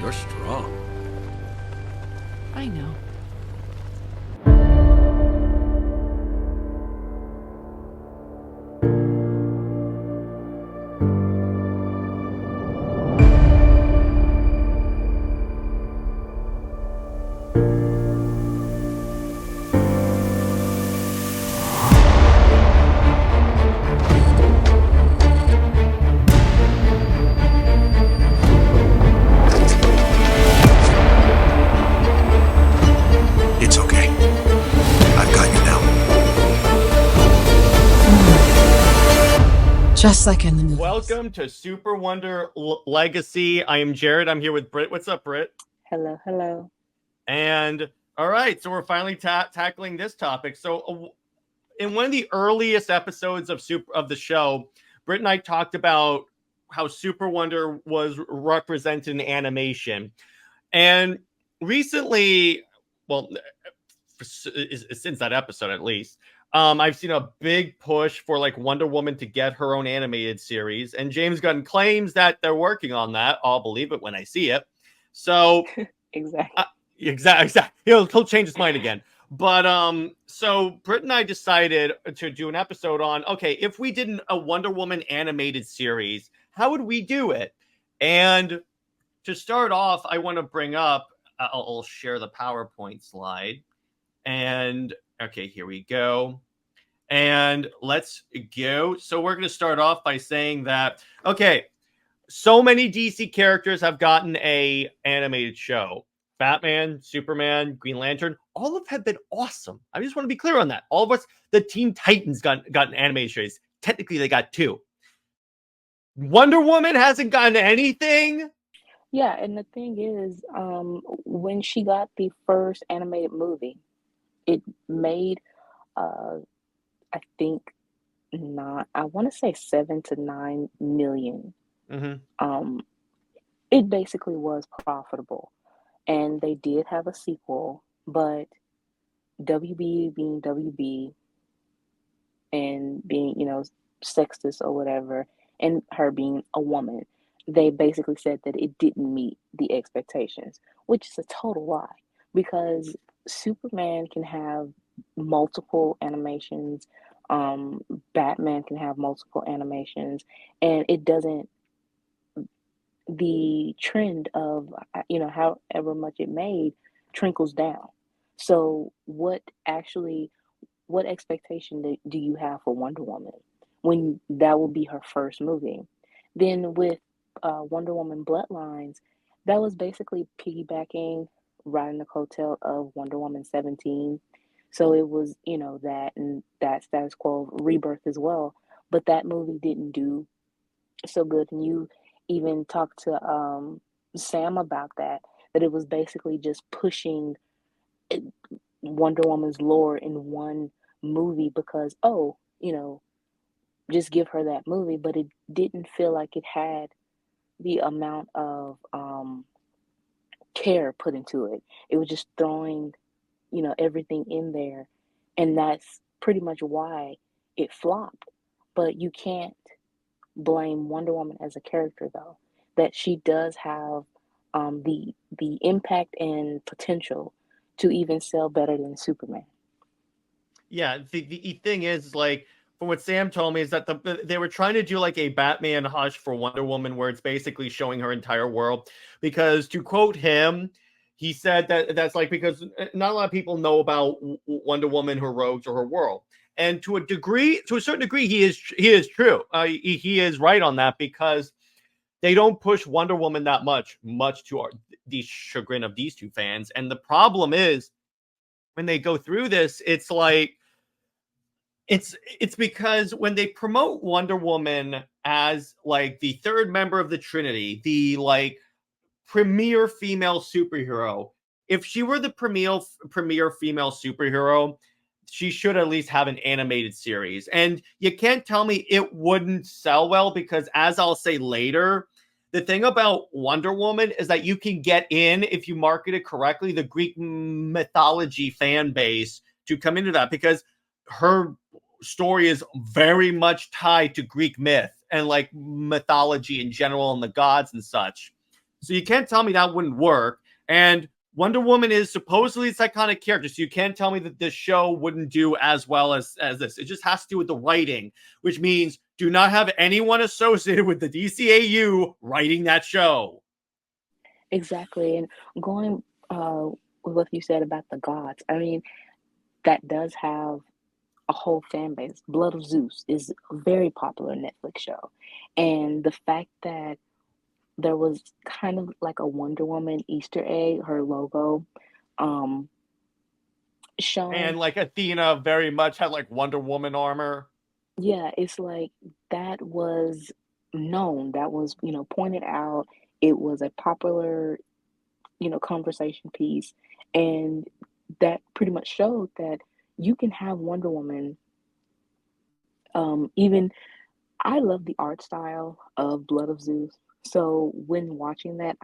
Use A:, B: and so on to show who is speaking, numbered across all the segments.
A: You're strong.
B: I know.
A: It's okay. I've got you now.
B: Just like in the movies.
C: Welcome to SuperWonder Legacy. I am Jared. I'm here with Brit. What's up, Brit?
D: Hello, hello.
C: And all right, so we're finally tackling this topic. So, in one of the earliest episodes of the show, Brit and I talked about how SuperWonder was represented in animation, and recently, well, since that episode at least, I've seen a big push for like Wonder Woman to get her own animated series, and James Gunn claims that they're working on that. I'll believe it when I see it. So
D: Exactly.
C: exactly. He'll change his mind again. But so Britt and I decided to do an episode on, okay, if we did a Wonder Woman animated series, how would we do it? And to start off, I want to bring up, I'll share the PowerPoint slide. And okay, here we go. And let's go. So we're going to start off by saying that, okay, so many DC characters have gotten a animated show. Batman, Superman, Green Lantern, all of them have been awesome. I just want to be clear on that. All of us, the Teen Titans got an animated series. Technically, they got 2. Wonder Woman hasn't gotten anything.
D: Yeah, and the thing is, when she got the first animated movie, it made, I think, I want to say 7 to 9 million.
C: Mm-hmm.
D: It basically was profitable, and they did have a sequel, but WB being WB and being, sexist or whatever, and her being a woman, they basically said that it didn't meet the expectations, which is a total lie, because Superman can have multiple animations, Batman can have multiple animations, and it doesn't, the trend of, however much it made trickles down. So what expectation do you have for Wonder Woman when that will be her first movie? Then with Wonder Woman Bloodlines, that was basically piggybacking, riding the coattail of Wonder Woman 17. So it was, that and that status quo of Rebirth as well. But that movie didn't do so good. And you even talked to Sam about that it was basically just pushing Wonder Woman's lore in one movie because, just give her that movie, but it didn't feel like it had the amount of care put into it. It was just throwing, everything in there, and that's pretty much why it flopped. But you can't blame Wonder Woman as a character, though, that she does have the impact and potential to even sell better than Superman.
C: Yeah, the thing is, like, from what Sam told me, is that they were trying to do like a Batman Hush for Wonder Woman, where it's basically showing her entire world. Because to quote him, he said that's like, because not a lot of people know about Wonder Woman, her rogues, or her world. And to a certain degree, he is true. He is right on that, because they don't push Wonder Woman that much to the chagrin of these two fans. And the problem is, when they go through this, it's like, it's because when they promote Wonder Woman as like the third member of the Trinity, the like premier female superhero, if she were the premier female superhero, she should at least have an animated series. And you can't tell me it wouldn't sell well, because as I'll say later, the thing about Wonder Woman is that you can get in, if you market it correctly, the Greek mythology fan base to come into that, because her story is very much tied to Greek myth and like mythology in general and the gods and such. So you can't tell me that wouldn't work. And Wonder Woman is supposedly this iconic character, so you can't tell me that this show wouldn't do as well as this. It just has to do with the writing, which means do not have anyone associated with the DCAU writing that show.
D: Exactly. And going with what you said about the gods, I mean, that does have a whole fan base. Blood of Zeus is a very popular Netflix show. And the fact that there was kind of like a Wonder Woman Easter egg, her logo, um,
C: And
D: shown,
C: like Athena very much had like Wonder Woman armor.
D: yeah, it's like that was known, that was, pointed out. It was a popular, conversation piece. And that pretty much showed that you can have Wonder Woman. Even I love the art style of Blood of Zeus. So when watching that,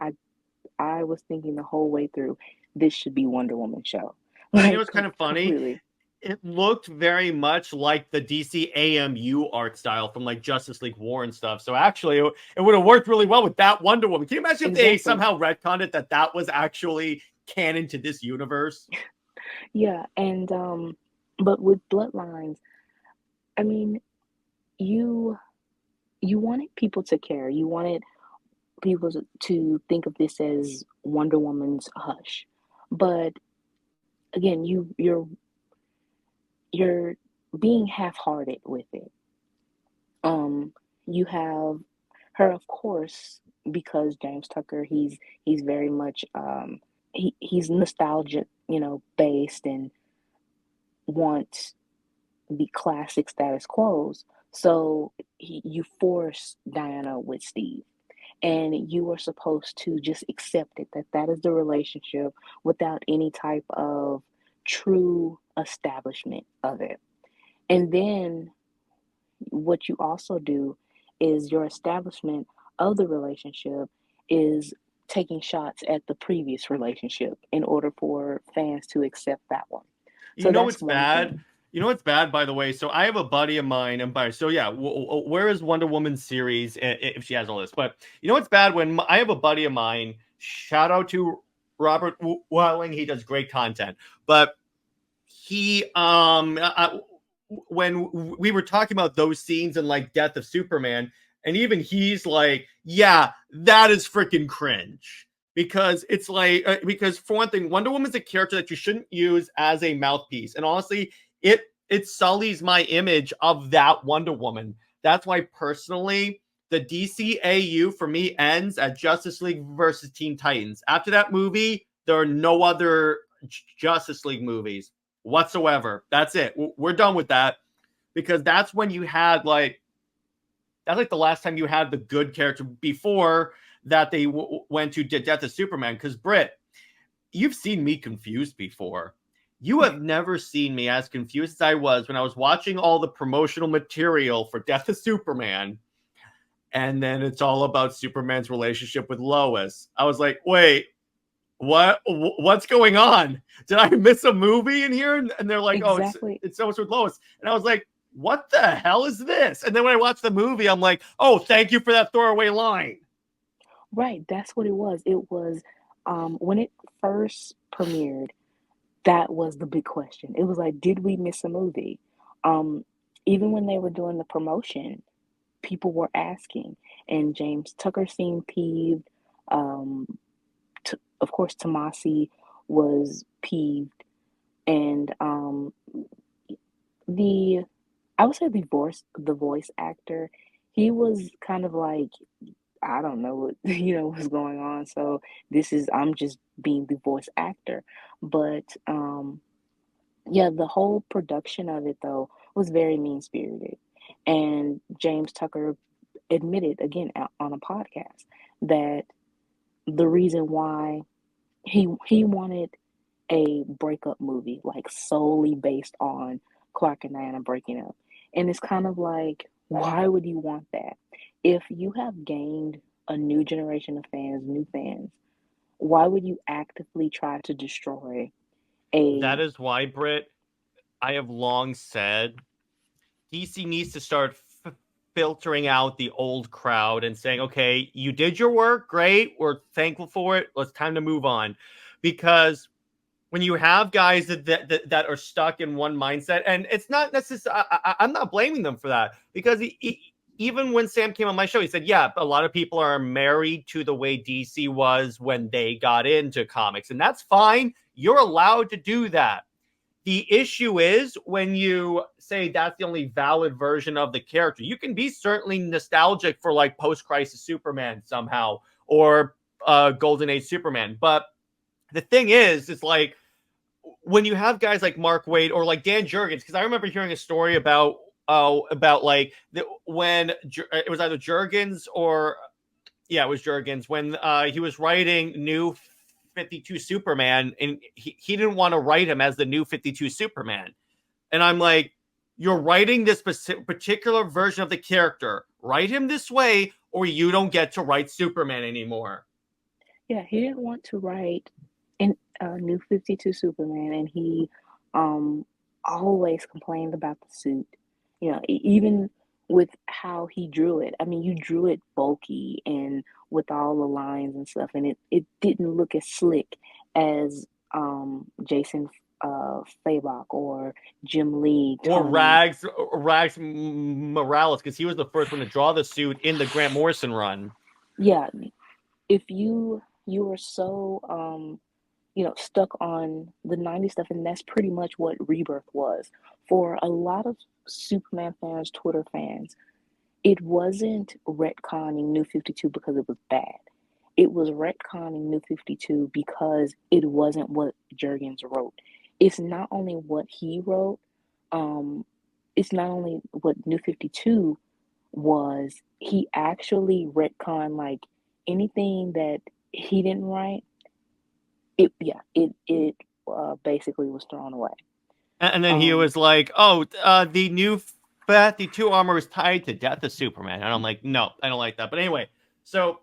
D: I was thinking the whole way through, this should be Wonder Woman show.
C: And it
D: Like
C: was kind of funny.
D: completely.
C: It looked very much like the DC AMU art style from like Justice League War and stuff. So actually, it would have worked really well with that Wonder Woman. Can you imagine if they
D: Exactly.
C: somehow retconned it that was actually canon to this universe?
D: Yeah, and but with Bloodlines, I mean, you you wanted people to care. You wanted people to think of this as Wonder Woman's Hush. But again, you're being half-hearted with it. You have her, of course, because James Tucker, he's very much he's nostalgic, based, and wants the classic status quos. So you force Diana with Steve, and you are supposed to just accept it, that that is the relationship without any type of true establishment of it. And then what you also do is your establishment of the relationship is taking shots at the previous relationship in order for fans to accept that one.
C: You
D: So
C: know
D: that's
C: it's
D: one
C: bad.
D: thing.
C: You know what's bad, by the way. So I have a buddy of mine, and by so yeah, where is Wonder Woman series if she has all this? But you know what's bad when I have a buddy of mine. Shout out to Robert Welling. He does great content, but he when we were talking about those scenes in like Death of Superman, and even he's like, yeah, that is freaking cringe. Because it's like, because for one thing, Wonder Woman's a character that you shouldn't use as a mouthpiece, and honestly, it sullies my image of that Wonder Woman. That's why personally, the DCAU for me ends at Justice League versus Teen Titans. After that movie, there are no other Justice League movies whatsoever. That's it. We're done with that, because that's when you had like, that's like the last time you had the good character before that they went to Death of Superman. Because Brit, you've seen me confused before. You have never seen me as confused as I was when I was watching all the promotional material for Death of Superman, and then it's all about Superman's relationship with Lois. I was like, wait, what's going on? Did I miss a movie in here? And they're like, oh,
D: Exactly.
C: it's so much with Lois. And I was like, what the hell is this? And then when I watched the movie, I'm like, oh, thank you for that throwaway line.
D: Right, that's what it was. It was when it first premiered, that was the big question. It was like, did we miss a movie? Um, Even when they were doing the promotion, people were asking, and James Tucker seemed peeved. Um, of course, Tomasi was peeved, and the I would say the voice actor, he was kind of like, I don't know what what's going on. So I'm just being the voice actor. But yeah, the whole production of it though was very mean spirited. And James Tucker admitted again on a podcast that the reason why he wanted a breakup movie, like solely based on Clark and Diana breaking up. And it's kind of like, why would you want that? If you have gained a new generation of fans, new fans, why would you actively try to destroy
C: That
D: a
C: is why, Brit, I have long said DC needs to start filtering out the old crowd and saying, okay, you did your work, great, we're thankful for it, it's time to move on. Because when you have guys that are stuck in one mindset, and it's not necessarily, I'm not blaming them for that, because even when Sam came on my show, he said, yeah, a lot of people are married to the way DC was when they got into comics, and that's fine. You're allowed to do that. The issue is when you say that's the only valid version of the character. You can be certainly nostalgic for like post-crisis Superman somehow, or Golden Age Superman. But the thing is, it's like when you have guys like Mark Waid or like Dan Jurgens, because I remember hearing a story about like when it was either Jurgens or it was Jurgens when he was writing New 52 Superman, and he didn't want to write him as the New 52 Superman. And I'm like, you're writing this particular version of the character. Write him this way, or you don't get to write Superman anymore.
D: Yeah, he didn't want to write in New 52 Superman, and he always complained about the suit. You know, even with how he drew it. I mean, you drew it bulky and with all the lines and stuff, and it didn't look as slick as Jason Fabok or Jim Lee,
C: or
D: Tony.
C: Rags Morales, because he was the first one to draw the suit in the Grant Morrison run.
D: Yeah, if you were so stuck on the 90s stuff, and that's pretty much what Rebirth was for a lot of Superman fans, Twitter fans. It wasn't retconning New 52 because it was bad. It was retconning New 52 because it wasn't what Jurgens wrote. It's not only what he wrote, it's not only what New 52 was, he actually retconned like anything that he didn't write. It basically was thrown away.
C: And then he was like, the new 52 armor is tied to Death of Superman. And I'm like, no, I don't like that. But anyway, so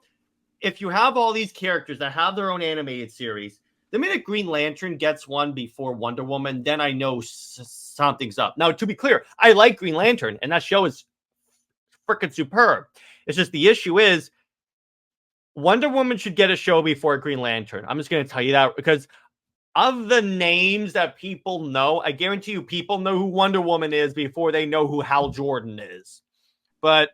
C: if you have all these characters that have their own animated series, the minute Green Lantern gets one before Wonder Woman, then I know something's up. Now, to be clear, I like Green Lantern, and that show is freaking superb. It's just the issue is Wonder Woman should get a show before Green Lantern. I'm just going to tell you that, because of the names that people know, I guarantee you people know who Wonder Woman is before they know who Hal Jordan is. But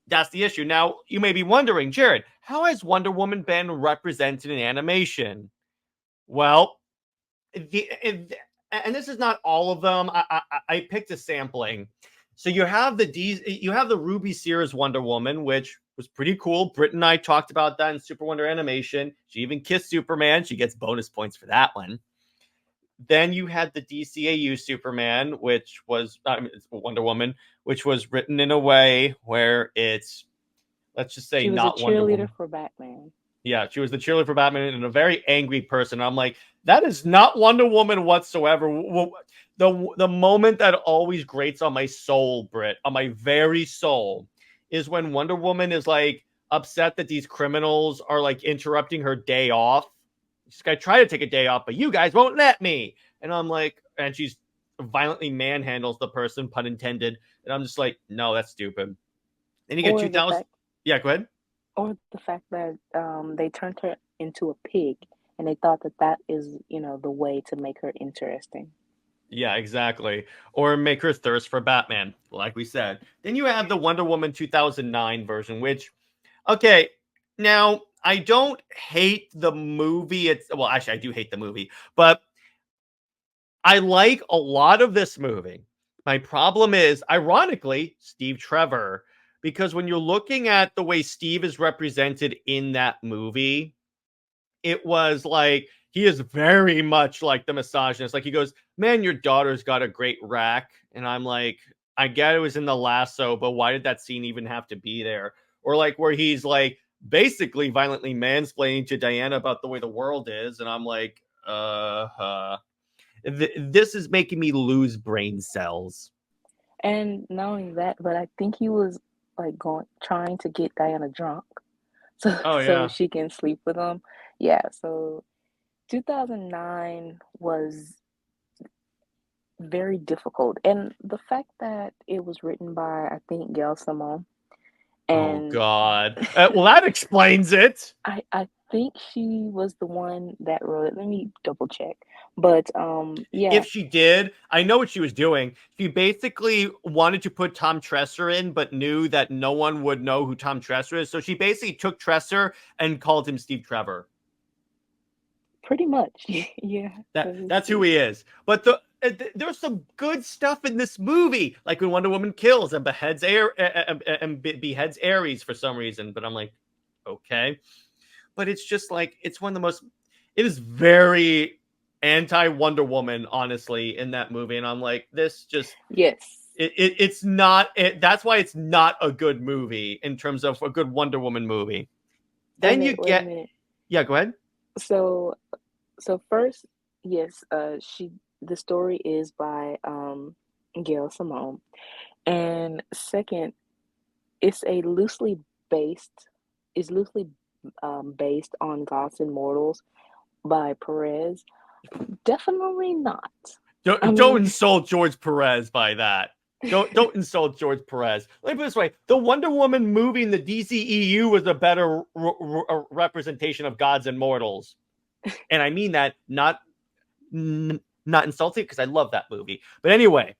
C: that's the issue. Now, you may be wondering, Jared, how has Wonder Woman been represented in animation? Well, and this is not all of them. I picked a sampling. So you have the Ruby Sears Wonder Woman, which was pretty cool. Brit and I talked about that in SuperWonder animation. She even kissed Superman. She gets bonus points for that one. Then you had the DCAU Superman, which was Wonder Woman, which was written in a way where it's, let's just say, not Wonder Woman.
D: She was a cheerleader for Batman.
C: Yeah, she was the cheerleader for Batman and a very angry person. I'm like, that is not Wonder Woman whatsoever. The moment that always grates on my soul, Brit, on my very soul, is when Wonder Woman is like upset that these criminals are like interrupting her day off. She's got to try to take a day off, but you guys won't let me. And I'm like, and she's violently manhandles the person, pun intended. And I'm just like, no, that's stupid. Then you get 2000. Yeah, go ahead.
D: Or the fact that they turned her into a pig, and they thought that is, the way to make her interesting.
C: Yeah, exactly. Or make her thirst for Batman, like we said. Then you have the Wonder Woman 2009 version, which, okay, now I don't hate the movie. Well, actually, I do hate the movie, but I like a lot of this movie. My problem is, ironically, Steve Trevor, because when you're looking at the way Steve is represented in that movie, it was like, he is very much like the misogynist. Like, he goes, man, your daughter's got a great rack. And I'm like, I get it was in the lasso, but why did that scene even have to be there? Or like where he's like basically violently mansplaining to Diana about the way the world is. And I'm like, this is making me lose brain cells.
D: And not only that, but I think he was like trying to get Diana drunk so she can sleep with him. Yeah, so 2009 was very difficult. And the fact that it was written by, I think, Gail Simone,
C: Oh
D: and
C: God. Well, that explains it.
D: I think she was the one that wrote it. Let me double check. But yeah,
C: If she did, I know what she was doing. She basically wanted to put Tom Tresser in, but knew that no one would know who Tom Tresser is. So she basically took Tresser and called him Steve Trevor.
D: pretty much. Yeah, that is
C: That's who
D: true.
C: he is. But there's some good stuff in this movie, like when Wonder Woman kills and beheads Ares for some reason. But I'm like, okay. But it's just like it's one of the most. It is very anti Wonder Woman, honestly, in that movie, and I'm like, this just
D: Yes.
C: it's not. That's why it's not a good movie in terms of a good Wonder Woman movie.
D: Wait a
C: Then you
D: minute, wait a
C: get,
D: minute.
C: yeah, go ahead.
D: So first, yes, the story is by Gail Simone. And second, it's a loosely based is loosely based on Gods and Mortals by Perez. Definitely not. I
C: Don't
D: mean,
C: insult George Perez by that. Don't insult George Perez. Let me put it this way: the Wonder Woman movie in the DCEU was a better representation of gods and mortals, and I mean that not insulting because I love that movie. But anyway,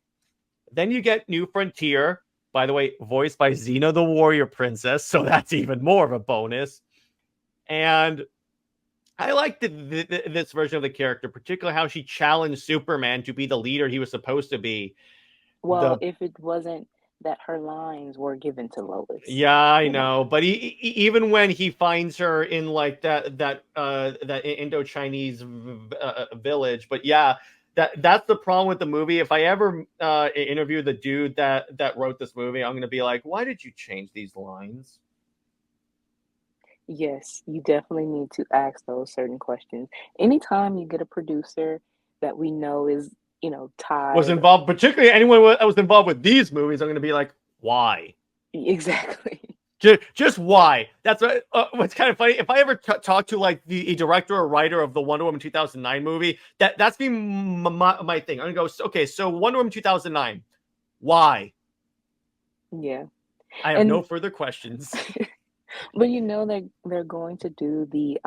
C: then you get New Frontier, by the way, voiced by Xena the Warrior Princess, so that's even more of a bonus. And I liked this version of the character, particularly how she challenged Superman to be the leader he was supposed to be.
D: well,
C: The
D: if it wasn't that her lines were given to Lois,
C: Yeah, I
D: you know.
C: know, but even when he finds her in like that Indo-Chinese village, but yeah, that's the problem with the movie. If I ever interview the dude that wrote this movie, I'm gonna be like, why did you change these lines?
D: Yes, you definitely need to ask those certain questions. Anytime you get a producer that we know is,
C: Was
D: tied.
C: involved, particularly anyone that was involved with these movies, I'm gonna be like, why?
D: Exactly.
C: Just why? That's what's kind of funny. If I ever talk to like the director or writer of the Wonder Woman 2009 movie, that's been my thing. I'm gonna go, okay, so Wonder Woman 2009, why?
D: Yeah.
C: I have no
D: And
C: further questions.
D: but they're going to do the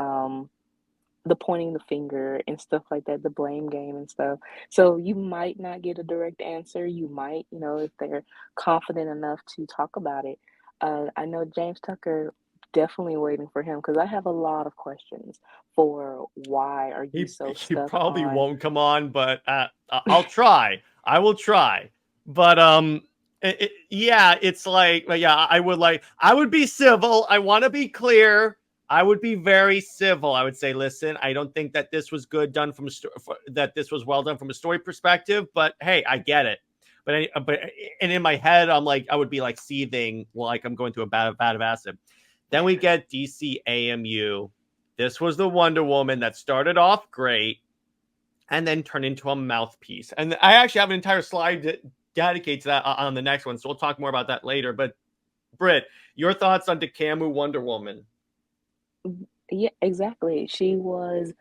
D: pointing the finger and stuff like that, the blame game and stuff. So you might not get a direct answer. You might, if they're confident enough to talk about it. I know James Tucker definitely waiting for him because I have a lot of questions for why are you so
C: He
D: stuck
C: probably
D: on.
C: won't come on, but I'll try. I will try. But yeah, it's like, yeah, I would be civil. I want to be clear. I would be very civil. I would say, listen, I don't think that this was good done that this was well done from a story perspective. But hey, I get it. And in my head, I'm like, I would be like seething, like I'm going through a bad of acid. Then we get DC AMU. This was the Wonder Woman that started off great and then turned into a mouthpiece. And I actually have an entire slide dedicated to that on the next one, so we'll talk more about that later. But Brit, your thoughts on DeCamu Wonder Woman?
D: Yeah, exactly. She was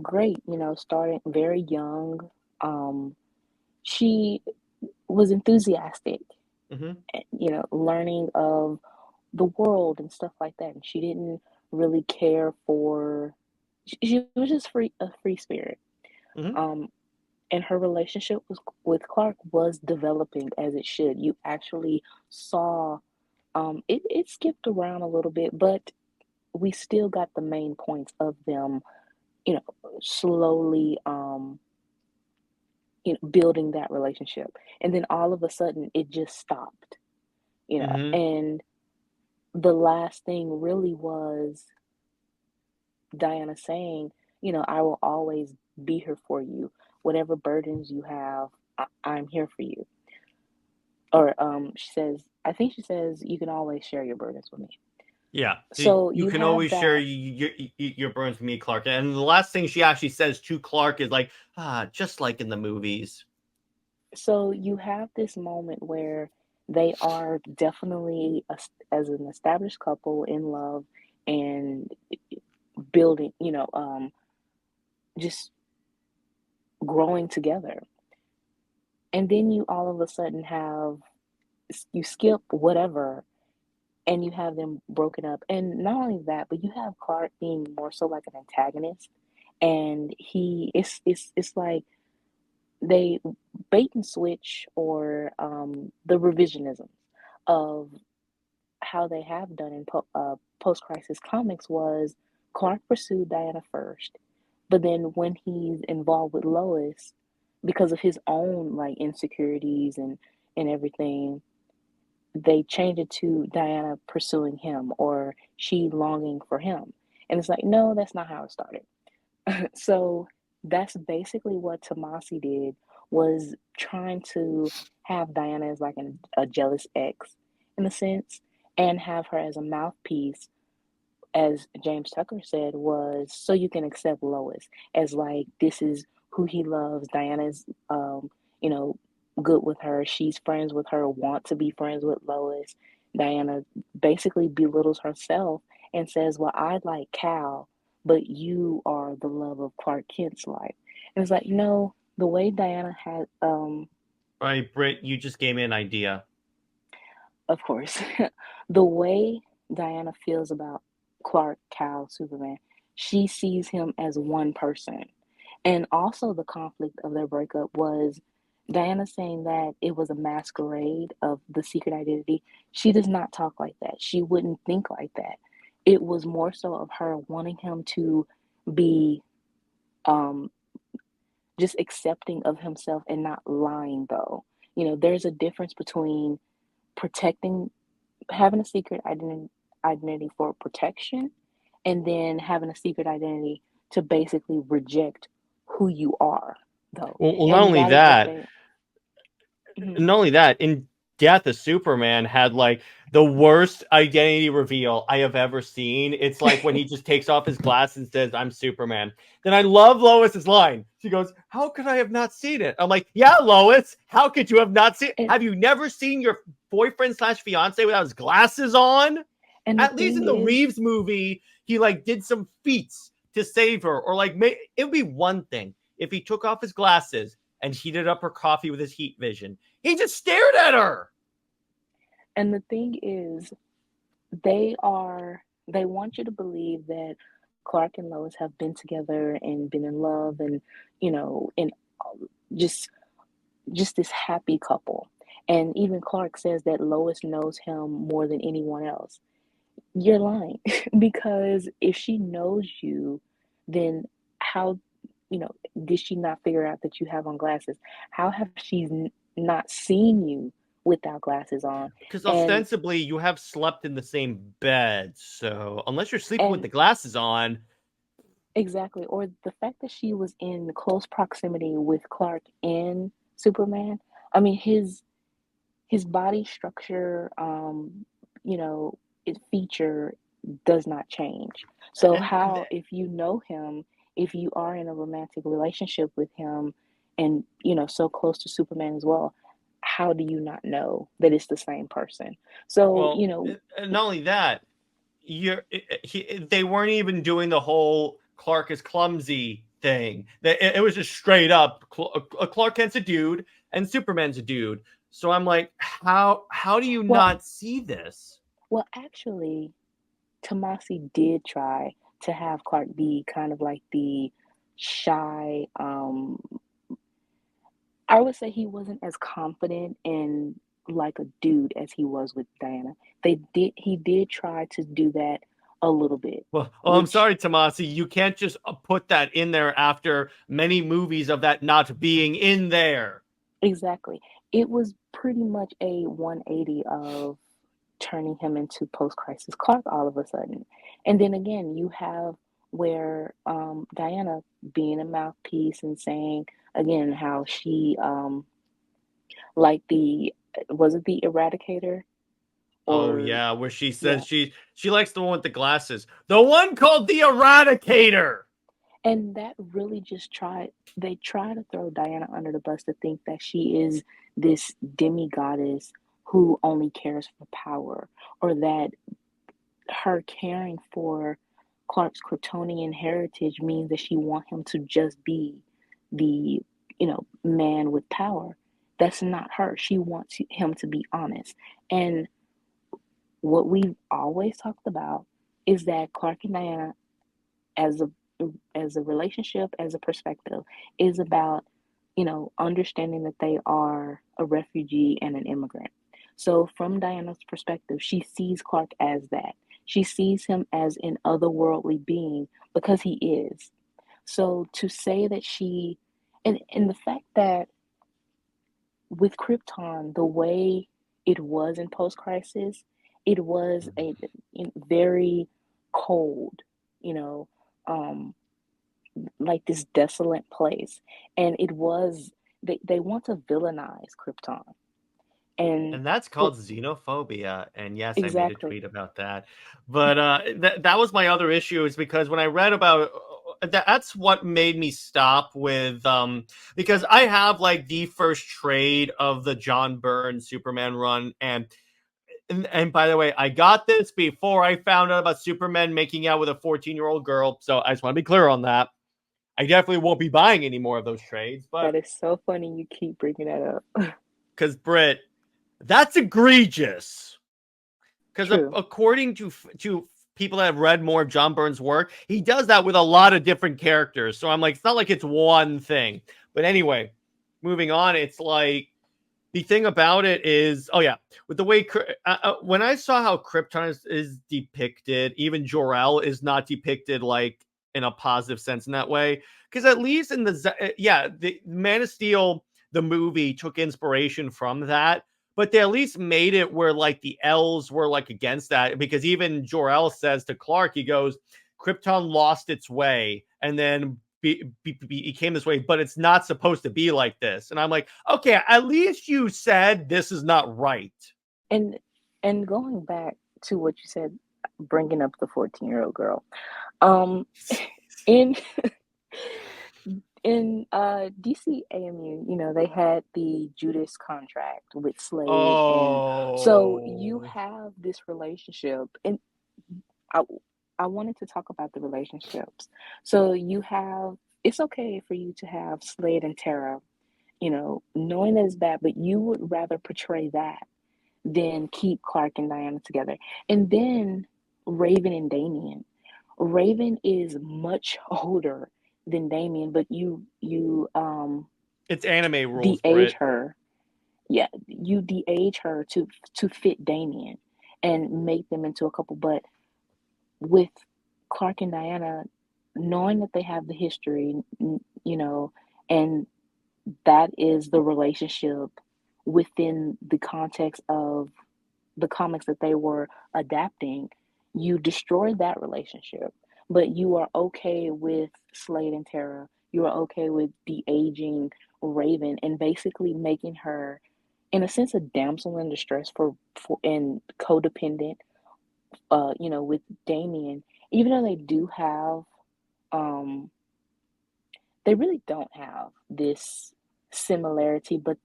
D: great, starting very young. She was enthusiastic,
C: Mm-hmm.
D: learning of the world and stuff like that. And she didn't really care for, she was just a free spirit.
C: Mm-hmm.
D: Um, and her relationship with Clark was developing as it should. You actually saw, it skipped around a little bit, but we still got the main points of them, slowly, building that relationship. And then all of a sudden it just stopped,
C: Mm-hmm.
D: and the last thing really was Diana saying, I will always be here for you. Whatever burdens you have, I'm here for you. Or I think she says, you can always share your burdens with me.
C: Yeah,
D: So
C: you
D: you
C: can
D: have
C: always share
D: that.
C: your burns with me, Clark. And the last thing she actually says to Clark is like, just like in the movies.
D: So you have this moment where they are definitely as an established couple in love and building, just growing together. And then you all of a sudden have, you skip whatever, and you have them broken up. And not only that, but you have Clark being more so like an antagonist. And it's like they bait and switch, or the revisionism of how they have done in post-crisis comics was Clark pursued Diana first, but then when he's involved with Lois, because of his own like insecurities and everything, they change it to Diana pursuing him, or she longing for him. And it's like, no, that's not how it started. So that's basically what Tomasi did, was trying to have Diana as like a jealous ex in a sense, and have her as a mouthpiece, as James Tucker said, was so you can accept Lois as like, this is who he loves. Diana's you know, good with her. She's friends with her, want to be friends with Lois. Diana basically belittles herself and says, well, I like Cal, but you are the love of Clark Kent's life. And it's like, no, the way Diana had
C: Right, Brit, you just gave me an idea.
D: of course, the way Diana feels about Clark, Cal, Superman, she sees him as one person. And also, the conflict of their breakup was Diana saying that it was a masquerade of the secret identity. She does not talk like that. She wouldn't think like that. It was more so of her wanting him to be um, just accepting of himself and not lying, though. You know, there's a difference between protecting, having a secret identity for protection, and then having a secret identity to basically reject who you are, though.
C: Well, not
D: And
C: only
D: that is what
C: that,
D: they. Mhm.
C: not only that, in Death of Superman had like the worst identity reveal I have ever seen. It's like when he just takes off his glasses and says, I'm Superman. Then I love Lois's line. She goes, how could I have not seen it? I'm like, yeah, Lois, how could you have not seen it?
D: and
C: Have you never seen your boyfriend slash fiance without his glasses on?
D: and the
C: At least in
D: thing
C: the
D: is,
C: Reeves movie, he like did some feats to save her, or like it would be one thing if he took off his glasses and heated up her coffee with his heat vision. He just stared at her.
D: and the thing is, they want you to believe that Clark and Lois have been together and been in love, and and just this happy couple. And even Clark says that Lois knows him more than anyone else. You're lying. Because if she knows you, then how, did she not figure out that you have on glasses? How have she not seen you without glasses on?
C: Because
D: And
C: ostensibly you have slept in the same bed. So unless you're sleeping with
D: and
C: the glasses on,
D: exactly, or the fact that she was in close proximity with Clark and Superman. I mean, his body structure, you know, its feature does not change. So
C: and
D: how, if you know him, if you are in a romantic relationship with him, and so close to Superman as well, how do you not know that it's the same person? So,
C: well, and not only that, they weren't even doing the whole Clark is clumsy thing. It was just straight up Clark Kent's a dude and Superman's a dude. So I'm like, how do you
D: well,
C: not see this?
D: actually, Tomasi did try to have Clark be kind of like the shy, I would say he wasn't as confident and like a dude as he was with Diana. He did try to do that a little bit,
C: Well, oh, I'm
D: which
C: sorry, Tomasi. You can't just put that in there after many movies of that not being in there.
D: exactly, it was pretty much a 180 of turning him into post-crisis Clark all of a sudden. And then again, you have where Diana being a mouthpiece and saying again how she like the, was it the Eradicator,
C: Oh
D: or
C: yeah, where she
D: yeah.
C: says she likes the one with the glasses, the one called the Eradicator.
D: And that really just they try to throw Diana under the bus to think that she is this demigoddess who only cares for power, or that her caring for Clark's Kryptonian heritage means that she wants him to just be the, man with power. That's not her. She wants him to be honest. And what we've always talked about is that Clark and Diana, as a relationship, as a perspective, is about, understanding that they are a refugee and an immigrant. So from Diana's perspective, she sees Clark as that. She sees him as an otherworldly being because he is. So to say that and the fact that with Krypton, the way it was in post crisis, it was a very cold, you know, um, like this desolate place. And it was, they want to villainize Krypton. And
C: And that's
D: for
C: called xenophobia. And yes, I made a
D: exactly.
C: tweet about that. But that was my other issue, is because when I read about that's what made me stop with because I have like the first trade of the John Byrne Superman run, and by the way, I got this before I found out about Superman making out with a 14-year-old girl. So I just want to be clear on that. I definitely won't be buying any more of those trades,
D: That
C: but
D: is so funny you keep bringing that up.
C: because Brit, that's egregious. Because
D: True.
C: according to people that have read more of John Byrne's work, he does that with a lot of different characters. So I'm like, it's not like it's one thing. But anyway, moving on, it's like the thing about it is, oh yeah, with the way when I saw how Krypton is depicted, even Jor-El is not depicted like in a positive sense in that way. Because at least in the Man of Steel, the movie took inspiration from that, but they at least made it where like the L's were like against that, because even Jor-El says to Clark, he goes, Krypton lost its way and then became this way, but it's not supposed to be like this. And I'm like, okay, at least you said this is not right.
D: And going back to what you said, bringing up the 14-year-old girl. Um, in DC AMU, they had the Judas contract with Slade, and so you
C: Oh,
D: have this relationship, and I I wanted to talk about the relationships. So you have it's okay for you to have Slade and Tara, knowing that it's bad, but you would rather portray that than keep Clark and Diana together. And then Raven and Damien. Raven is much older than Damien, but you
C: it's anime rules,
D: de-age
C: Brit.
D: her. Yeah, you de-age her to fit Damien and make them into a couple. But with Clark and Diana, knowing that they have the history, and that is the relationship within the context of the comics that they were adapting, you destroyed that relationship. But you are okay with Slade and Tara. You are okay with the aging Raven and basically making her, in a sense, a damsel in distress for and codependent. With Damien, even though um, they really don't have this similarity, but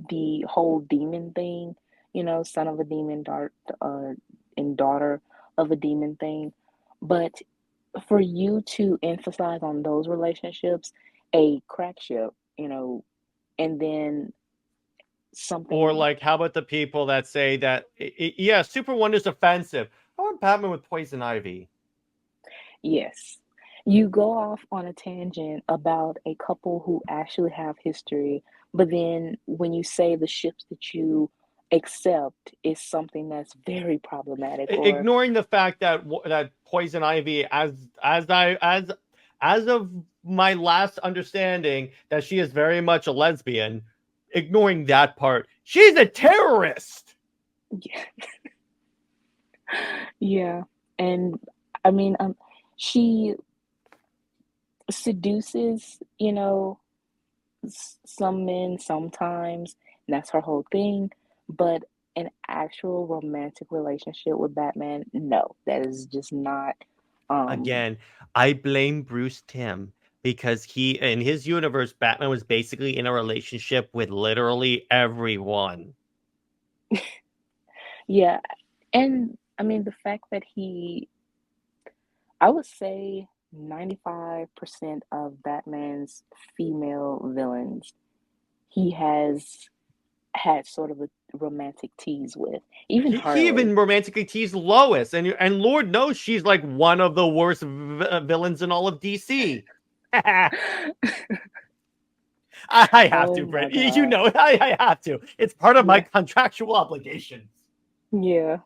D: the whole demon thing, son of a demon, and daughter of a demon thing. But for you to emphasize on those relationships, a crack ship, and then
C: Or
D: something,
C: like, how about the people that say that, yeah, SuperWonder's offensive? How about Batman with Poison Ivy?
D: yes. You go off on a tangent about a couple who actually have history, but then when you say the ships that you accept is something that's very problematic, or
C: Ignoring the fact that Poison Ivy, as of my last understanding, that she is very much a lesbian. Ignoring that part, she's a terrorist.
D: yeah, yeah. And I mean, she seduces, some men sometimes, and that's her whole thing. But an actual romantic relationship with Batman, no, that is just not. Um,
C: Again, I blame Bruce Timm because he, in his universe, Batman was basically in a relationship with literally everyone.
D: yeah, and I mean the fact that I would say 95% of Batman's female villains, he has had sort of a romantic tease with. Even
C: He
D: Harley.
C: even romantically teased Lois, and Lord knows she's like one of the worst villains in all of DC. I have
D: Oh
C: to,
D: my
C: Brit. You
D: God.
C: know, I have to. It's part of my
D: Yeah.
C: contractual obligations.
D: Yeah.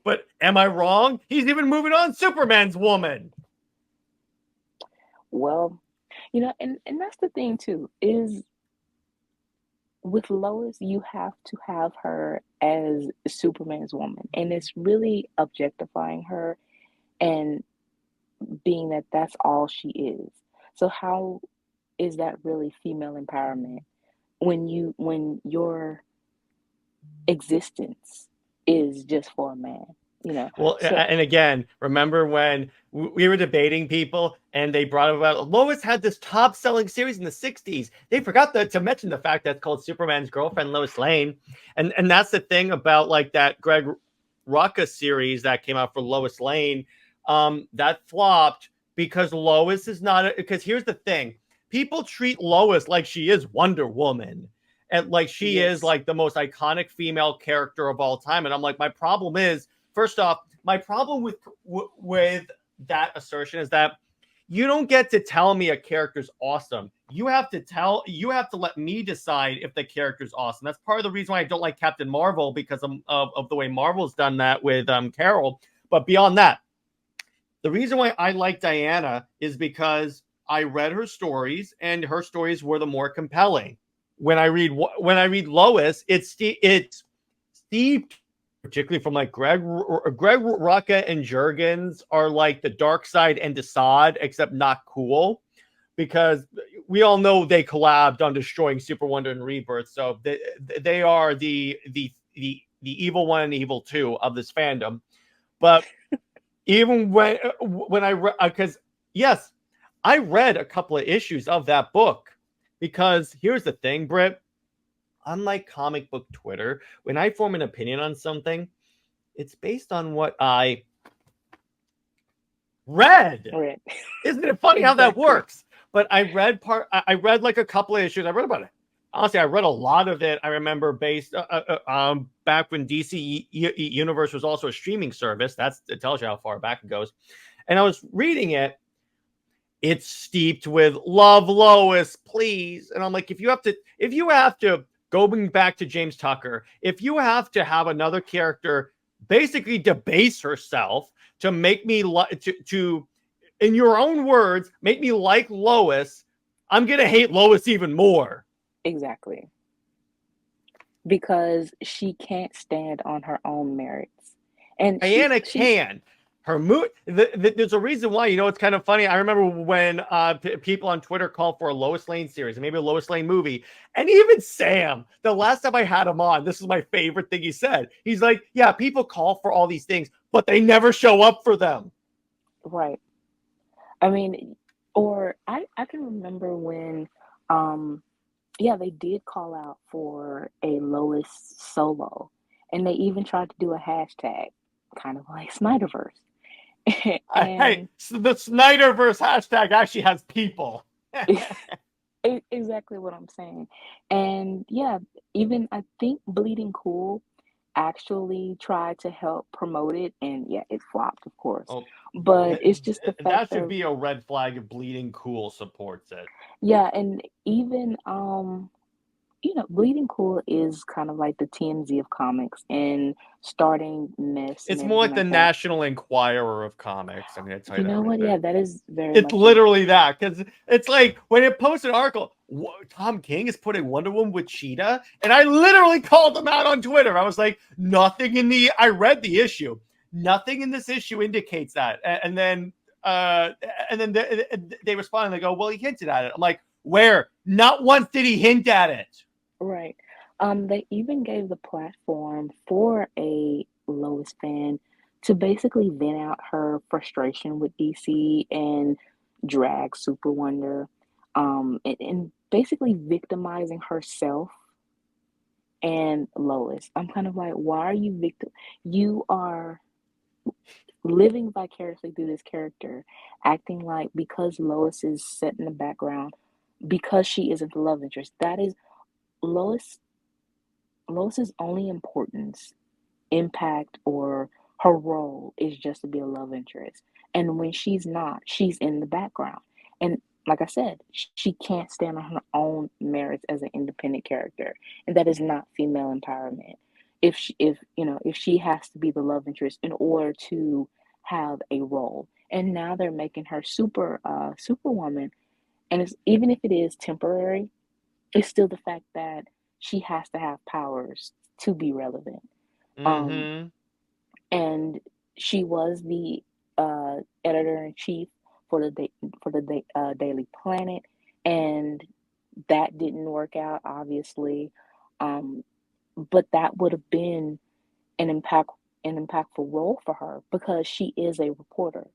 C: But am I wrong? He's even moving on Superman's woman.
D: Well, and that's the thing too, is with Lois, you have to have her as Superman's woman. And it's really objectifying her and being that that's all she is. So how is that really female empowerment when your existence is just for a man, you know?
C: Well,
D: So
C: and again, remember when we were debating people and they brought about Lois had this top selling series in the 60s. They forgot to mention the fact that it's called Superman's Girlfriend, Lois Lane. And that's the thing about like that Greg Rucka series that came out for Lois Lane. That flopped because Lois is not, because here's the thing. People treat Lois like she is Wonder Woman. And like she is
D: yes,
C: like the most iconic female character of all time. And I'm like, my problem is, first off, my problem with that assertion is that you don't get to tell me a character's awesome. You have to let me decide if the character's awesome. That's part of the reason why I don't like Captain Marvel, because of the way Marvel's done that with Carol. But beyond that, the reason why I like Diana is because I read her stories and her stories were the more compelling. When I read Lois, it's steeped, particularly from like Greg Rucka and Jurgens are like the dark side and Desaad, except not cool, because we all know they collabed on destroying SuperWonder and Rebirth, so they are the evil one and evil two of this fandom. But even when I read, because yes, I read a couple of issues of that book, because here's the thing, Britt. Unlike comic book Twitter, when I form an opinion on something, it's based on what I read.
D: right.
C: Isn't it funny how that
D: Exactly.
C: works? But I read like a couple of issues. I read about it. Honestly, I read a lot of it. I remember based back when DC Universe was also a streaming service. It tells you how far back it goes. And I was reading it. It's steeped with love Lois, please. And I'm like, if you have to going back to James Tucker, if you have to have another character basically debase herself to make me to in your own words, make me like Lois, I'm gonna hate Lois even more.
D: Exactly. Because she can't stand on her own merits. And
C: Diana
D: she's
C: can. Her mood. There's a reason why. You know, it's kind of funny. I remember when people on Twitter called for a Lois Lane series, maybe a Lois Lane movie, and even Sam. The last time I had him on, this is my favorite thing he said. He's like, "Yeah, people call for all these things, but they never show up for them."
D: right. I mean, or I can remember when yeah, they did call out for a Lois solo, and they even tried to do a hashtag, kind of like Snyderverse.
C: Hey,
D: And
C: the Snyderverse hashtag actually has people.
D: exactly what I'm saying. And yeah, even I think Bleeding Cool actually tried to help promote it, and yeah, it flopped, of course.
C: Oh,
D: But it's just the fact
C: that should
D: of
C: be a red flag if Bleeding Cool supports it.
D: yeah, and even Bleeding Cool is kind of like the TMZ of comics and starting mess and
C: It's more
D: everything
C: like the
D: like that.
C: National Enquirer of comics. I mean, I tell you
D: You
C: that
D: know
C: right
D: what?
C: there.
D: Yeah, that is very
C: It's
D: much a
C: literally that, because it's like when it posts an article, Tom King is putting Wonder Woman with Cheetah, and I literally called them out on Twitter. I was like, I read the issue. Nothing in this issue indicates that. And then they respond and they go, well, he hinted at it. I'm like, where? Not once did he hint at it.
D: right. They even gave the platform for a Lois fan to basically vent out her frustration with DC and drag Super Wonder, and basically victimizing herself and Lois. I'm kind of like, why are you victim? You are living vicariously through this character, acting like because Lois is set in the background, because she isn't the love interest. That is Lois Lois's only importance, impact, or her role is just to be a love interest. And when she's not, she's in the background. And like I said, she can't stand on her own merits as an independent character, and that is not female empowerment. If she has to be the love interest in order to have a role, and now they're making her superwoman, and it's even if it is temporary, it's still the fact that she has to have powers to be relevant. Um,
C: Mm-hmm.
D: and she was the editor in chief for the Daily Planet, and that didn't work out, obviously. Um, but that would have been an impact an impactful role for her because she is a reporter,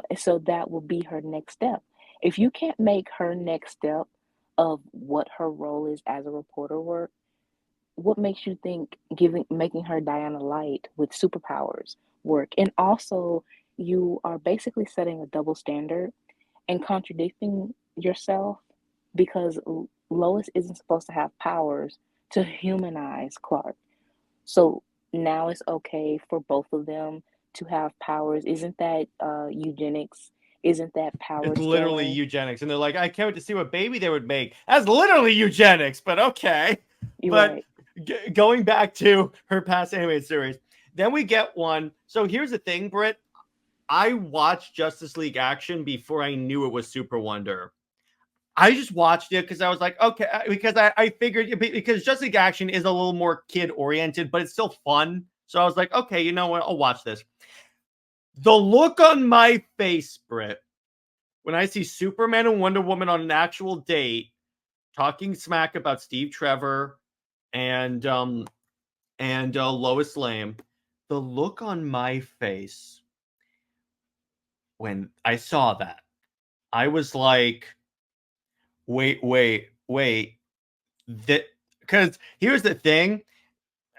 D: and so that will be her next step. If you can't make her next step of what her role is as a reporter work, what makes you think giving making her Diana Light with superpowers work? And also, you are basically setting a double standard and contradicting yourself because Lois isn't supposed to have powers to humanize Clark. So now it's okay for both of them to have powers. Isn't that eugenics? Isn't that power
C: It's literally
D: stealing?
C: eugenics, and they're like, I can't wait to see what baby they would make. That's literally eugenics, but okay.
D: You're
C: But
D: right.
C: going back to her past animated series, then we get one. So here's the thing, Britt. I watched Justice League Action before I knew it was Super Wonder. I just watched it because I was like, okay, because I figured because Justice League Action is a little more kid oriented, but it's still fun. So I was like, okay, you know what? I'll watch this. The look on my face, Britt, when I see Superman and Wonder Woman on an actual date talking smack about Steve Trevor and Lois Lane, the look on my face when I saw that, I was like, wait. That because here's the thing.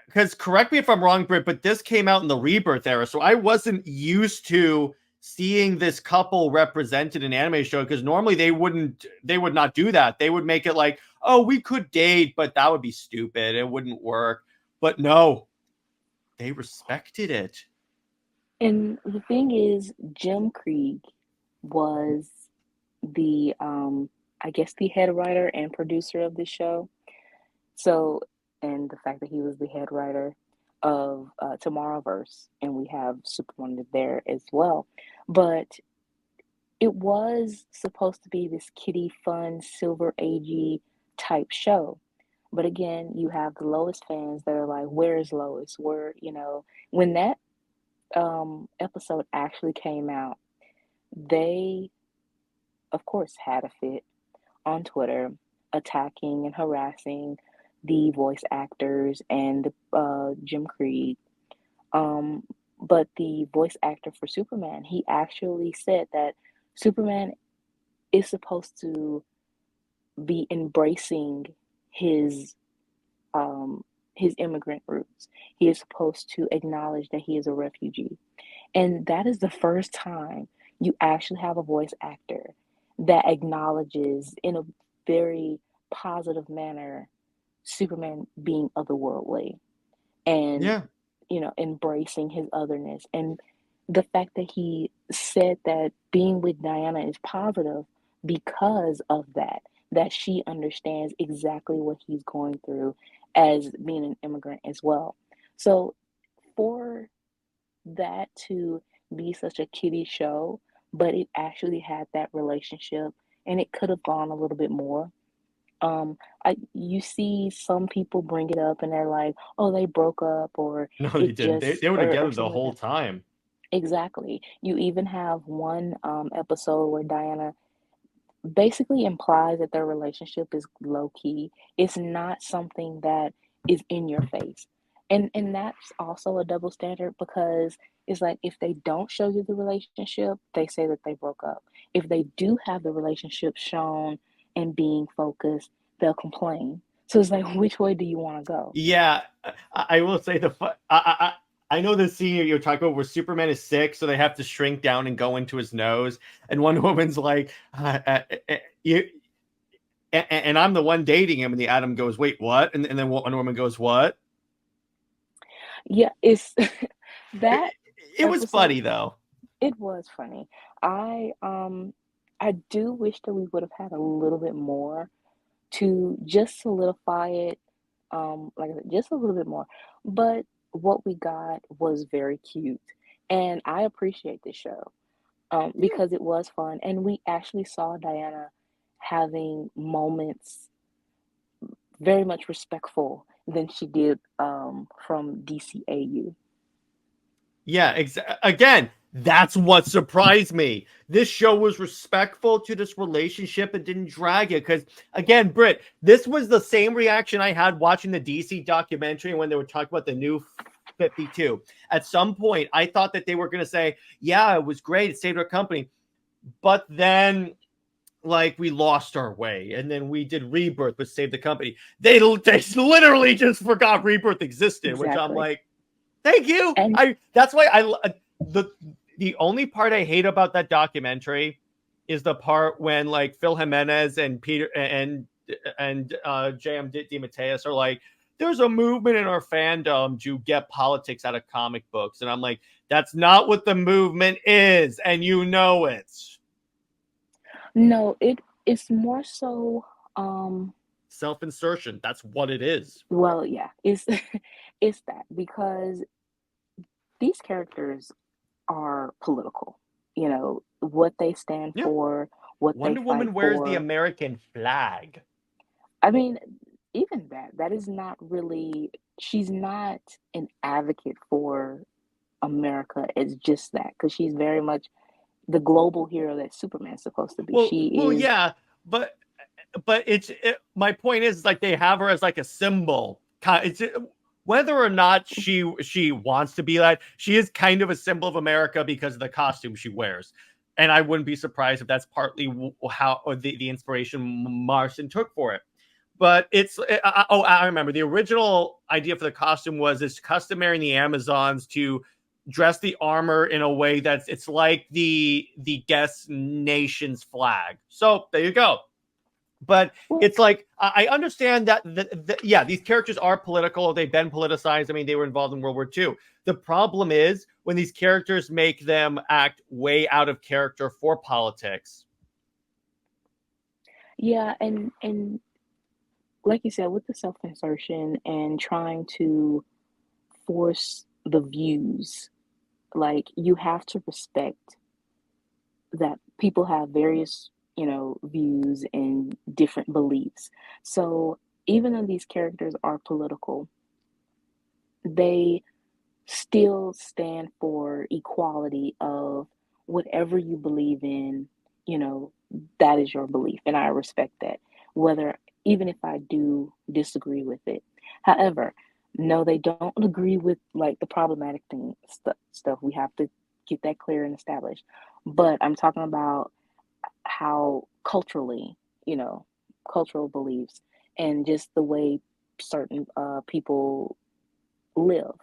C: Because correct me if I'm wrong, Britt, but this came out in the Rebirth era, so I wasn't used to seeing this couple represented in an anime show. Because normally they would not do that. They would make it like, oh, we could date, but that would be stupid. It wouldn't work. But no, they respected it.
D: And the thing is, Jim Krieg was the I guess the head writer and producer of the show. So, and the fact that he was the head writer of Tomorrowverse, and we have Superwonder there as well. But it was supposed to be this kiddie fun, silver agey type show. But again, you have the Lois fans that are like, "Where is Lois? Where?" When that episode actually came out, they, of course, had a fit on Twitter, attacking and harassing the voice actors and Jim Creed. Um, but the voice actor for Superman, he actually said that Superman is supposed to be embracing his his immigrant roots. He is supposed to acknowledge that he is a refugee. And that is the first time you actually have a voice actor that acknowledges in a very positive manner Superman being otherworldly and,
C: Yeah.
D: embracing his otherness. And the fact that he said that being with Diana is positive because of that she understands exactly what he's going through as being an immigrant as well. So for that to be such a kiddie show, but it actually had that relationship and it could have gone a little bit more. You see some people bring it up and they're like, "Oh, they broke up," or
C: No, they
D: it
C: didn't.
D: just,
C: They were
D: or
C: together the
D: something like
C: whole
D: that.
C: time.
D: Exactly. You even have one episode where Diana basically implies that their relationship is low key. It's not something that is in your face. And that's also a double standard because it's like if they don't show you the relationship, they say that they broke up. If they do have the relationship shown and being focused, they'll complain. So it's like, which way do you want to go?
C: Yeah, I will say I know the scene you're talking about where Superman is sick, so they have to shrink down and go into his nose, and Wonder Woman's like, you and I'm the one dating him, and the Atom goes, wait, what? And then Wonder Woman goes, what?
D: Yeah, it's that
C: It was
D: episode.
C: funny though.
D: It was funny. I do wish that we would have had a little bit more to just solidify it. Like I said, just a little bit more. But what we got was very cute, and I appreciate this show because it was fun, and we actually saw Diana having moments very much respectful than she did from DCAU.
C: Yeah, again, that's what surprised me. This show was respectful to this relationship and didn't drag it. Because, again, Brit, this was the same reaction I had watching the DC documentary when they were talking about the new 52. At some point, I thought that they were going to say, yeah, it was great. It saved our company. But then, like, we lost our way. And then we did Rebirth, which saved the company. They literally just forgot Rebirth existed, which I'm
D: Exactly.
C: like, thank you.
D: And
C: That's why the only part I hate about that documentary is the part when like Phil Jimenez and Peter and J.M. DeMatteis are like, there's a movement in our fandom to get politics out of comic books, and I'm like, that's not what the movement is, and you know it.
D: no, it's more so
C: Self-insertion. That's what it is.
D: well, yeah, it's it's that because these characters are political. You know, what they stand
C: Yeah.
D: for, what they
C: Wonder
D: fight
C: Woman wears the
D: for.
C: American flag.
D: I mean, even that is not really, she's not an advocate for America as just that, because she's very much the global hero that Superman's supposed to be. She
C: Well,
D: is,
C: yeah, but my point is like they have her as like a symbol. It's whether or not she wants to be that, she is kind of a symbol of America because of the costume she wears. And I wouldn't be surprised if that's partly how or the inspiration Marston took for it. But it's I remember the original idea for the costume was it's customary in the Amazons to dress the armor in a way that's it's like the guest nation's flag. So there you go. But
D: well,
C: it's like I understand that yeah, these characters are political. They've been politicized. I mean, they were involved in World War II. The problem is when these characters make them act way out of character for politics.
D: yeah, and like you said, with the self-insertion and trying to force the views, like you have to respect that people have various, views and different beliefs. So even though these characters are political, they still stand for equality of whatever you believe in, you know, that is your belief. And I respect that, whether even if I do disagree with it. However, no, they don't agree with like the problematic thing stuff. We have to get that clear and established. But I'm talking about how culturally, cultural beliefs and just the way certain people live.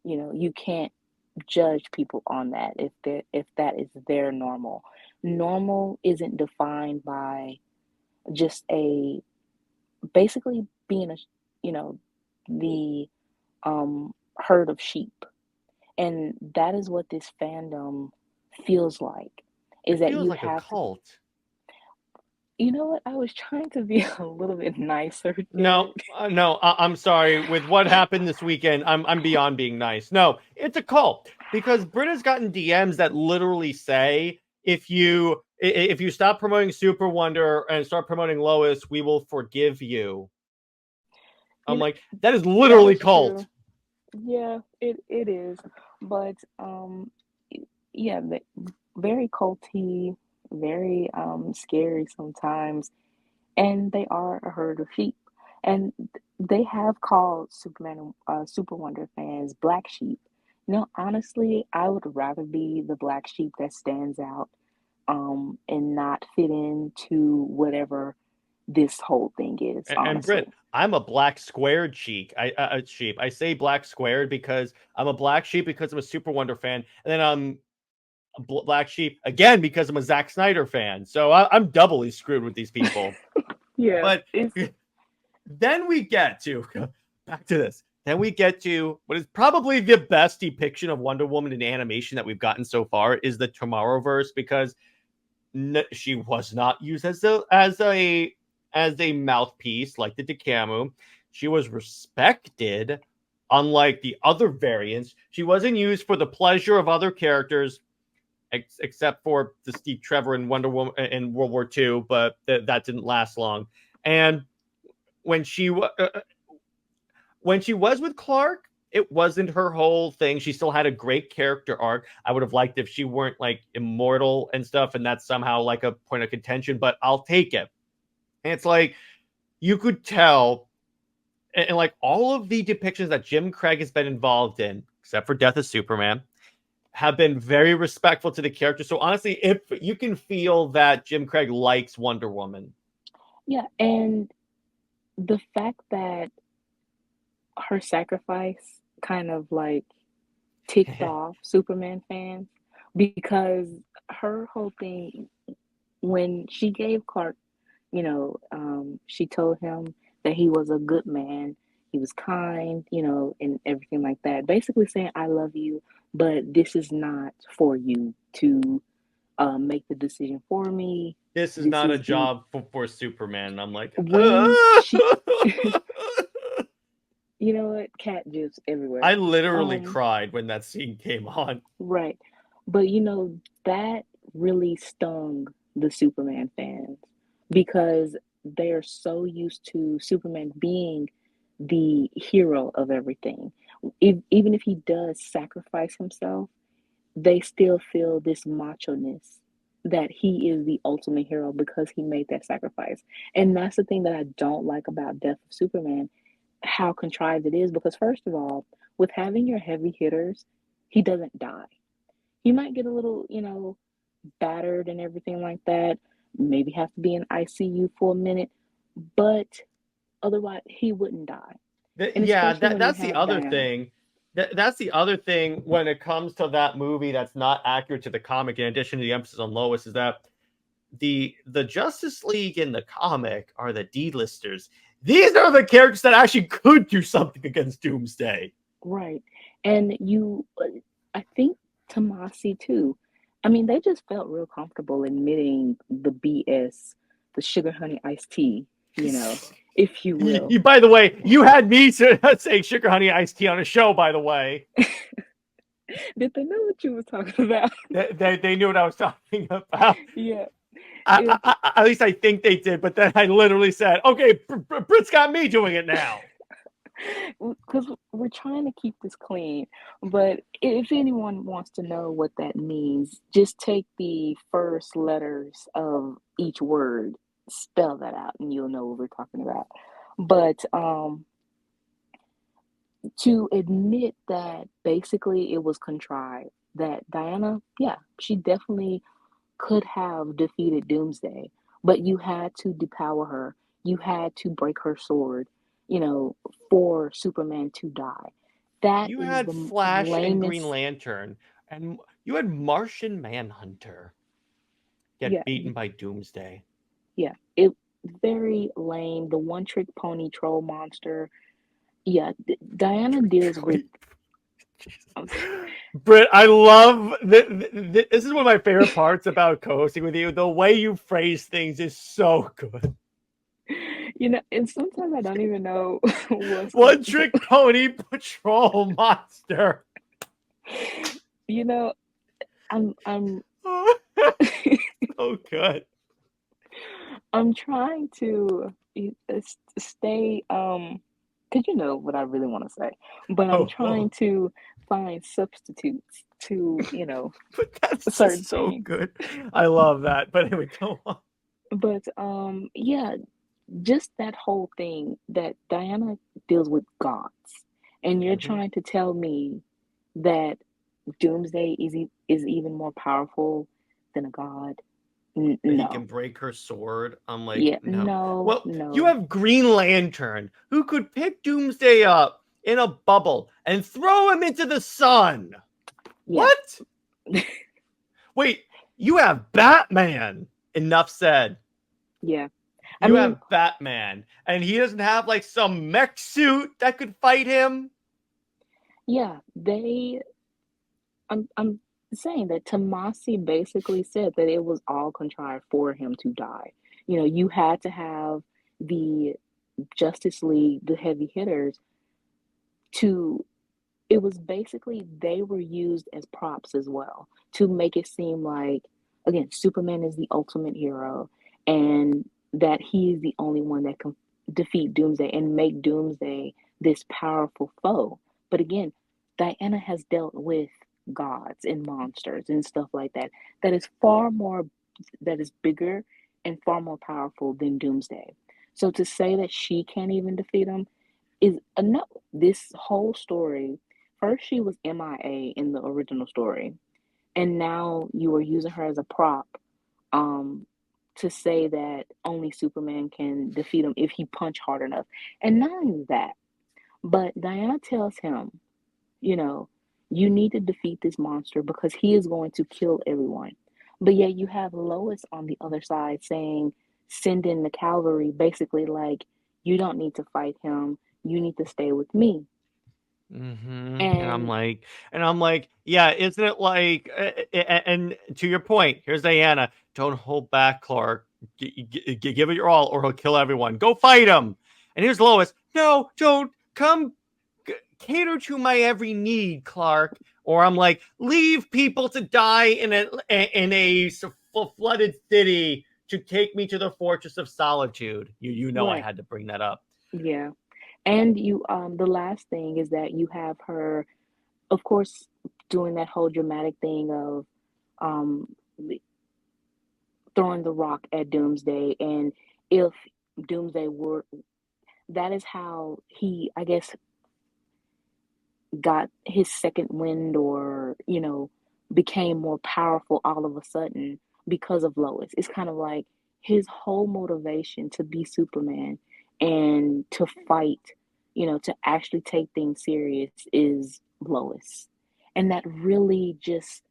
D: You can't judge people on that if that is their normal. Normal isn't defined by just a basically being a the herd of sheep, and that is what this fandom feels like. Is
C: It
D: that
C: feels
D: you
C: like a
D: have to?
C: cult.
D: You know what? I was trying to be a little bit nicer,
C: No,
D: Derek.
C: no, I'm sorry. With what happened this weekend, I'm beyond being nice. No, it's a cult because Brit has gotten DMs that literally say if you stop promoting SuperWonder and start promoting Lois, we will forgive you.
D: You
C: I'm
D: know,
C: like, that is
D: that
C: literally
D: is
C: cult.
D: true. Yeah, it is. But yeah, very culty, very scary sometimes, and they are a herd of sheep. And they have called Superman, Super Wonder fans black sheep. Honestly, I would rather be the black sheep that stands out, and not fit into whatever this whole thing is,
C: And
D: honestly.
C: Brit, I'm a black squared sheep. I say black squared because I'm a black sheep because I'm a Super Wonder fan, and then I'm black sheep again because I'm a Zack Snyder fan. So I'm doubly screwed with these people.
D: Yeah,
C: But
D: it's
C: then we get to back to this. Then we get to what is probably the best depiction of Wonder Woman in animation that we've gotten so far is the Tomorrowverse, because she was not used as a mouthpiece like the Dekamu. She was respected, unlike the other variants. She wasn't used for the pleasure of other characters, except for the Steve Trevor in Wonder Woman in World War II, but that didn't last long. And when she was with Clark, it wasn't her whole thing. She still had a great character arc. I would have liked if she weren't like immortal and stuff, and that's somehow like a point of contention, but I'll take it. And it's like you could tell, and like all of the depictions that Jim Craig has been involved in, except for Death of Superman, have been very respectful to the character. So honestly, if you can feel that Jim Craig likes Wonder Woman.
D: yeah, and the fact that her sacrifice kind of like ticked off Superman fans, because her whole thing when she gave Clark, she told him that he was a good man, he was kind, and everything like that. Basically saying, I love you, but this is not for you to make the decision for me.
C: This is
D: This
C: not a
D: is
C: job for Superman. And I'm like,
D: when she, you know what, cat juice everywhere.
C: I literally cried when that scene came on.
D: Right. But that really stung the Superman fans because they're so used to Superman being the hero of everything. Even if he does sacrifice himself, they still feel this macho-ness that he is the ultimate hero because he made that sacrifice. And that's the thing that I don't like about Death of Superman, how contrived it is, because first of all, with having your heavy hitters, he doesn't die. He might get a little, battered and everything like that, maybe have to be in ICU for a minute, but otherwise he wouldn't die.
C: That's the other thing. That's the other thing when it comes to that movie that's not accurate to the comic, in addition to the emphasis on Lois, is that the Justice League in the comic are the D-listers. These are the characters that actually could do something against Doomsday.
D: Right. And I think Tomasi too. I mean, they just felt real comfortable admitting the BS, the sugar honey iced tea, if you will.
C: By the way, you had me say sugar honey iced tea on a show, by the way.
D: Did they know what you were talking about?
C: They knew what I was talking about.
D: Yeah.
C: At least I think they did, but then I literally said, okay, Brit's got me doing it now.
D: Because we're trying to keep this clean, but if anyone wants to know what that means, just take the first letters of each word, spell that out, and you'll know what we're talking about. But to admit that basically it was contrived, that Diana, yeah, she definitely could have defeated Doomsday, but you had to depower her, you had to break her sword, for Superman to die. That
C: you
D: is
C: had
D: the
C: Flash
D: lamest...
C: and Green Lantern, and you had Martian Manhunter get beaten by Doomsday.
D: Yeah, it very lame. The one-trick pony troll monster. Yeah, Diana deals with...
C: Brit, I love this is one of my favorite parts about co-hosting with you. The way you phrase things is so good.
D: And sometimes I don't even know what's
C: one trick pony patrol monster.
D: I'm
C: oh good.
D: I'm trying to stay because you know what I really want to say, but I'm trying to find substitutes to
C: but that's
D: certain
C: so
D: things.
C: Good. I love that. But anyway, go on.
D: But yeah, just that whole thing that Diana deals with gods, and you're trying to tell me that Doomsday is even more powerful than a god. No.
C: He can break her sword. I'm like,
D: yeah,
C: no.
D: Well,
C: you have Green Lantern who could pick Doomsday up in a bubble and throw him into the sun. Yeah. What? Wait, you have Batman. Enough said.
D: Yeah. I
C: You
D: mean,
C: have Batman, and he doesn't have like some mech suit that could fight him.
D: yeah, I'm saying that Tomasi basically said that it was all contrived for him to die. You know, you had to have the Justice League, the heavy hitters, to it was basically they were used as props as well to make it seem like, again, Superman is the ultimate hero and that he is the only one that can defeat Doomsday and make Doomsday this powerful foe. But again, Diana has dealt with gods and monsters and stuff like that. That is far more, that is bigger and far more powerful than Doomsday. So to say that she can't even defeat him is a no. This whole story, first she was MIA in the original story, and now you are using her as a prop um to say that only Superman can defeat him if he punch hard enough. And not only that, but Diana tells him, you know, you need to defeat this monster because he is going to kill everyone. But yet you have Lois on the other side saying, send in the cavalry, basically like, you don't need to fight him. You need to stay with me.
C: And
D: And
C: I'm like, yeah, isn't it like? And to your point, here's Diana. Don't hold back, Clark. Give it your all, or he'll kill everyone. Go fight him. And here's Lois. No, don't come. Cater to my every need, Clark. Or I'm like, leave people to die in a flooded city to take me to the Fortress of Solitude. You know I
D: right,
C: had to bring that up.
D: yeah. And you the last thing is that you have her, of course, doing that whole dramatic thing of um throwing the rock at Doomsday. And if Doomsday were, that is how he, I guess, got his second wind, or became more powerful all of a sudden because of Lois. It's kind of like his whole motivation to be Superman and to fight, to actually take things serious, is Lois. And that really just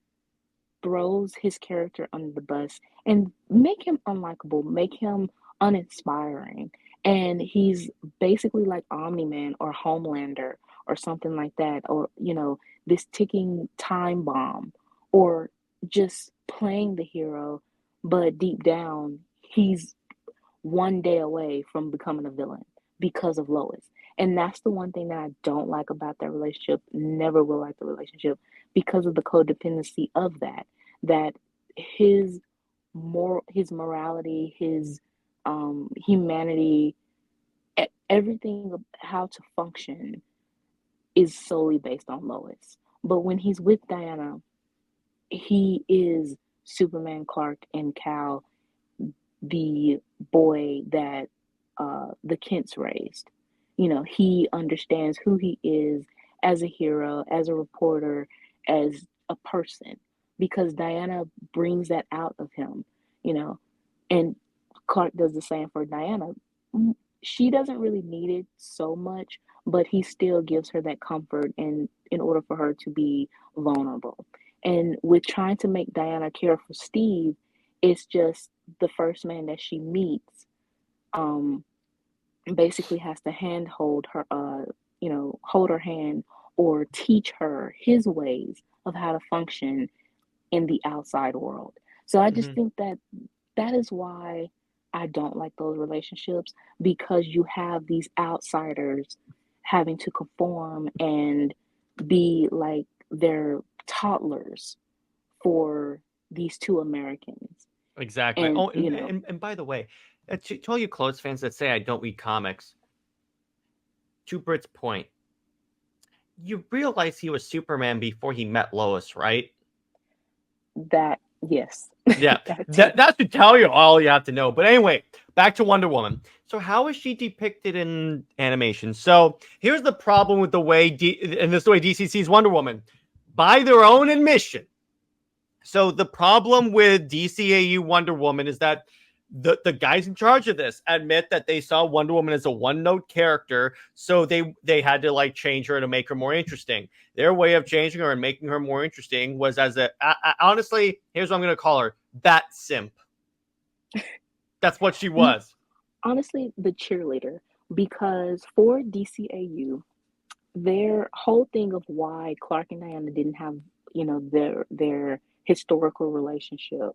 D: throws his character under the bus and make him unlikable, make him uninspiring. And he's basically like Omni-Man or Homelander or something like that, or this ticking time bomb, or just playing the hero, but deep down he's one day away from becoming a villain because of Lois. And that's the one thing that I don't like about their relationship. Never will like the relationship because of the codependency of that. That his his morality, his humanity, everything of how to function is solely based on Lois. But when he's with Diana, he is Superman, Clark, and Cal, the boy that the Kents raised. He understands who he is as a hero, as a reporter, as a person, because Diana brings that out of him, you know, and Clark does the same for Diana. She doesn't really need it so much, but he still gives her that comfort in order for her to be vulnerable. And with trying to make Diana care for Steve, it's just the first man that she meets um basically has to handhold her hold her hand or teach her his ways of how to function in the outside world. So I just
C: Mhm.
D: think that that is why I don't like those relationships, because you have these outsiders having to conform and be like their toddlers for these two Americans.
C: Exactly.
D: And
C: Oh, and by the way, to all you clothes fans that say I don't read comics, to Brit's point, you realize he was Superman before he met Lois, right?
D: that, yes,
C: Yeah,
D: that too.
C: that should tell you all you have to know. But anyway, back to Wonder Woman. So how is she depicted in animation? So here's the problem with the way and this is the way DC sees Wonder Woman, by their own admission. So the problem with DCAU Wonder Woman is that the guys in charge of this admit that they saw Wonder Woman as a one-note character, so they had to like change her to make her more interesting. Their way of changing her and making her more interesting was as honestly, here's what I'm going to call her, that simp. That's what she was.
D: honestly, the cheerleader, because for DCAU, their whole thing of why Clark and Diana didn't have, their historical relationship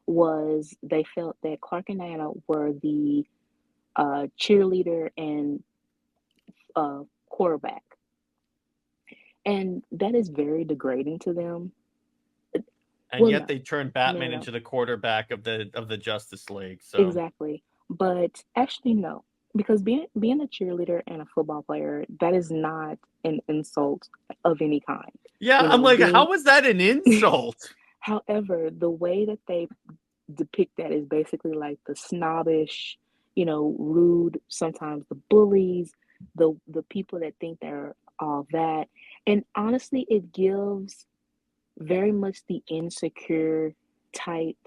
D: was they felt that Clark and Diana were the cheerleader and quarterback, and that is very degrading to them.
C: And
D: Well,
C: yet
D: no,
C: they turned
D: no,
C: Batman
D: no,
C: into the quarterback of the Justice League. So
D: exactly. But actually, no, because being a cheerleader and a football player, that is not an insult of any kind.
C: yeah,
D: You
C: I'm
D: know,
C: like,
D: being,
C: how was that an insult?
D: however, the way that they depict that is basically like the snobbish, rude, sometimes the bullies, the people that think they're all that. And honestly, it gives very much the insecure type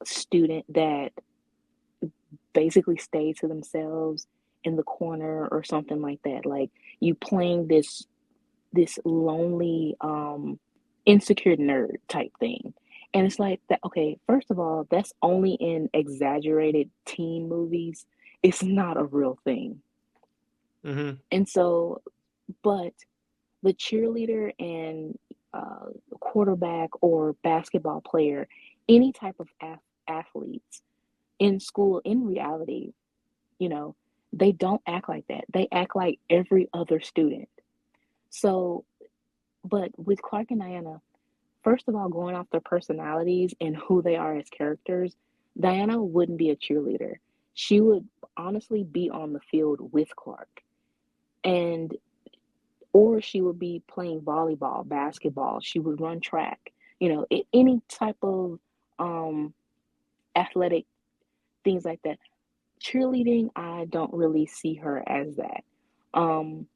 D: student that basically stay to themselves in the corner or something like that. Like you playing this lonely insecure nerd type thing. And it's like that, okay, first of all, that's only in exaggerated teen movies. It's not a real thing.
C: Mm-hmm.
D: And so, but the cheerleader and quarterback or basketball player, any type of athletes in school, in reality, you know, they don't act like that. They act like every other student. So, but with Clark and Diana, first of all, going off their personalities and who they are as characters, Diana wouldn't be a cheerleader. She would honestly be on the field with Clark. And or she would be playing volleyball, basketball, she would run track, any type of um athletic things like that. Cheerleading, I don't really see her as that. Um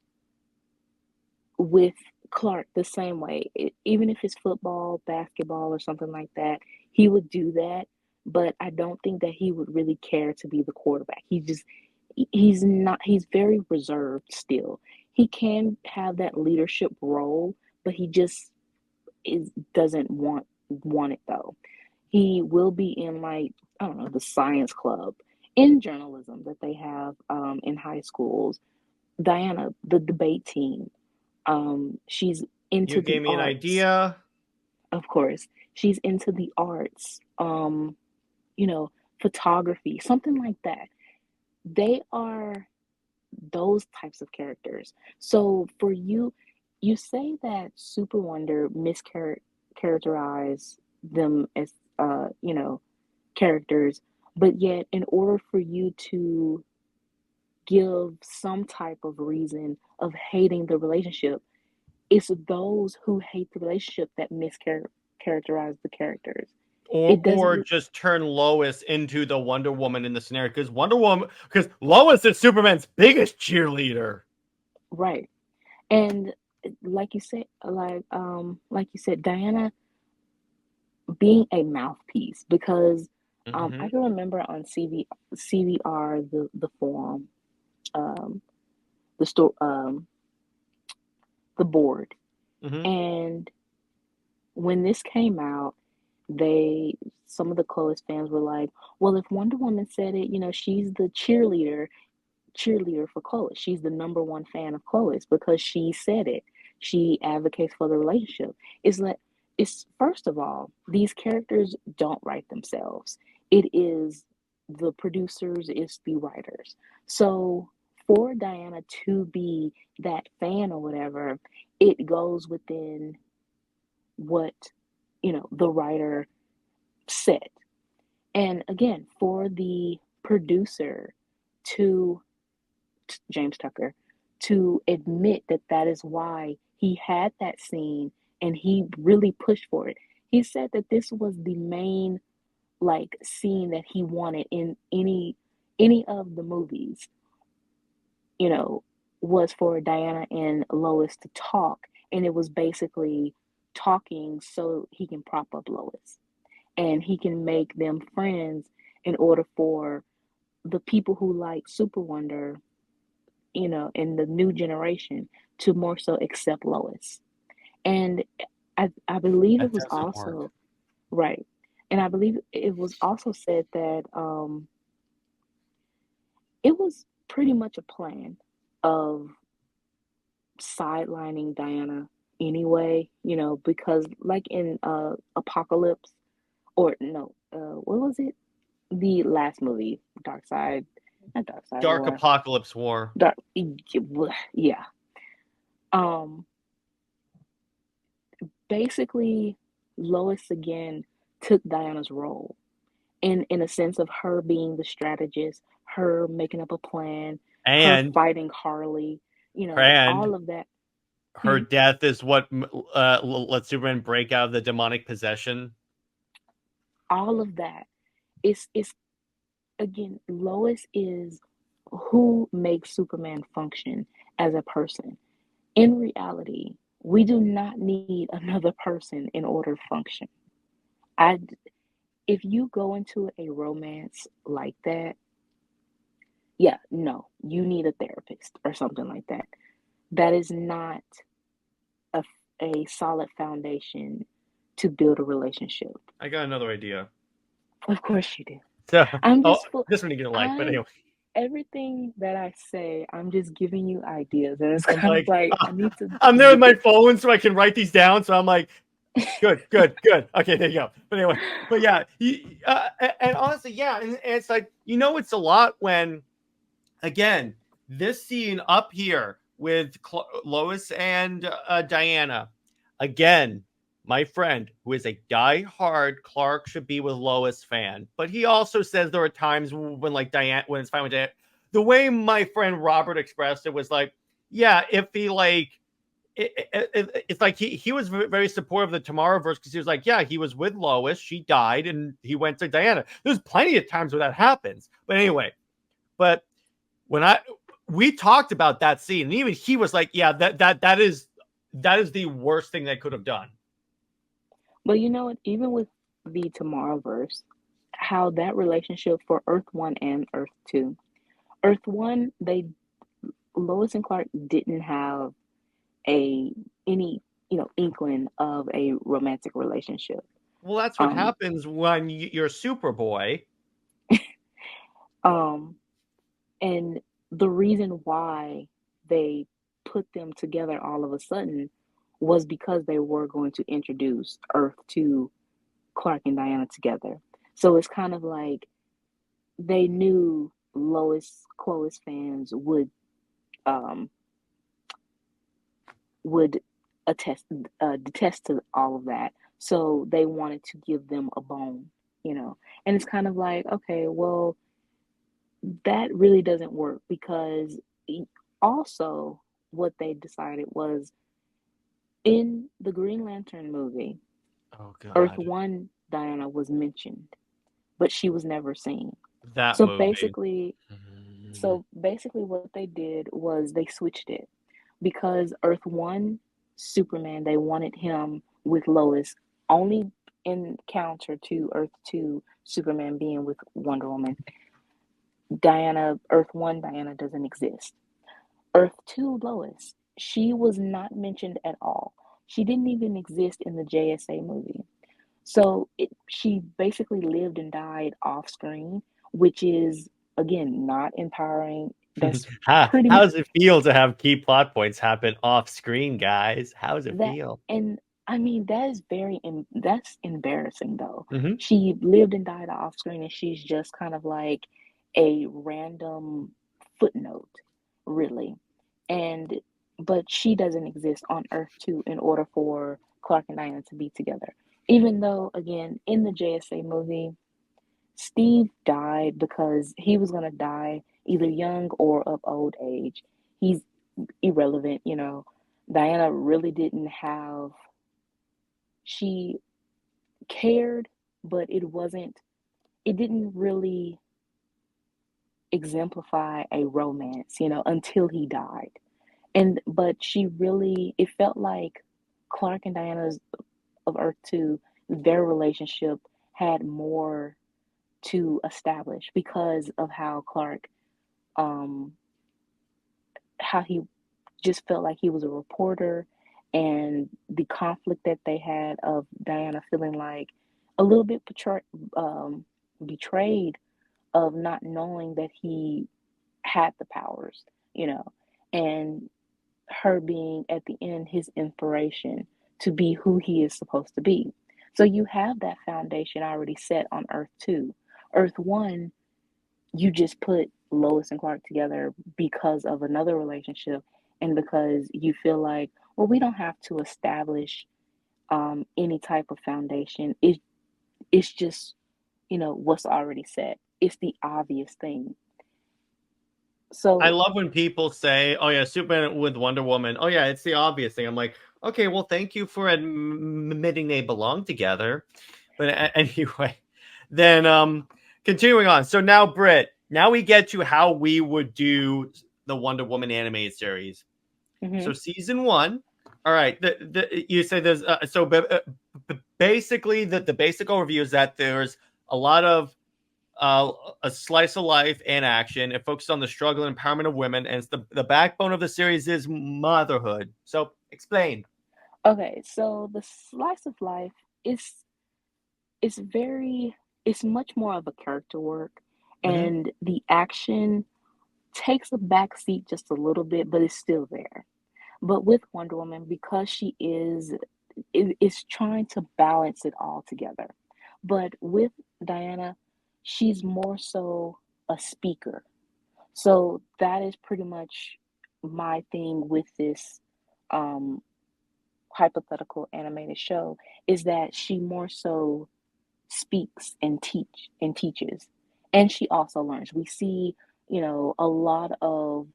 D: with Clark the same way. Even if it's football, basketball, or something like that, he would do that. But I don't think that he would really care to be the quarterback. He's not, he's very reserved still. He can have that leadership role, but he just doesn't want it though. He will be in, like, I don't know, the science club, in journalism that they have in high schools. Diana, the debate team, she's
C: You
D: into the
C: gave me an
D: arts,
C: idea.
D: of course. She's into the arts, you know, photography, something like that. They are those types of characters. So for you, you say that Super Wonder mischaracterized them as, characters, but yet in order for you to give some type of reason of hating the relationship, it's those who hate the relationship that mischaracterize the characters.
C: Or
D: It
C: or
D: doesn't.
C: just turn Lois into the Wonder Woman in the scenario. Because Lois is Superman's biggest cheerleader.
D: Right. And like you said, Diana being a mouthpiece, because I
C: Mm-hmm.
D: can remember on CVR, the forum, um the store, the board,
C: Mm-hmm.
D: and when this came out, they some of the Chloe fans were like, well, if Wonder Woman said it, she's the cheerleader for Chloe. She's the number one fan of Chloe's because she said it. She advocates for the relationship. It's like, it's, first of all, these characters don't write themselves. It is the producers, it's the writers. So for Diana to be that fan or whatever, it goes within what, the writer said. And again, for the producer to James Tucker to admit that that is why he had that scene and he really pushed for it. He said that this was the main, like, scene that he wanted in any of the movies, you know, was for Diana and Lois to talk, and it was basically talking so he can prop up Lois and he can make them friends in order for the people who like Super Wonder, in the new generation, to more so accept Lois. And I believe it
C: That
D: was
C: doesn't work.
D: also right. And I believe it was also said that it was pretty much a plan of sidelining Diana anyway, because like in Apocalypse, or no, what was it? The last movie, not Dark Side
C: Dark
D: War.
C: Apocalypse War.
D: Yeah. Um Basically Lois again took Diana's role in a sense of her being the strategist, her making up a plan, her
C: And
D: fighting Harley,
C: and
D: all of that.
C: her
D: Hmm.
C: death is what lets Superman break out of the demonic possession.
D: All of that. It's again, Lois is who makes Superman function as a person. In reality, we do not need another person in order to function. I If you go into a romance like that, yeah, no, you need a therapist or something like that. That is not a, a solid foundation to build a relationship.
C: I got another idea.
D: Of course you do.
C: So,
D: I'm
C: oh,
D: just full.
C: this one you're gonna like, but
D: I'm
C: anyway,
D: Everything that I say, I'm just giving you ideas, and it's
C: I'm
D: kind of
C: like,
D: like I need to
C: I'm there with
D: look
C: my
D: at.
C: phone so I can write these down. So I'm like, good, good, good. Okay, there you go. But anyway, but yeah, and honestly, yeah, and it's like it's a lot when, again, this scene up here with Lois and Diana, again, my friend who is a die-hard Clark should be with Lois fan, but he also says there are times when like Diana, when it's fine with Diana. The way my friend Robert expressed it was like, yeah, if he like it's like he was very supportive of the Tomorrowverse because he was like, yeah, he was with Lois, she died, and he went to Diana. There's plenty of times where that happens, but anyway, but when we talked about that scene, and even he was like, yeah, that is the worst thing they could have done.
D: But you know what? Even with the Tomorrowverse, how that relationship for Earth One and Earth Two, Earth One, Lois and Clark didn't have a any inkling of a romantic relationship.
C: Well, that's what
D: Um,
C: happens when you're Superboy.
D: um, and the reason why they put them together all of a sudden was because they were going to introduce Earth to Clark and Diana together. So it's kind of like they knew Lois Clois fans um would attest detest to all of that. So they wanted to give them a bone. And it's kind of like, okay, well, that really doesn't work because also what they decided was in the Green Lantern movie,
C: Oh
D: Earth
C: God,
D: 1 Diana was mentioned, but she was never seen.
C: that
D: So
C: movie.
D: basically, what they did was they switched it because Earth 1 Superman, they wanted him with Lois only in counter to Earth 2 Superman being with Wonder Woman. Earth 1 Diana doesn't exist. Earth 2 Lois, she was not mentioned at all. She didn't even exist in the JSA movie. So she basically lived and died off screen, which is, again, not empowering. That's pretty
C: How
D: much
C: does it feel to have key plot points happen off screen, guys? How does it
D: that.
C: feel?
D: And I mean, that's embarrassing though.
C: Mm-hmm.
D: She lived and died off screen, and she's just kind of like a random footnote, really. And but she doesn't exist on Earth 2 in order for Clark and Diana to be together. Even though, again, in the JSA movie, Steve died because he was gonna die either young or of old age. He's irrelevant. Diana really didn't have, she cared, but it didn't really exemplify a romance, until he died. But it felt like Clark and Diana's of Earth 2, their relationship had more to establish because of how Clark, um, how he just felt like he was a reporter, and the conflict that they had of Diana feeling like a little bit betrayed of not knowing that he had the powers, and her being at the end his inspiration to be who he is supposed to be. So you have that foundation already set on Earth 2. Earth 1, you just put Lois and Clark together because of another relationship and because you feel like, well, we don't have to establish any type of foundation. It's just, what's already set. It's the obvious thing.
C: I
D: So,
C: love when people say, "Oh yeah, Superman with Wonder Woman." Oh yeah, it's the obvious thing. I'm like, okay, well, thank you for admitting they belong together. But anyway, then continuing on. So now, Brit, now we get to how we would do the Wonder Woman animated series.
D: mhm.
C: So season one. All right. You say there's basically the basic overview is that there's a lot of a slice of life and action. It focuses on the struggle and empowerment of women, and it's the backbone of the series is motherhood. So explain.
D: Okay, so the slice of life is is very it's much more of a character work,
C: Mm-hmm.
D: and the action takes a back seat just a little bit, but it's still there. But with Wonder Woman, because she is trying to balance it all together. But with Diana, she's more so a speaker. So that is pretty much my thing with this um, hypothetical animated show is that she more so speaks and teaches, and she also learns. We see, a lot of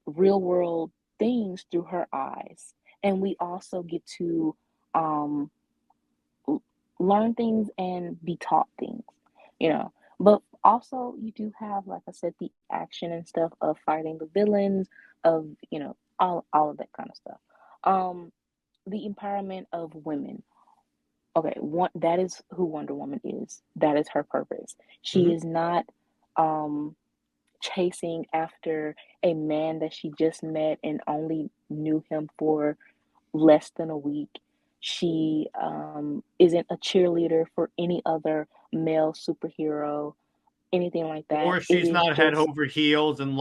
D: real world things through her eyes, and we also get to um, learn things and be taught things, you know. But also, you do have, like I said, the action and stuff of fighting the villains, of all of that kind of stuff. Um, the empowerment of women. Okay, one that is who Wonder Woman is. That is her purpose. She
C: Mm-hmm.
D: is not um chasing after a man that she just met and only knew him for less than a week. She isn't a cheerleader for any other male superhero, anything like that.
C: Or
D: It
C: she's
D: is
C: not head
D: just,
C: over heels in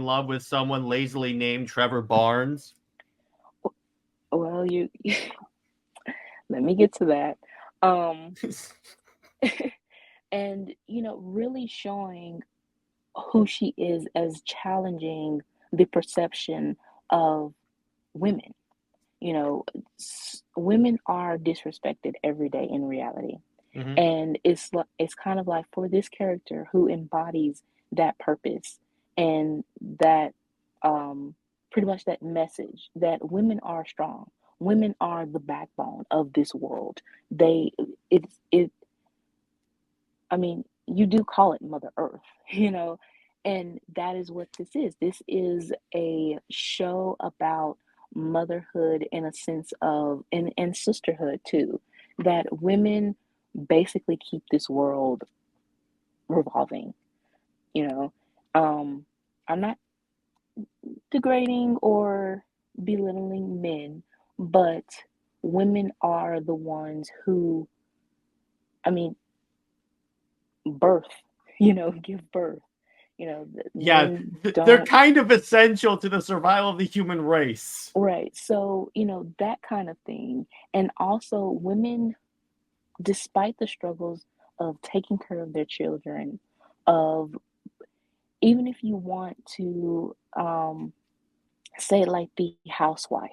C: love with someone lazily named Trevor Barnes.
D: well, you let me get to that. Um, and, really showing who she is as challenging the perception of women. Women are disrespected every day in reality.
C: Mm-hmm.
D: And it's kind of like for this character who embodies that purpose and that pretty much that message that women are strong. Women are the backbone of this world. They it I mean, you do call it Mother Earth, and that is what this is. This is a show about motherhood in a sense of and sisterhood too, that women basically keep this world revolving, you know. I'm not degrading or belittling men, but women are the ones who, I mean, birth, give birth. The
C: Yeah,
D: men
C: they're
D: don't.
C: kind of essential to the survival of the human race.
D: Right. So, that kind of thing. And also, women, despite the struggles of taking care of their children, of even if you want to say like the housewife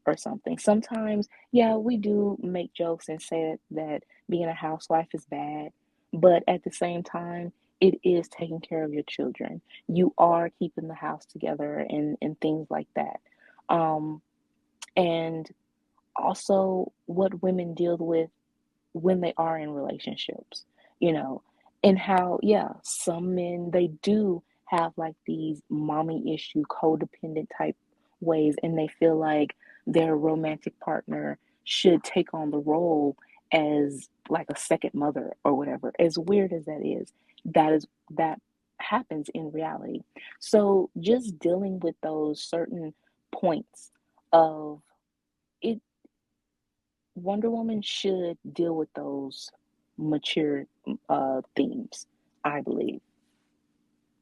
D: or something, sometimes, yeah, we do make jokes and say that being a housewife is bad, but at the same time, it is taking care of your children. You are keeping the house together and things like that. Um, and also what women deal with when they are in relationships, you know, and how, yeah, some men, they do have like these mommy issue, codependent type ways, and they feel like their romantic partner should take on the role as like a second mother or whatever. As weird as that happens in reality. So just dealing with those certain points of it, Wonder Woman should deal with those mature themes, I believe.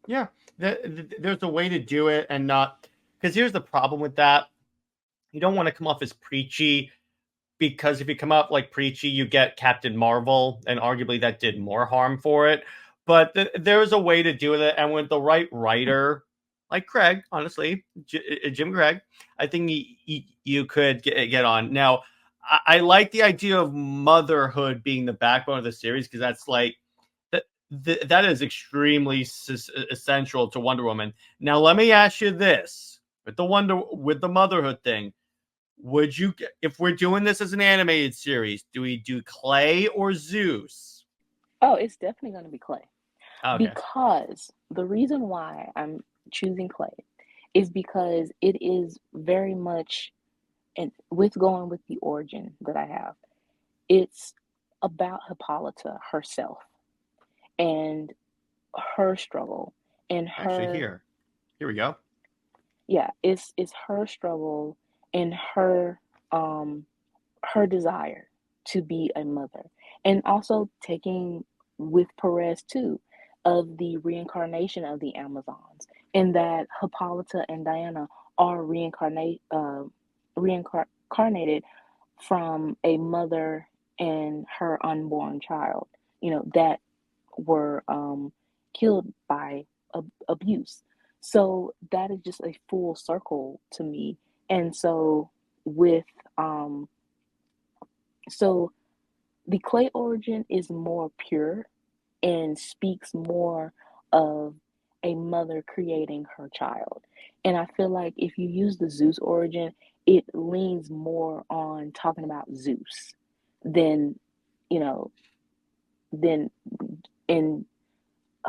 C: Yeah, there's a way to do it and not, because here's the problem with that. You don't want to come off as preachy, because if you come up like preachy, you get Captain Marvel, and arguably that did more harm for it. But there's a way to do it, and with the right writer, like Craig, honestly, Jim Craig, I think you could get on. Now, I like the idea of motherhood being the backbone of the series, because that's like that that is extremely essential to Wonder Woman. Now, let me ask you this: with the motherhood thing, would you, if we're doing this as an animated series, do we do Clay or Zeus?
D: Oh, it's definitely going to be Clay.
C: Okay.
D: Because the reason why I'm choosing Clay is because it is very much, and with going with the origin that I have, it's about Hippolyta herself and her struggle and
C: Actually,
D: her,
C: here we go.
D: yeah, it's her struggle and her desire to be a mother, and also taking with Perez too, of the reincarnation of the Amazons, and that Hippolyta and Diana are reincarnated from a mother and her unborn child, that were killed by abuse. So that is just a full circle to me. And so with um so the clay origin is more pure and speaks more of a mother creating her child. And I feel like if you use the Zeus origin, it leans more on talking about Zeus than, you know, than in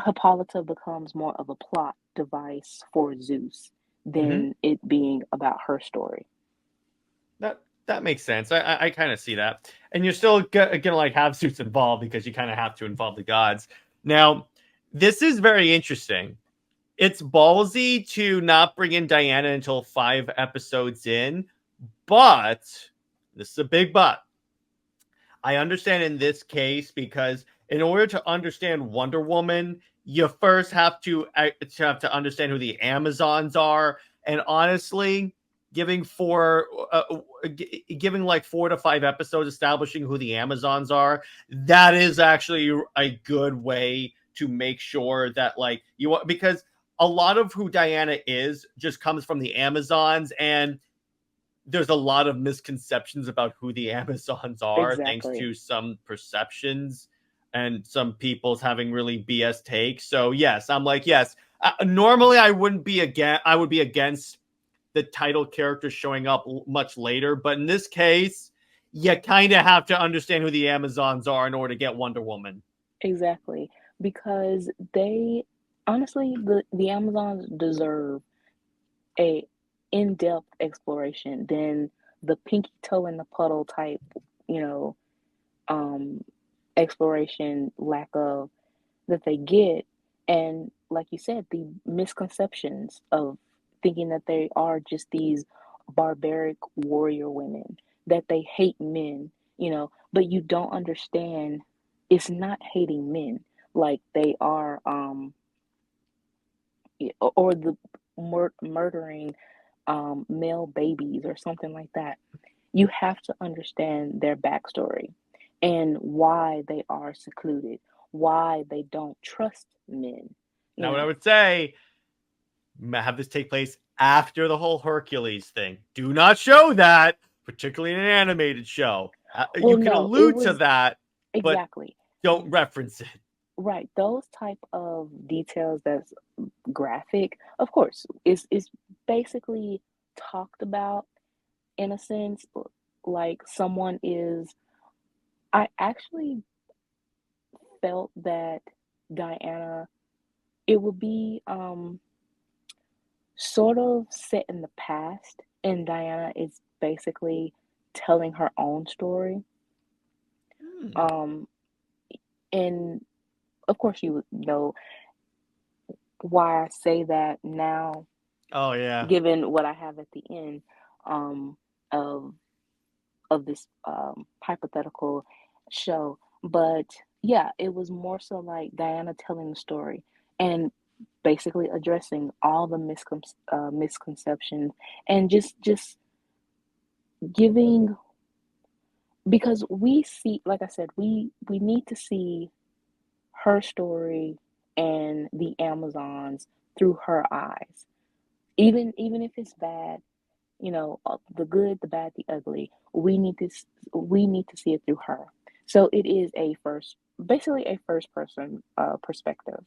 D: Hippolyta becomes more of a plot device for Zeus
C: Hmm.
D: than it being about her story.
C: That makes sense. I kind of see that, and you're still gonna like have suits involved, because you kind of have to involve the gods. Now, this is very interesting. It's ballsy to not bring in Diana until 5 episodes in, but this is a big but. I understand in this case, because in order to understand Wonder Woman, you first have to understand who the Amazons are. And honestly, giving giving like 4 to 5 episodes establishing who the Amazons are, that is actually a good way to make sure that like you, because a lot of who Diana is just comes from the Amazons, and there's a lot of misconceptions about who the Amazons are, thanks
D: Exactly.
C: to some perceptions and some people's having really BS takes. So yes, I'm like, yes. Normally, I wouldn't be against. I would be against the title character showing up much later, but in this case, you kind of have to understand who the Amazons are in order to get Wonder Woman.
D: Exactly. Because they honestly, the Amazons deserve a in-depth exploration than the pinky toe in the puddle type, you know, um exploration lack of that they get. And like you said, the misconceptions of thinking that they are just these barbaric warrior women, that they hate men, but you don't understand it's not hating men like they are, or the murdering male babies or something like that. You have to understand their backstory and why they are secluded, why they don't trust men, you
C: Now, what I
D: know.
C: would say, have this take place after the whole Hercules thing. Do not show that, particularly in an animated show.
D: Well,
C: You can
D: no, it
C: allude to
D: was
C: that, but
D: exactly
C: don't reference it.
D: right. Those type of details that's graphic, of course, is basically talked about in a sense, like someone is. I actually felt that Diana, it would be sort of set in the past, and Diana is basically telling her own story.
C: Hmm.
D: Um, and of course, you would know why I say that now,
C: Oh yeah.
D: given what I have at the end um, of this hypothetical show. But yeah, it was more so like Diana telling the story, and basically addressing all the misconceptions and just giving, because we see, like I said, we need to see her story and the Amazons through her eyes. Even if it's bad, the good, the bad, the ugly, we need to see it through her. So it is basically a first person perspective.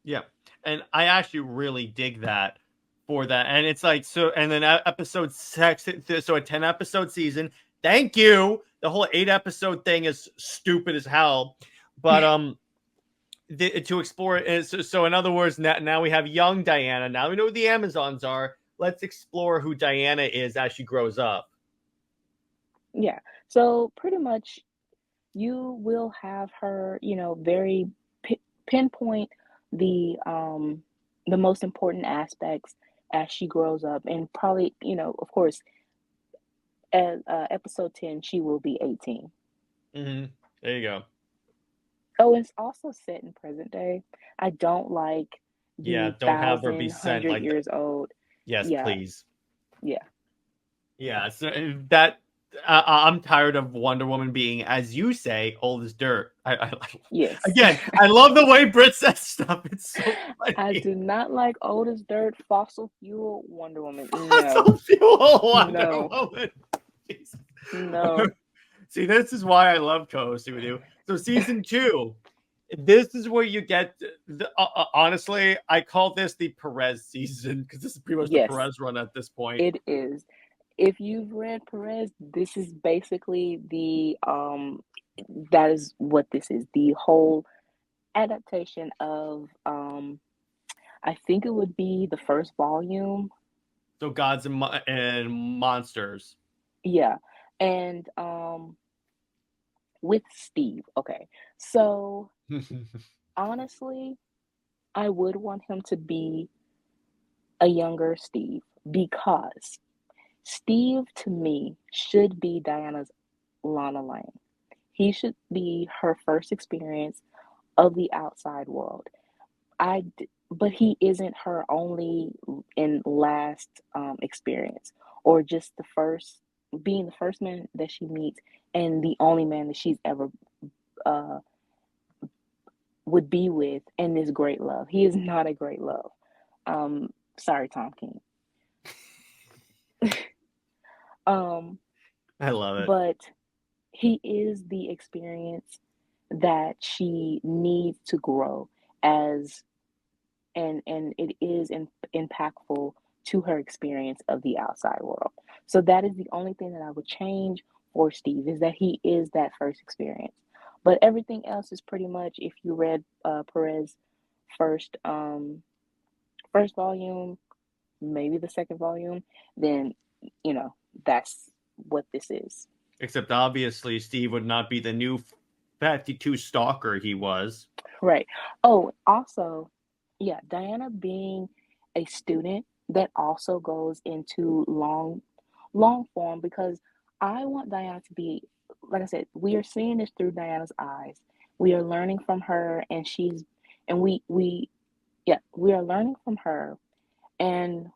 C: Yeah. And I actually really dig that for that. And it's like, so, and then episode 6, so a 10 episode season. Thank you. The whole 8 episode thing is stupid as hell. But, to explore it. So in other words, now we have young Diana. Now we know who the Amazons are. Let's explore who Diana is as she grows up.
D: Yeah. So pretty much you will have her, very pinpoint the most important aspects as she grows up, and probably, of course, at episode 10 she will be 18.
C: Mm-hmm. There you go.
D: Oh, it's also set in present day. I don't like
C: Yeah,
D: the
C: don't have her be sent
D: 1,100
C: like that.
D: years old.
C: Yes,
D: Yeah,
C: please.
D: yeah,
C: Yeah, so that I'm tired of Wonder Woman being, as you say, old as dirt.
D: yes.
C: Again, I love the way Brit says stuff. It's so
D: I
C: funny.
D: do not like old as dirt, fossil fuel Wonder Woman.
C: Fossil
D: No,
C: fuel Wonder
D: no,
C: Woman. Jesus.
D: no.
C: See, this is why I love co-hosting with you. So season 2, this is where you get honestly, I call this the Perez season because this is pretty much the
D: Yes,
C: Perez run at this point.
D: it is. If you've read Perez, this is basically that is what this is. The whole adaptation of I think it would be the first volume.
C: So Gods and Monsters.
D: Yeah. And with Steve. Okay. So honestly, I would want him to be a younger Steve, because Steve to me should be Diana's Lana Lang. He should be her first experience of the outside world. But he isn't her only and last experience, or just being the first man that she meets and the only man that she's ever uh, would be with in this great love. He is not a great love. Sorry, Tom King.
C: I love it.
D: But he is the experience that she needs to grow as, and it is impactful to her experience of the outside world. So that is the only thing that I would change for Steve, is that he is that first experience. But everything else is pretty much, if you read Perez first first volume, maybe the second volume, then that's what this is.
C: Except obviously Steve would not be the new 52 stalker he was.
D: Right. Oh, also, yeah, Diana being a student, that also goes into long form, because I want Diana to be, like I said, we are seeing this through Diana's eyes. We are learning from her, and we are learning from her, and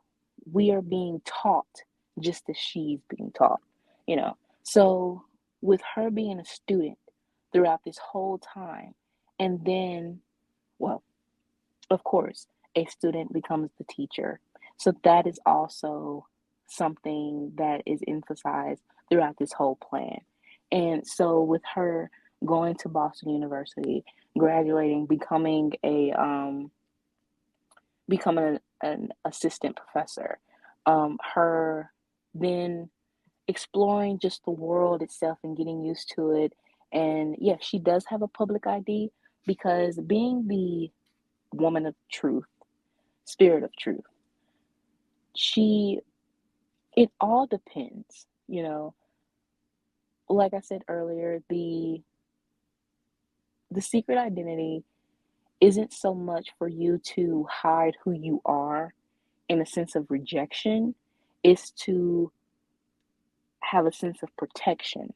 D: we are being taught just as she's being taught, you know. So with her being a student throughout this whole time, and then, well, of course, a student becomes the teacher. So that is also something that is emphasized throughout this whole plan. And so with her going to Boston University, graduating, becoming an assistant professor, her then exploring just the world itself and getting used to it. And yeah, she does have a public ID, because being the woman of truth, spirit of truth, it all depends, like I said earlier, the secret identity isn't so much for you to hide who you are in a sense of rejection. It's to have a sense of protection.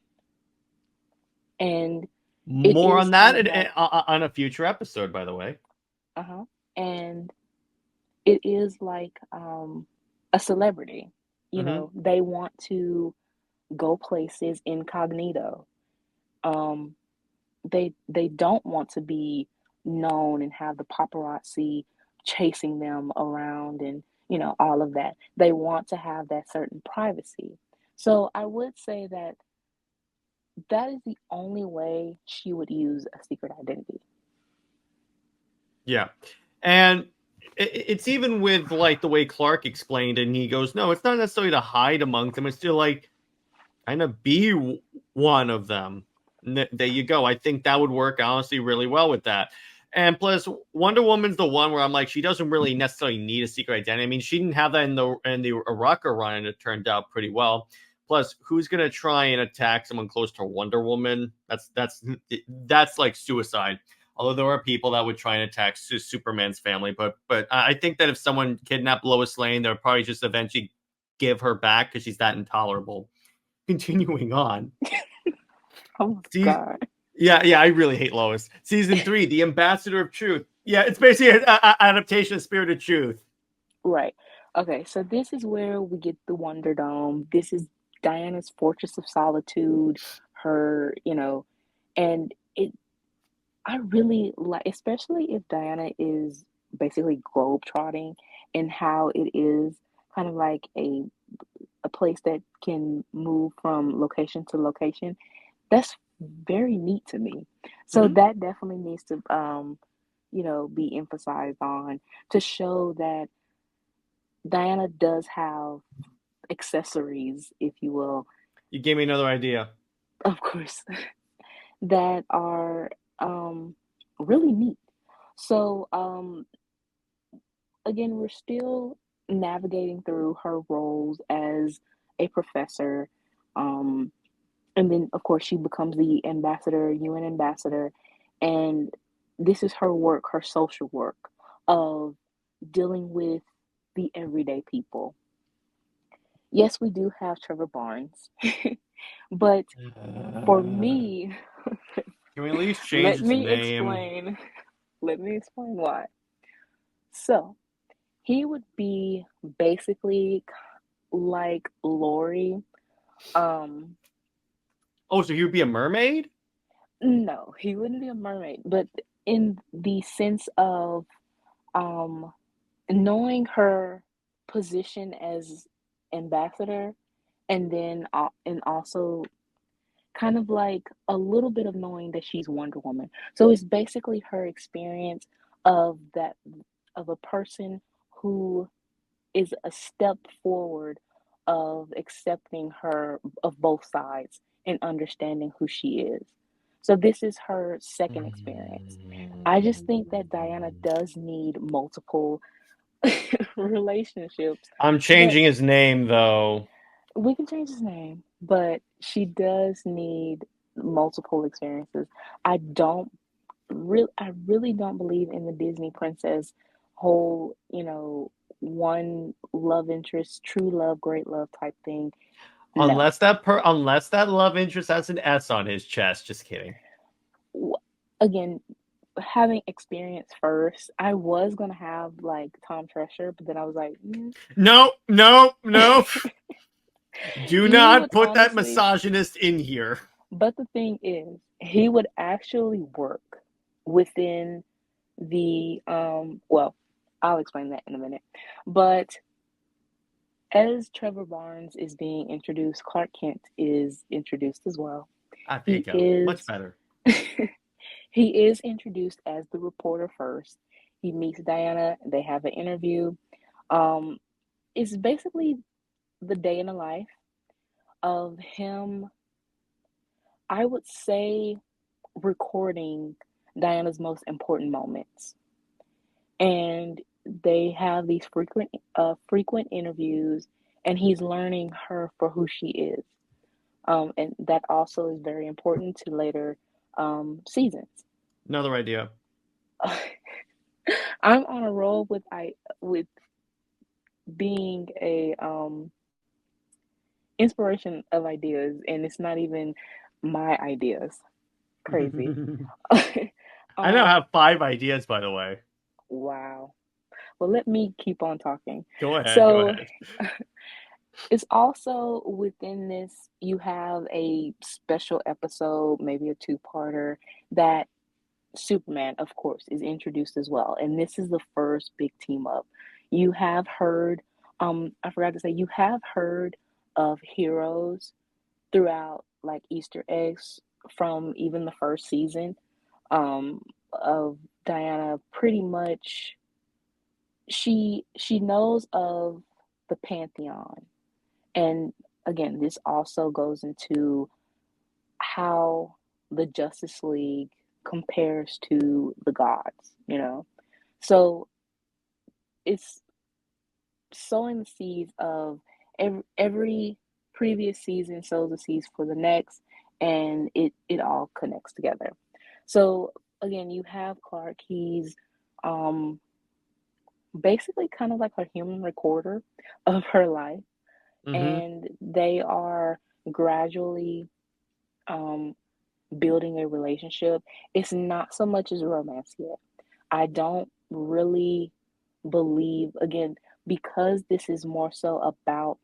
D: And it
C: More
D: is
C: on
D: kind
C: that
D: of that.
C: on a future episode, by the way.
D: And it is like a celebrity. You
C: Hmm.
D: know, they want to go places incognito. Um, they don't want to be known and have the paparazzi chasing them around and all of that. They want to have that certain privacy. So I would say that that is the only way she would use a secret identity.
C: Yeah. And it's even with like the way Clark explained it, and he goes, no, it's not necessarily to hide amongst them. It's to like kind of be one of them. There you go. I think that would work honestly really well with that. And plus, Wonder Woman's the one where I'm like, she doesn't really necessarily need a secret identity. I mean, she didn't have that in the Rucker run, and it turned out pretty well. Plus, who's gonna try and attack someone close to Wonder Woman? That's like suicide. Although there are people that would try and attack Superman's family, but I think that if someone kidnapped Lois Lane, they'll probably just eventually give her back because she's that intolerable. Continuing on.
D: Oh my
C: See,
D: God.
C: yeah, I really hate Lois. Season 3, The Ambassador of Truth. Yeah, it's basically an adaptation of Spirit of Truth.
D: Right. Okay, so this is where we get the Wonder Dome. This is Diana's Fortress of Solitude, her, and I really like, especially if Diana is basically globetrotting and how it is kind of like a place that can move from location to location. That's very neat to me. So
C: Mhm.
D: that definitely needs to be emphasized on to show that Diana does have accessories, if you will,
C: You gave me another idea.
D: of course, that are really neat. So again, we're still navigating through her roles as a professor. Um, and then, of course, she becomes the ambassador, UN ambassador. And this is her work, her social work of dealing with the everyday people. Yes, we do have Trevor Barnes, but for me,
C: Can we at least change
D: let
C: its
D: me
C: name?
D: explain. Let me explain why. So, he would be basically like Lori. Um,
C: Oh, so he would be a mermaid?
D: no, he wouldn't be a mermaid, but in the sense of um, knowing her position as ambassador, and then and also kind of like a little bit of knowing that she's Wonder Woman. So it's basically her experience of that of a person who is a step forward of accepting her of both sides and understanding who she is. So this is her second experience. I just think that Diana does need multiple relationships,
C: I'm
D: but
C: changing his name though.
D: we can change his name, but she does need multiple experiences. I really don't believe in the Disney princess whole, one love interest, true love, great love type thing. No.
C: Unless that love interest has an S on his chest. Just kidding.
D: Again, having experience first, I was gonna have like Tom Treasure, but then I was like,
C: No, no, no. Do
D: he would
C: not put that
D: honestly,
C: misogynist in here.
D: but the thing is, he would actually work within well, I'll explain that in a minute. But as Trevor Barnes is being introduced, Clark Kent is introduced as well.
C: Ah, there you
D: He
C: go. Much
D: is
C: better.
D: he is introduced as the reporter first. He meets Diana, they have an interview. Um, it's basically the day in the life of him, I would say, recording Diana's most important moments. And they have these frequent interviews, and he's learning her for who she is. And that also is very important to later seasons.
C: Another idea.
D: I'm on a roll with being a inspiration of ideas, and it's not even my ideas. Crazy.
C: I now
D: um,
C: have 5 ideas, by the way.
D: wow. Well, let me keep on talking.
C: Go ahead. Go
D: So
C: ahead.
D: it's also within this, you have a special episode, maybe a two-parter, that Superman, of course, is introduced as well. And this is the first big team up. You have heard, I forgot to say, you have heard of heroes throughout, like Easter eggs from even the first season of Diana. Pretty much, she knows of the Pantheon. And again, this also goes into how the Justice League compares to the gods, you know? So it's sowing the seeds of every previous season sows the seeds for the next, and it all connects together. So again, you have Clark. He's um basically kind of like a human recorder of her life,
C: Mm-hmm.
D: and they are gradually um building a relationship. It's not so much as romance yet. I don't really believe, again, because this is more so about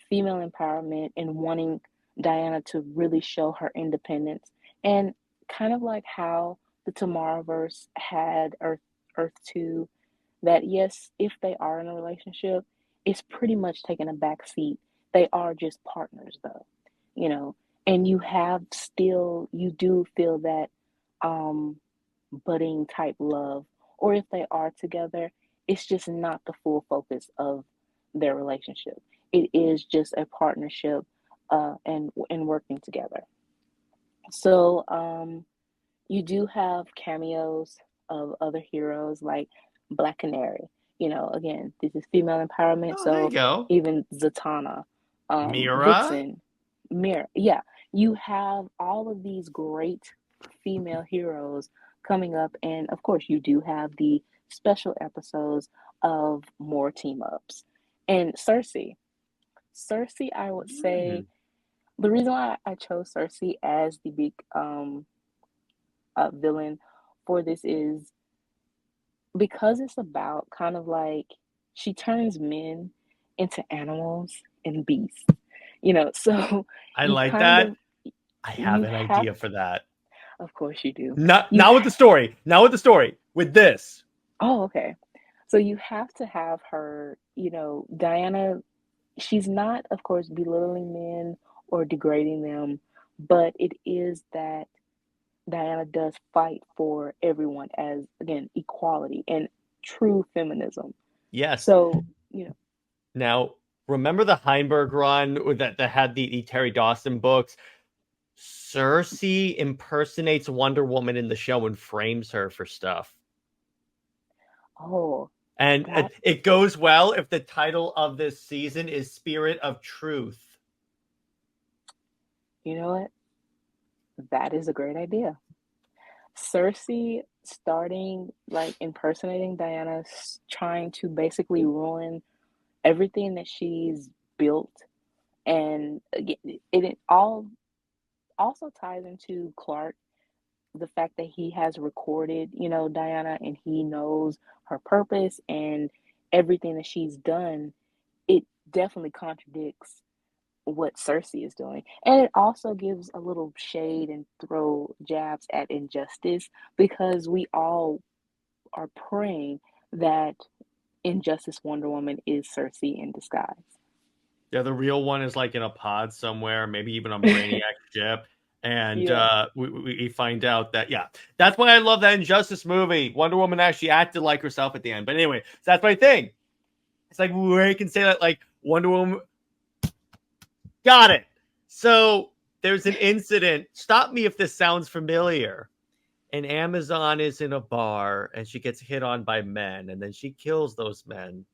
D: female empowerment and wanting Diana to really show her independence, and kind of like how the Tomorrowverse had Earth 2, that yes, if they are in a relationship, it's pretty much taking a back seat. They are just partners though, you know, and you do feel that um budding type love, or if they are together, it's just not the full focus of their relationship. It is just a partnership and working together. So you do have cameos of other heroes like Black Canary. You know, again, this is female empowerment,
C: Oh, there you
D: so
C: go.
D: even Zatanna,
C: Mira.
D: Vixen, Mirror. Yeah, you have all of these great female heroes coming up, and of course, you do have the special episodes of more team ups. And Cersei, I would say
C: Mm.
D: the reason why I chose Cersei as the big villain for this is because it's about kind of like she turns men into animals and beasts, you know. So
C: I
D: you
C: like
D: kind
C: that.
D: of
C: I have
D: you
C: an
D: have,
C: idea for that.
D: of course you do.
C: Not
D: You
C: now with the story. Now with the story. With this.
D: Oh, okay. So you have to have her, you know, Diana. She's not, of course, belittling men or degrading them, but it is that Diana does fight for everyone as, again, equality and true feminism.
C: Yes.
D: So, you know,
C: Now, remember the Heinberg run that had the Terry Dawson books? Cersei impersonates Wonder Woman in the show and frames her for stuff.
D: oh,
C: And
D: that,
C: it goes well if the title of this season is Spirit of Truth.
D: you know what? That is a great idea. Cersei starting like impersonating Diana, trying to basically ruin everything that she's built. And again, it all also ties into Clark, the fact that he has recorded, you know, Diana, and he knows her purpose and everything that she's done. It definitely contradicts what Cersei is doing. And it also gives a little shade and throw jabs at injustice, because we all are praying that Injustice Wonder Woman is Cersei in disguise.
C: Yeah, the real one is like in a pod somewhere, maybe even on Brainiac's ship. And
D: Yeah.
C: we find out that, yeah, that's why I love that Injustice movie. Wonder Woman actually acted like herself at the end. But anyway, so that's my thing. It's like where you can say that, like, Wonder Woman. Got it. So there's an incident. Stop me if this sounds familiar. And Amazon is in a bar and she gets hit on by men and then she kills those men.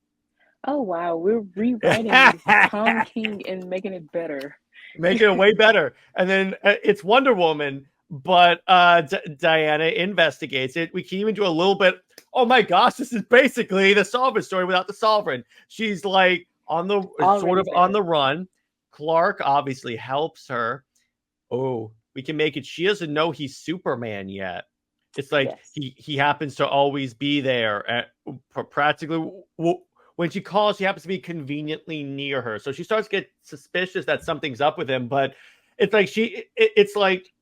D: Oh wow, we're rewriting Tom King and making it better.
C: Making it way better. And then it's Wonder Woman, but Diana investigates it. We can even do a little bit. Oh my gosh, this is basically the Sovereign story without the Sovereign. She's like sort
D: Already
C: of on
D: better.
C: the run. Clark obviously helps her. Oh, we can make it. She doesn't know he's Superman yet. It's like
D: Yes.
C: he happens to always be there at practically when she calls, he happens to be conveniently near her. So she starts to get suspicious that something's up with him. But it's like it's like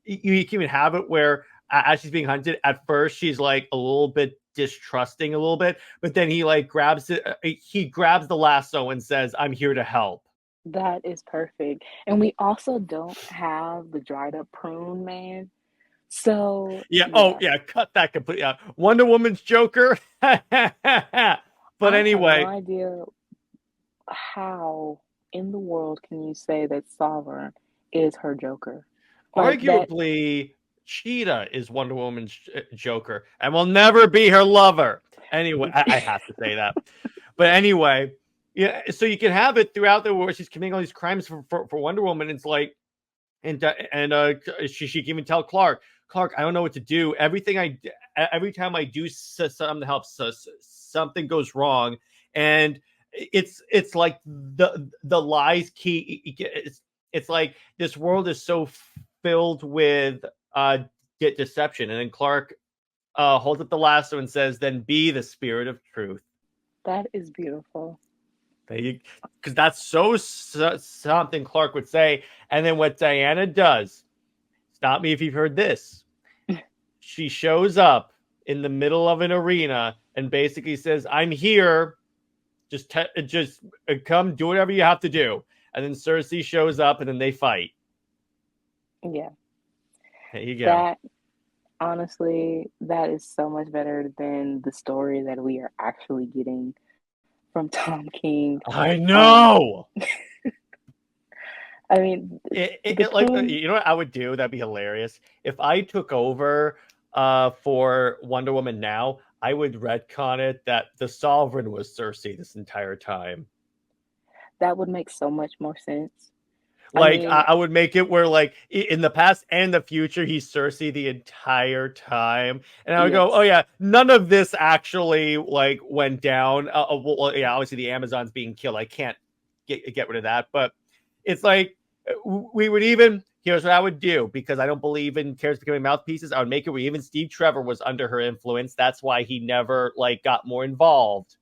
C: you can even have it where as she's being hunted, at first she's like a little bit distrusting a little bit, but then he like grabs it. He grabs the lasso and says, "I'm here to help."
D: That is perfect. And we also don't have the dried up prune man. So,
C: Yeah. Oh,
D: yeah,
C: yeah. Cut that completely out. Wonder Woman's Joker. But
D: I have no
C: anyway,
D: idea how in the world can you say that Sovereign is her Joker? Like that,
C: arguably, Cheetah is Wonder Woman's Joker and will never be her lover. Anyway, I have to say that. But anyway, yeah. So you can have it throughout the war. She's committing all these crimes for Wonder Woman. It's like, she can even tell Clark, I don't know what to do. Every time I do something to help, something goes wrong, and it's like the lies key. It's like this world is so filled with deception, and then Clark holds up the lasso and says, "Then be the spirit of truth."
D: that is beautiful.
C: Because that's something Clark would say. And then what Diana does, stop me if you've heard this. She shows up in the middle of an arena and basically says, "I'm here. Just come, do whatever you have to do." And then Cersei shows up, and then they fight.
D: Yeah,
C: There you go.
D: that honestly, that is so much better than the story that we are actually getting from Tom King.
C: I
D: Um,
C: know.
D: I mean, the
C: Like,
D: prune,
C: you know what I would do? That'd be hilarious. If I took over for Wonder Woman now, I would retcon it that the Sovereign was Cersei this entire time.
D: that would make so much more sense. I
C: Like,
D: mean,
C: I would make it where, like, in the past and the future, he's Cersei the entire time, and I would go, "Oh
D: yes,
C: yeah, none of this actually like went down." Well, yeah, obviously the Amazons being killed, I can't get rid of that, but it's like we would even. Here's what I would do, because I don't believe in characters becoming mouthpieces. I would make it where even Steve Trevor was under her influence. That's why he never like got more involved.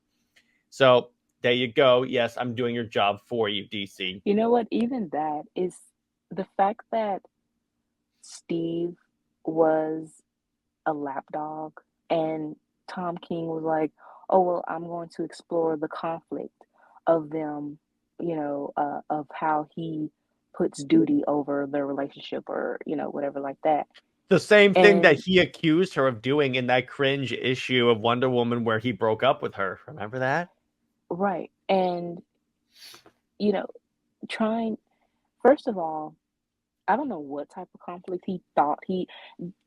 C: So there you go. Yes, I'm doing your job for you, DC.
D: you know what? Even that is the fact that Steve was a lapdog and Tom King was like, "Oh, well, I'm going to explore the conflict of them, of how he puts duty over their relationship or, whatever like that."
C: The same thing that
D: And
C: he accused her of doing in that cringe issue of Wonder Woman where he broke up with her. Remember that?
D: right. And, you know, trying, first of all, I don't know what type of conflict he thought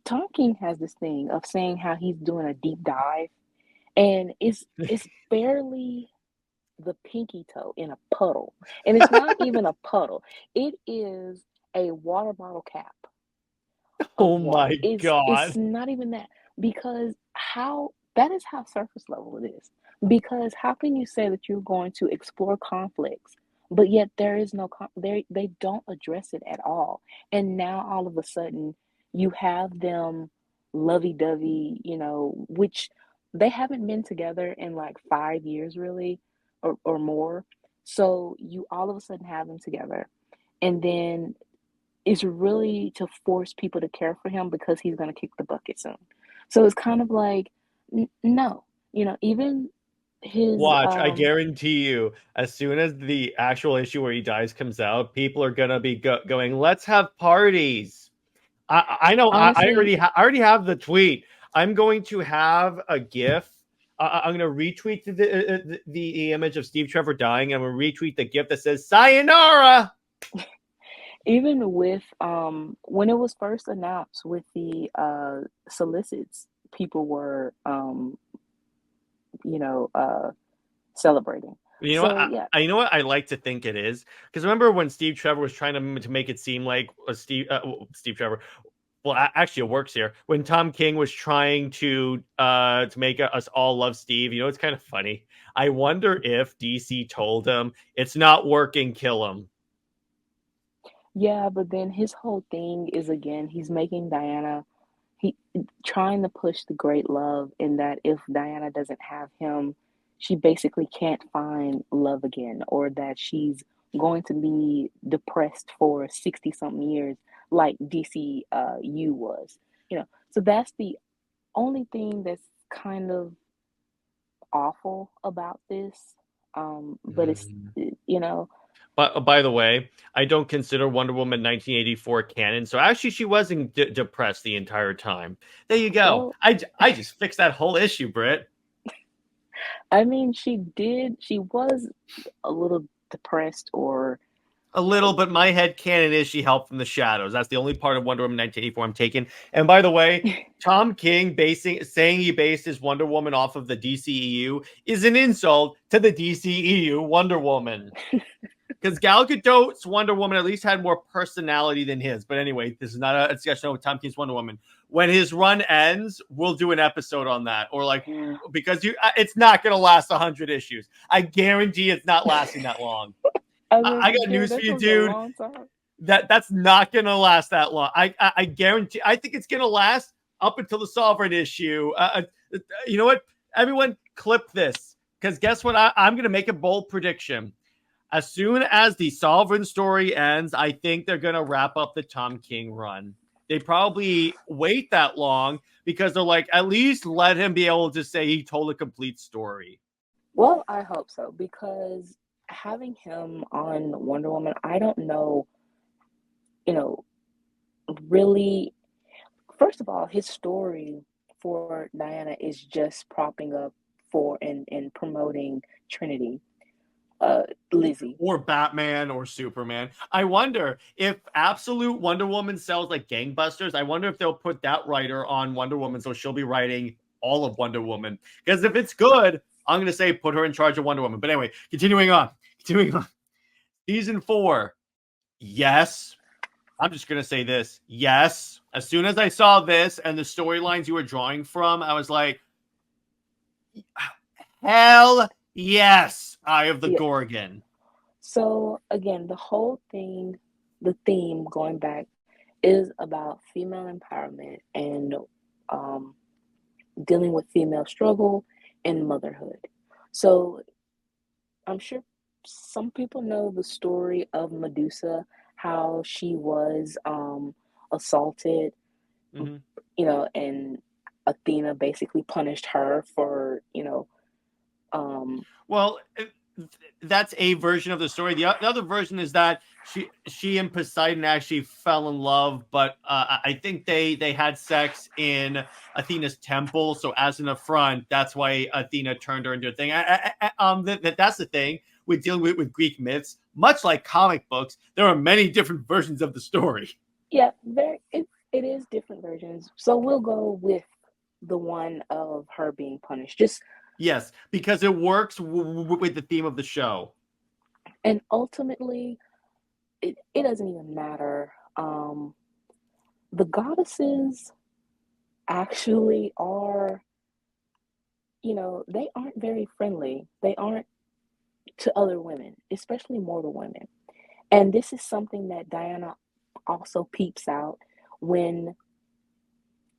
D: Tom King has this thing of saying how he's doing a deep dive, and it's barely the pinky toe in a puddle. And it's not even a puddle. It is a water bottle cap of
C: Oh my
D: water. It's
C: god.
D: not even that, because how that is how surface level it is. Because how can you say that you're going to explore conflicts, but yet there is no they don't address it at all. And now all of a sudden you have them lovey-dovey, which they haven't been together in like 5 years really, or more. So you all of a sudden have them together, and then is really to force people to care for him because he's going to kick the bucket soon. So it's kind of like, no, even his,
C: Watch, I guarantee you, as soon as the actual issue where he dies comes out, people are gonna be going, "Let's have parties." I know.
D: honestly,
C: I already have the tweet. I'm going to have a GIF. I'm going to retweet the image of Steve Trevor dying. And I'm going to retweet the GIF that says "Sayonara."
D: even with, when it was first announced with the solicits, people were, you know, uh, celebrating.
C: You know what?
D: So yeah,
C: You know what I like to think it is, because remember when Steve Trevor was trying to make it seem like Steve Trevor. Well, actually, it works here. When Tom King was trying to make us all love Steve, it's kind of funny. I wonder if DC told him it's not working, kill him.
D: yeah, but then his whole thing is, again, he's making Diana he trying to push the great love in that if Diana doesn't have him, she basically can't find love again, or that she's going to be depressed for 60 something years like DCU was. So that's the only thing that's kind of awful about this. But it's you know,
C: But by the way, I don't consider Wonder Woman 1984 canon. So actually, she wasn't depressed the entire time. There you go.
D: well,
C: I just fixed that whole issue, Brit.
D: I mean, she was a little depressed, or
C: A little, but my head canon is she helped from the shadows. That's the only part of Wonder Woman 1984 I'm taking. And by the way, Tom King saying he based his Wonder Woman off of the DCEU is an insult to the DCEU Wonder Woman. Because Gal Gadot's Wonder Woman at least had more personality than his. But anyway, this is not a discussion of Tom King's Wonder Woman. When his run ends, we'll do an episode on that. Or because it's not going to last 100 issues. I guarantee it's not lasting that long. I got news for you, dude. That's not gonna last that long. I guarantee. I think it's gonna last up until the Sovereign issue. You know what? Everyone, clip this, because guess what? I'm gonna make a bold prediction. As soon as the Sovereign story ends, I think they're gonna wrap up the Tom King run. They probably wait that long because they're like, at least let him be able to say he told a complete story.
D: Well, I hope so, because having him on Wonder Woman, I don't know, really, first of all, his story for Diana is just propping up for and promoting Trinity, Lizzie.
C: Or Batman or Superman. I wonder if Absolute Wonder Woman sells like gangbusters. I wonder if they'll put that writer on Wonder Woman so she'll be writing all of Wonder Woman. Because if it's good, I'm going to say put her in charge of Wonder Woman. But anyway, continuing on. Season 4. Yes. I'm just going to say this. Yes. As soon as I saw this and the storylines you were drawing from, I was like, hell yes, Eye of the Gorgon.
D: So again, the whole thing, the theme going back is about female empowerment and dealing with female struggle and motherhood. So I'm sure some people know the story of Medusa, how she was assaulted, and Athena basically punished her for,
C: Well, that's a version of the story. The other version is that she and Poseidon actually fell in love, but I think they had sex in Athena's temple. So as an affront, that's why Athena turned her into a thing. That's the thing with dealing with Greek myths. Much like comic books, there are many different versions of the story.
D: Yeah, it is different versions. So we'll go with the one of her being punished.
C: Yes, because it works with the theme of the show.
D: And ultimately, it doesn't even matter. The goddesses actually are, they aren't very friendly. They aren't to other women, especially mortal women. And this is something that Diana also peeps out when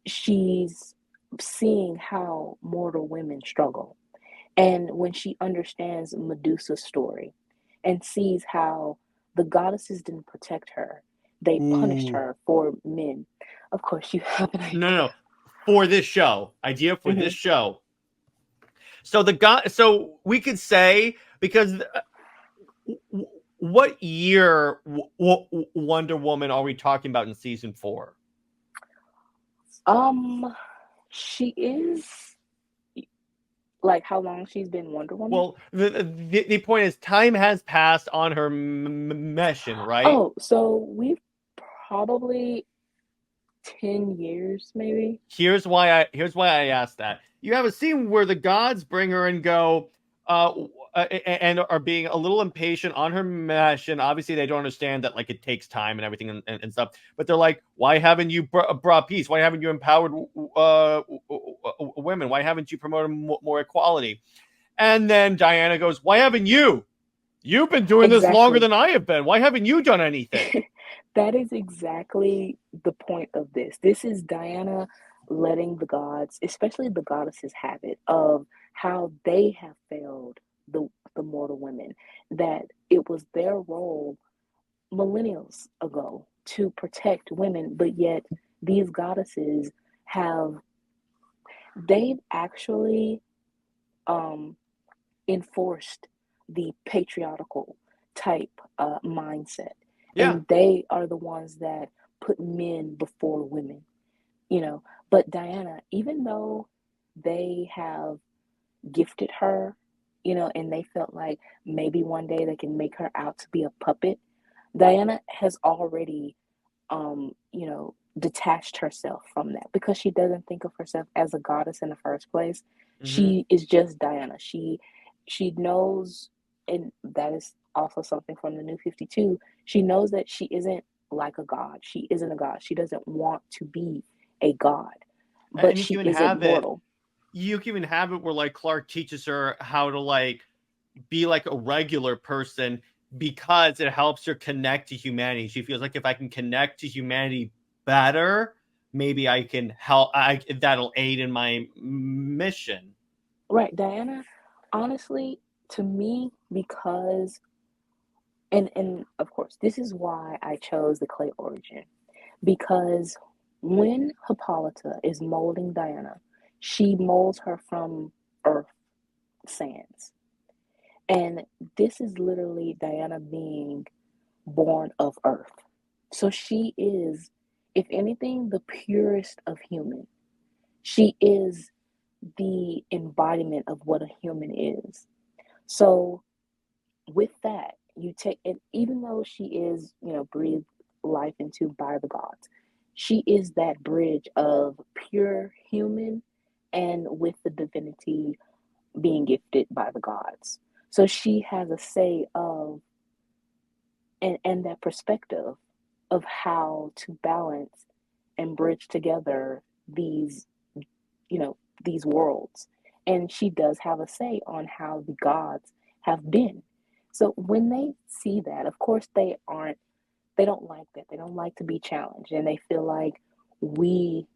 D: she's seeing how mortal women struggle. And when she understands Medusa's story and sees how the goddesses didn't protect her, they punished her for men. Of course, you have an idea.
C: No. For this show. Idea for this show. So we could say, because what year Wonder Woman are we talking about in season 4?
D: She is, like, how long she's been Wonder Woman?
C: Well, the point is time has passed on her mission, right?
D: Oh, so we've probably 10 years, maybe.
C: Here's why I asked that. You have a scene where the gods bring her and go, and are being a little impatient on her mission. Obviously, they don't understand that, like, it takes time and everything and stuff. But they're like, why haven't you brought peace? Why haven't you empowered women? Why haven't you promoted more equality? And then Diana goes, why haven't you? You've been doing this longer than I have been. Why haven't you done anything?
D: That is exactly the point of this. This is Diana letting the gods, especially the goddesses, have it of how they have failed the mortal women, that it was their role millennials ago to protect women, but yet these goddesses have they've actually um, enforced the patriarchal type mindset,
C: Yeah.
D: and they are the ones that put men before women, you know. But Diana, even though they have gifted her, you know, and they felt like maybe one day they can make her out to be a puppet, Diana has already you know, detached herself from that because she doesn't think of herself as a goddess in the first place.
C: Hmm.
D: She is just Diana. She knows, and that is also something from the New 52. She knows that she isn't like a god. She isn't a god. She doesn't want to be a god, but
C: And you can
D: she
C: even
D: isn't
C: have it.
D: mortal.
C: You can even have it where like Clark teaches her how to like be like a regular person because it helps her connect to humanity. She feels like if I can connect to humanity better, maybe I can help. That'll aid in my mission.
D: Right, Diana, honestly, to me, because and of course, this is why I chose the clay origin. Because when Hippolyta is molding Diana, she molds her from earth sands. And this is literally Diana being born of earth. So she is, if anything, the purest of human. She is the embodiment of what a human is. So with that, you take it, even though she is, you know, breathed life into by the gods, she is that bridge of pure human and with the divinity being gifted by the gods. So she has a say of and that perspective of how to balance and bridge together these, you know, these worlds. And she does have a say on how the gods have been. So when they see that, of course they don't like that. They don't like to be challenged, and they feel like we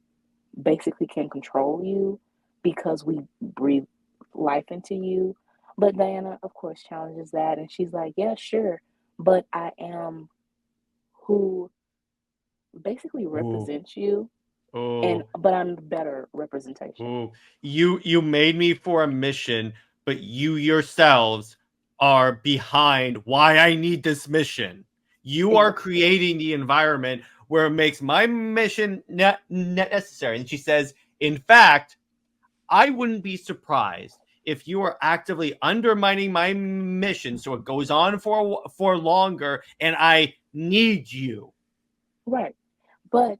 D: basically can control you because we breathe life into you. But Diana, of course, challenges that, and she's like, "Yeah, sure, but I am who basically
C: Ooh,
D: represents you, and
C: oh,
D: but I'm the better representation."
C: ooh. You made me for a mission, but you yourselves are behind why I need this mission. You are
D: Exactly.
C: creating the environment where it makes my mission not necessary. And she says, in fact, I wouldn't be surprised if you are actively undermining my mission so it goes on for longer and I need you.
D: Right. But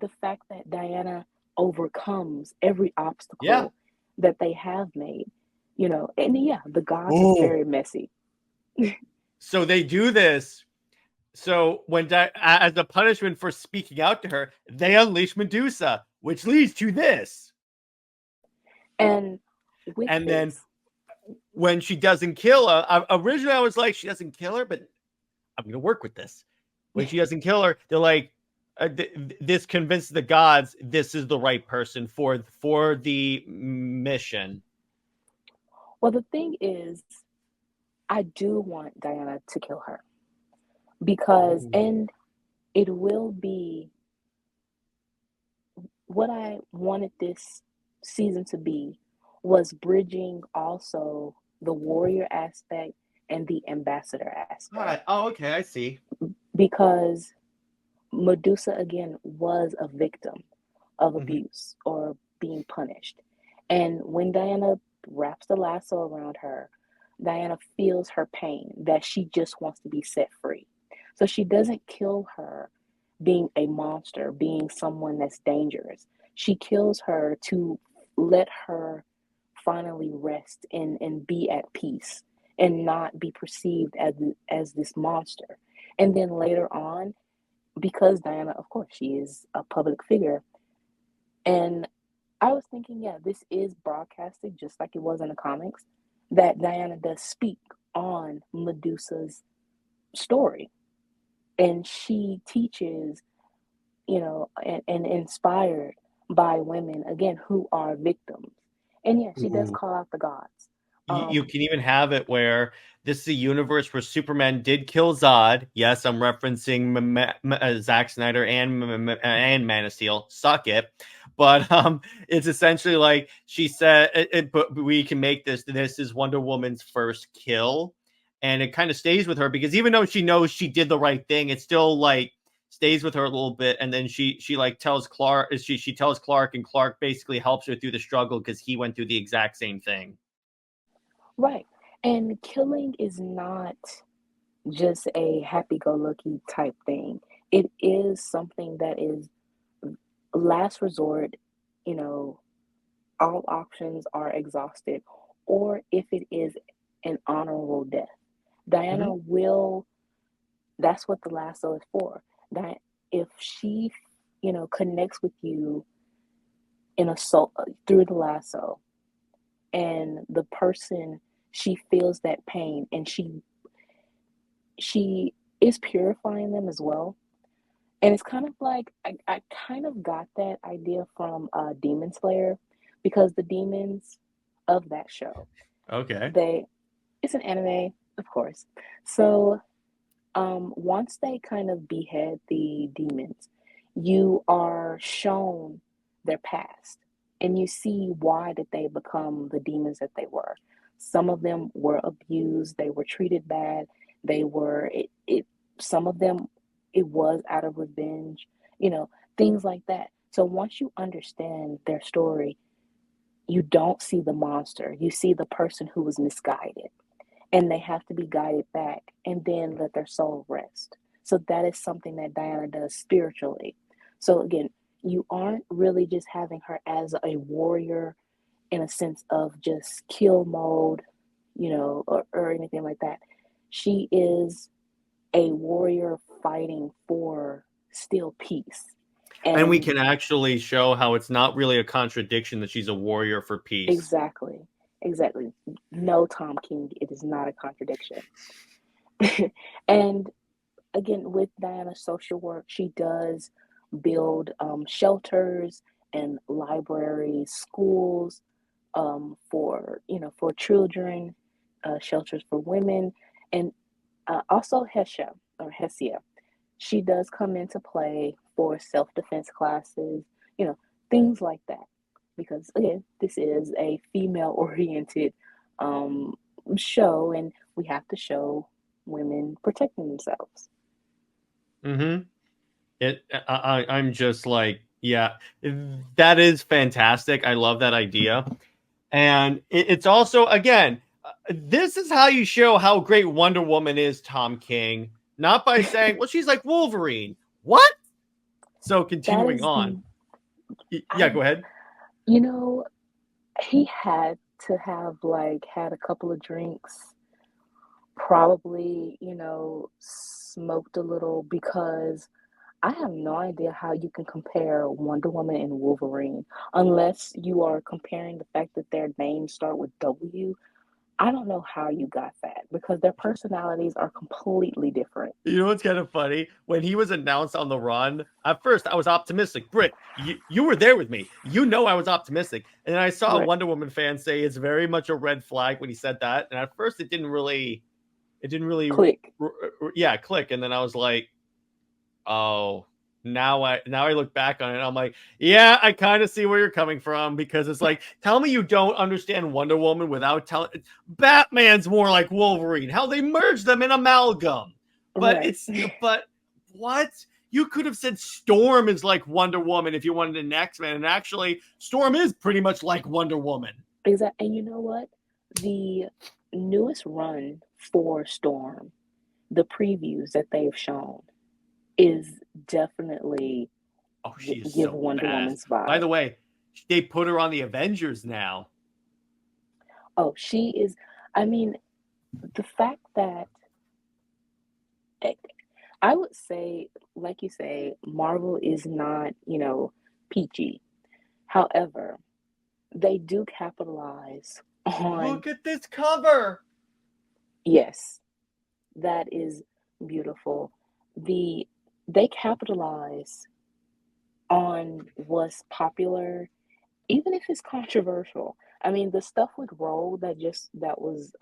D: the fact that Diana overcomes every
C: Yeah.
D: obstacle that they have made, you know, and yeah, the gods is
C: Oh.
D: very messy.
C: So they do this. So as a punishment for speaking out to her, they unleash Medusa, which leads to this.
D: And with
C: And then
D: this,
C: when she doesn't kill her, originally I was like, she doesn't kill her, but I'm going to work with this. When she doesn't kill her, they're like, this convinces the gods this is the right person for the mission.
D: well, the thing is, I do want Diana to kill her because,
C: Ooh.
D: and it will be what I wanted this season to be was bridging also the warrior aspect and the ambassador aspect
C: Oh, okay, I see.
D: because Medusa again was a victim of
C: Mhm.
D: abuse or being punished. And when Diana wraps the lasso around her, Diana feels her pain that she just wants to be set free. So she doesn't kill her being a monster, being someone that's dangerous. She kills her to let her finally rest and be at peace and not be perceived as this monster. And then later on, because Diana, of course, she is a public figure, and I was thinking, yeah, this is broadcasted just like it was in the comics, that Diana does speak on Medusa's story. And she teaches, you know, and inspired by women, again, who are victims. And yeah, she does
C: Ooh.
D: call out the gods.
C: You can even have it where this is a universe where Superman did kill Zod. Yes, I'm referencing Zack Snyder and Man of Steel. Suck it. But it's essentially like she said, but we can make this. This is Wonder Woman's first kill, and it kind of stays with her because even though she knows she did the right thing, it still like stays with her a little bit. And then she like tells Clark, she tells Clark, and Clark basically helps her through the struggle because he went through the exact same thing.
D: Right. And killing is not just a happy-go-lucky type thing. It is something that is last resort, you know, all options are exhausted, or if it is an honorable death. Diana
C: Mm-hmm.
D: will, that's what the lasso is for. That if she, connects with you in a soul through the lasso, and the person, she feels that pain, and she is purifying them as well. And it's kind of like I kind of got that idea from Demon Slayer, because the demons of that show,
C: Okay.
D: they it's an anime, of course. So once they kind of behead the demons, you are shown their past, and you see why did they become the demons that they were. Some of them were abused, they were treated bad, they were it some of them, it was out of revenge, you know, things like that. So once you understand their story, you don't see the monster, you see the person who was misguided, and they have to be guided back and then let their soul rest. So that is something that Diana does spiritually. So again, you aren't really just having her as a warrior in a sense of just kill mode, or anything like that. She is a warrior fighting for still peace.
C: And we
D: And
C: can actually show how it's not really a contradiction that she's a warrior for peace.
D: exactly, exactly. No, Tom King, it is not a contradiction. And again, with Diana's social work, she does build shelters and libraries, schools, for children, shelters for women, and also Hesia. She does come into play for self-defense classes, you know, things like that. Because again, this is a female-oriented um, show, and we have to show women protecting themselves.
C: Mm-hmm. I'm just like, yeah, that is fantastic. I love that idea. And it's also, again, this is how you show how great Wonder Woman is, Tom King. Not by saying, well, she's like Wolverine. What? So
D: That
C: continuing
D: is
C: on.
D: the
C: Yeah,
D: I
C: go ahead.
D: you know he had to have like had a couple of drinks, probably, smoked a little, because I have no idea how you can compare Wonder Woman and Wolverine unless you are comparing the fact that their names start with W. I don't know how you got that, because their personalities are completely different.
C: You know what's kind of funny? When he was announced on the run, at first I was optimistic. Brit, you were there with me. You know I was optimistic. And then I saw a
D: Right.
C: Wonder Woman fan say it's very much a red flag when he said that. And at first it didn't really,
D: Click.
C: yeah, click. And then I was like, oh, now I look back on it. I'm like, yeah, I kind of see where you're coming from, because it's like, tell me you don't understand Wonder Woman without telling. Batman's more like Wolverine. How they merge them in amalgam, but
D: Right.
C: but what? You could have said Storm is like Wonder Woman if you wanted an X-Men, and actually, Storm is pretty much like Wonder Woman.
D: Exactly. And you know what? The newest run for Storm, the previews that they've shown, is definitely
C: Oh, she is
D: give
C: so
D: Wonder
C: badass.
D: Woman's
C: By
D: vibe.
C: the way, they put her on the Avengers now.
D: Oh, she is. I mean, the fact that eh, I would say, like you say, Marvel is not, peachy. However, they do capitalize on,
C: Look at this cover.
D: yes, that is beautiful. The They capitalize on what's popular, even if it's controversial. I mean, the stuff with Roll that was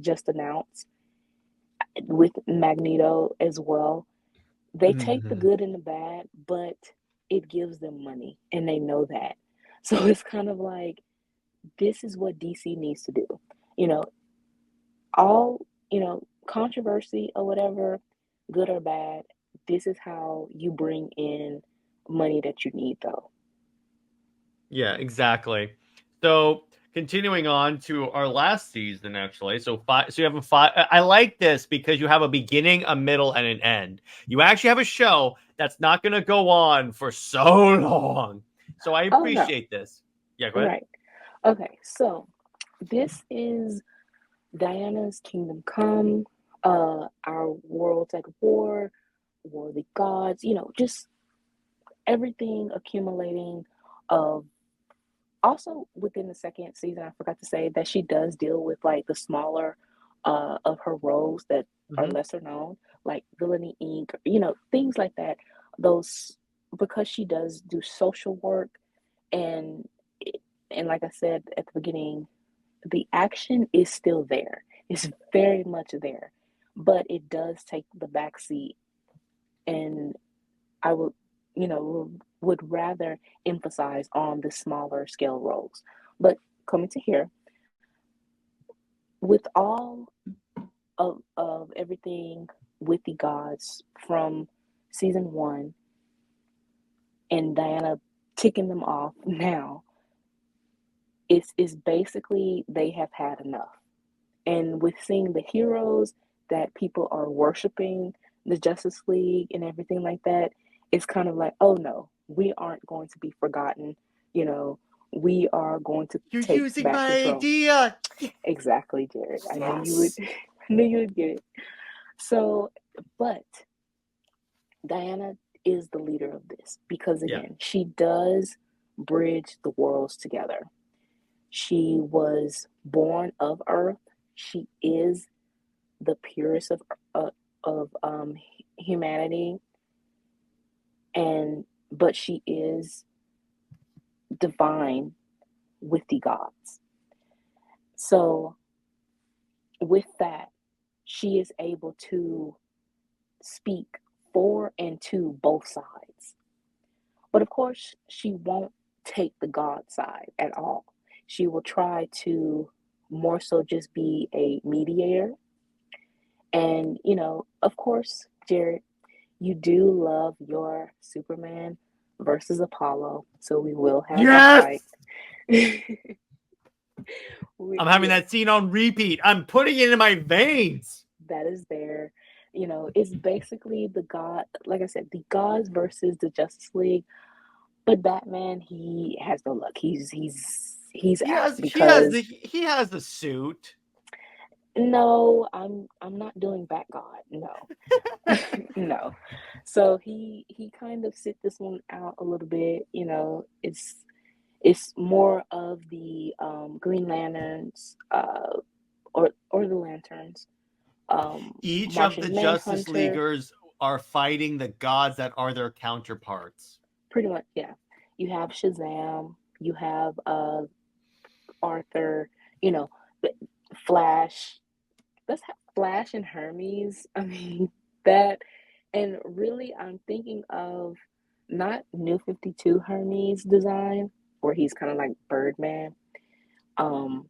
D: just announced with Magneto as well. They take the
C: Mhm.
D: good and the bad, but it gives them money, and they know that. So it's kind of like this is what DC needs to do. You know, all controversy or whatever, good or bad. This is how you bring in money that you need, though.
C: Yeah, exactly. So continuing on to our last season, actually. So five. So you have a five. I like this because you have a beginning, a middle, and an end. You actually have a show that's not going to go on for so long. So I
D: Oh no,
C: appreciate this. Yeah, go ahead.
D: right. Okay, so this is Diana's Kingdom Come, our world's at war, War of the Gods, just everything accumulating of also within the second season, I forgot to say that she does deal with like the smaller of her roles that are
C: Hmm.
D: lesser known, like Villainy Inc., things like that. Those because she does do social work and and like I said at the beginning, the action is still there. It's very much there, but it does take the back seat. And I would rather emphasize on the smaller scale roles. But coming to here, with all of everything with the gods from season one and Diana ticking them off now, it's basically they have had enough. And with seeing the heroes that people are worshiping, the Justice League and everything like that, it's kind of like, oh no, we aren't going to be forgotten. You know, we are going to
C: You're
D: take
C: using
D: back
C: my
D: control.
C: idea.
D: Exactly, Jared. I knew you would.
C: Yes.
D: I knew you would get it. So, but Diana is the leader of this because
C: Yeah.
D: again, she does bridge the worlds together. She was born of Earth. She is the purest uh, of humanity, and but she is divine with the gods. So with that, she is able to speak for and to both sides. But of course, she won't take the God side at all. She will try to more so just be a mediator. And, of course, Jared, you do love your Superman versus Apollo, so we will have that
C: Yes.
D: fight.
C: I'm having
D: Yes,
C: that scene on repeat. I'm putting it in my veins.
D: that is there. It's basically the god, like I said, the gods versus the Justice League. But Batman, he has no luck. He's
C: He
D: out
C: has. He has the.
D: because
C: He has the suit.
D: no, I'm not doing Bat God. No, no. So he kind of sit this one out a little bit. It's more of the Green Lanterns, or the Lanterns,
C: Each of the
D: Martian
C: Justice
D: Manhunter.
C: Leaguers are fighting the gods that are their counterparts.
D: Pretty much, yeah. You have Shazam. You have Arthur. You know, Flash. Let's have Flash and Hermes. I mean that, and really, I'm thinking of not New 52 Hermes design, where he's kind of like Birdman. Um,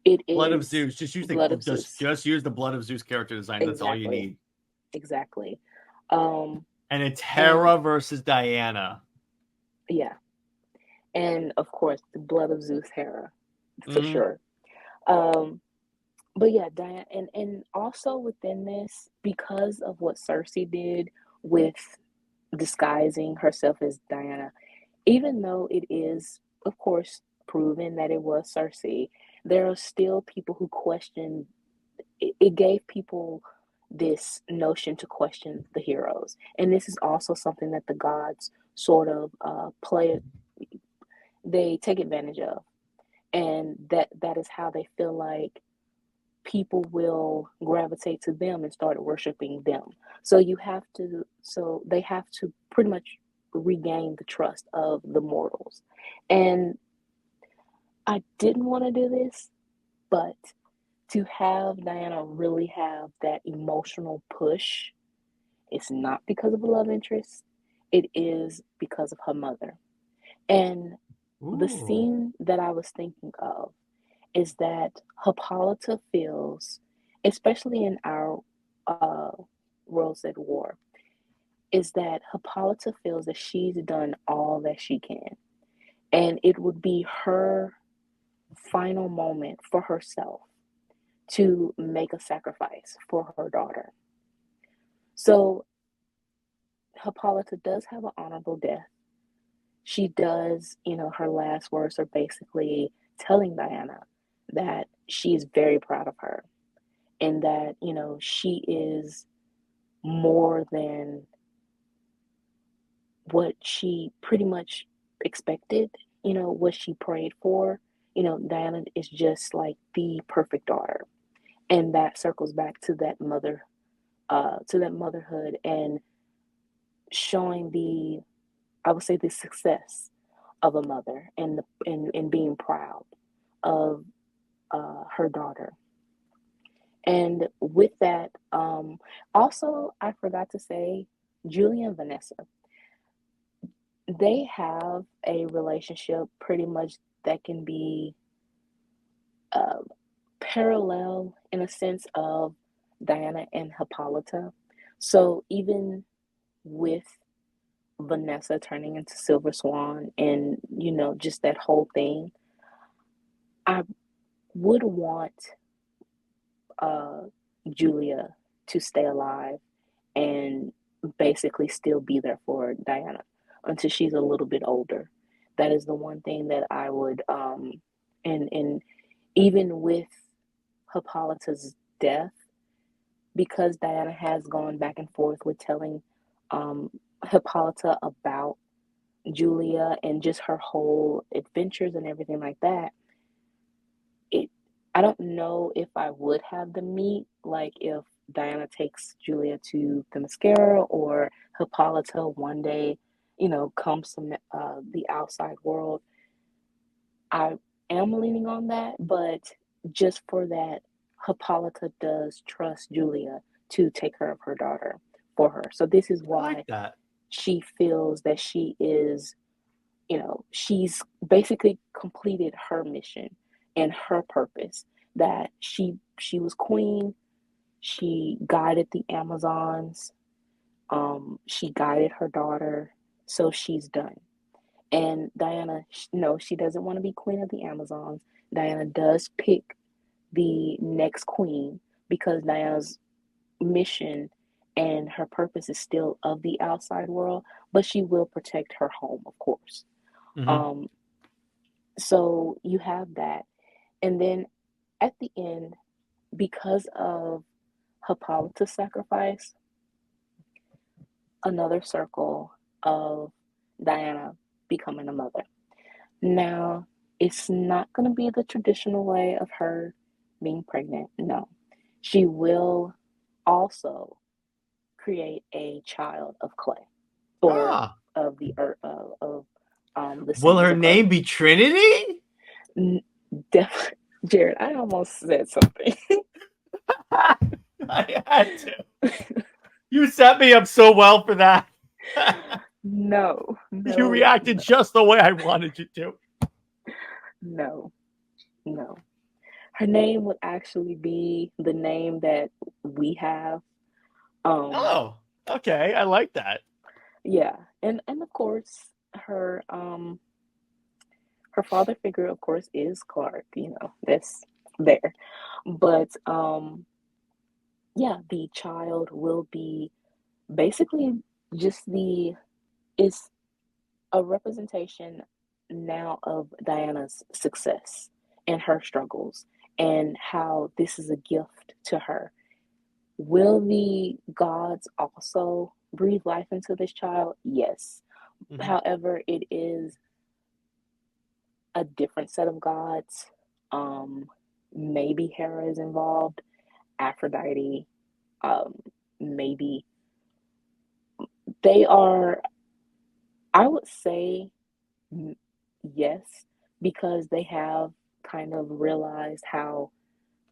D: it
C: Blood of
D: is
C: Zeus. Just use the
D: Blood of
C: just
D: Zeus.
C: just use the Blood of Zeus character design. That's all you
D: Exactly,
C: need.
D: exactly. Um,
C: And it's
D: and
C: Hera versus Diana.
D: yeah, and of course, the Blood of Zeus Hera, for
C: Hmm.
D: sure. Um, but yeah, Diana, and also within this, because of what Cersei did with disguising herself as Diana, even though it is, of course, proven that it was Cersei, there are still people who question. It gave people this notion to question the heroes, and this is also something that the gods sort of play. They take advantage of, and that is how they feel like people will gravitate to them and start worshiping them. So they have to pretty much. regain the trust of the mortals. And I didn't want to do this, but to have Diana really have that emotional push, it's not because of a love interest, it is because of her mother. And the
C: Ooh.
D: scene that I was thinking of is that Hippolyta feels, especially in our uh, World's at War, is that Hippolyta feels that she's done all that she can. And it would be her final moment for herself to make a sacrifice for her daughter. So Hippolyta does have an honorable death. She does, her last words are basically telling Diana that she is very proud of her and that, she is more than what she pretty much expected, what she prayed for. Diana is just like the perfect daughter. And that circles back to that motherhood and showing I would say the success of a mother and being proud of her daughter. And with that, also I forgot to say, Julie and Vanessa, they have a relationship pretty much that can be uh, parallel in a sense of Diana and Hippolyta. So even with Vanessa turning into Silver Swan and, just that whole thing, I would want uh, Julia to stay alive and basically still be there for Diana until she's a little bit older. That is the one thing that I would, and even with Hippolyta's death, because Diana has gone back and forth with telling um, Hippolyta about Julia and just her whole adventures and everything like that, it I don't know if I would have them meet, like if Diana takes Julia to the mascara or Hippolyta one day, comes from the outside world. I am leaning on that, but just for that, Hippolyta does trust Julia to take care of her daughter for her. So this is
C: I like
D: why
C: that.
D: she feels that she is, she's basically completed her mission and her purpose. That she was queen, she guided the Amazons, she guided her daughter, so she's done. And Diana, no, she doesn't want to be queen of the Amazons. Diana does pick the next queen because Diana's mission and her purpose is still of the outside world, but she will protect her home, of course.
C: Hmm.
D: Um, so you have that. And then at the end, because of Hippolyta's sacrifice, another circle of Diana becoming a mother. Now, it's not going to be the traditional way of her being pregnant. No. She will also create a child of clay or
C: Ah.
D: of the earth, of the
C: Will
D: cinders
C: her
D: of earth.
C: name be Trinity?
D: Jared, I almost said something.
C: I had to. You set me up so well for that.
D: No,
C: You
D: no,
C: reacted
D: no,
C: just the way I wanted you to.
D: no, no. Her name would actually be the name that we have. Um,
C: Oh, okay. I like that.
D: yeah, and of course her father figure, of course, is Clark. That's there. But yeah, the child will be basically just the is a representation now of Diana's success and her struggles and how this is a gift to her. Will the gods also breathe life into this child? Yes.
C: Hmm.
D: However, it is a different set of gods. Um, Maybe Hera is involved, Aphrodite, maybe they are. I would say yes, because they have kind of realized how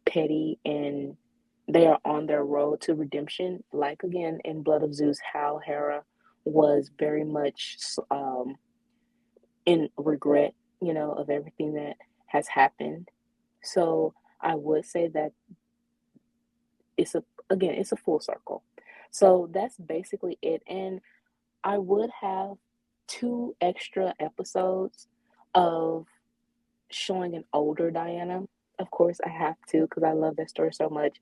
D: petty and they are on their road to redemption. Like again in Blood of Zeus, how Hera was very much in regret, of everything that has happened. So I would say that it's a full circle. So that's basically it. And I would have two extra episodes of showing an older Diana. Of course, I have to because I love that story so much,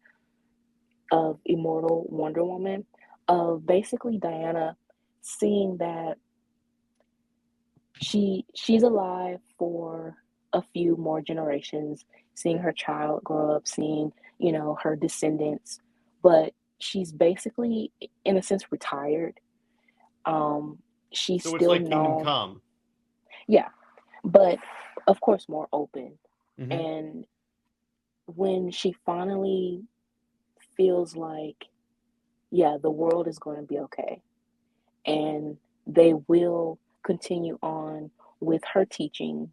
D: of Immortal Wonder Woman, of basically Diana seeing that she's alive for a few more generations, seeing her child grow up, seeing, her descendants, but she's basically in a sense retired. Um, she's
C: So it's
D: still
C: like Kingdom
D: known,
C: Come.
D: yeah, but of course more open.
C: Hmm.
D: And when she finally feels like, yeah, the world is going to be okay, and they will continue on with her teachings,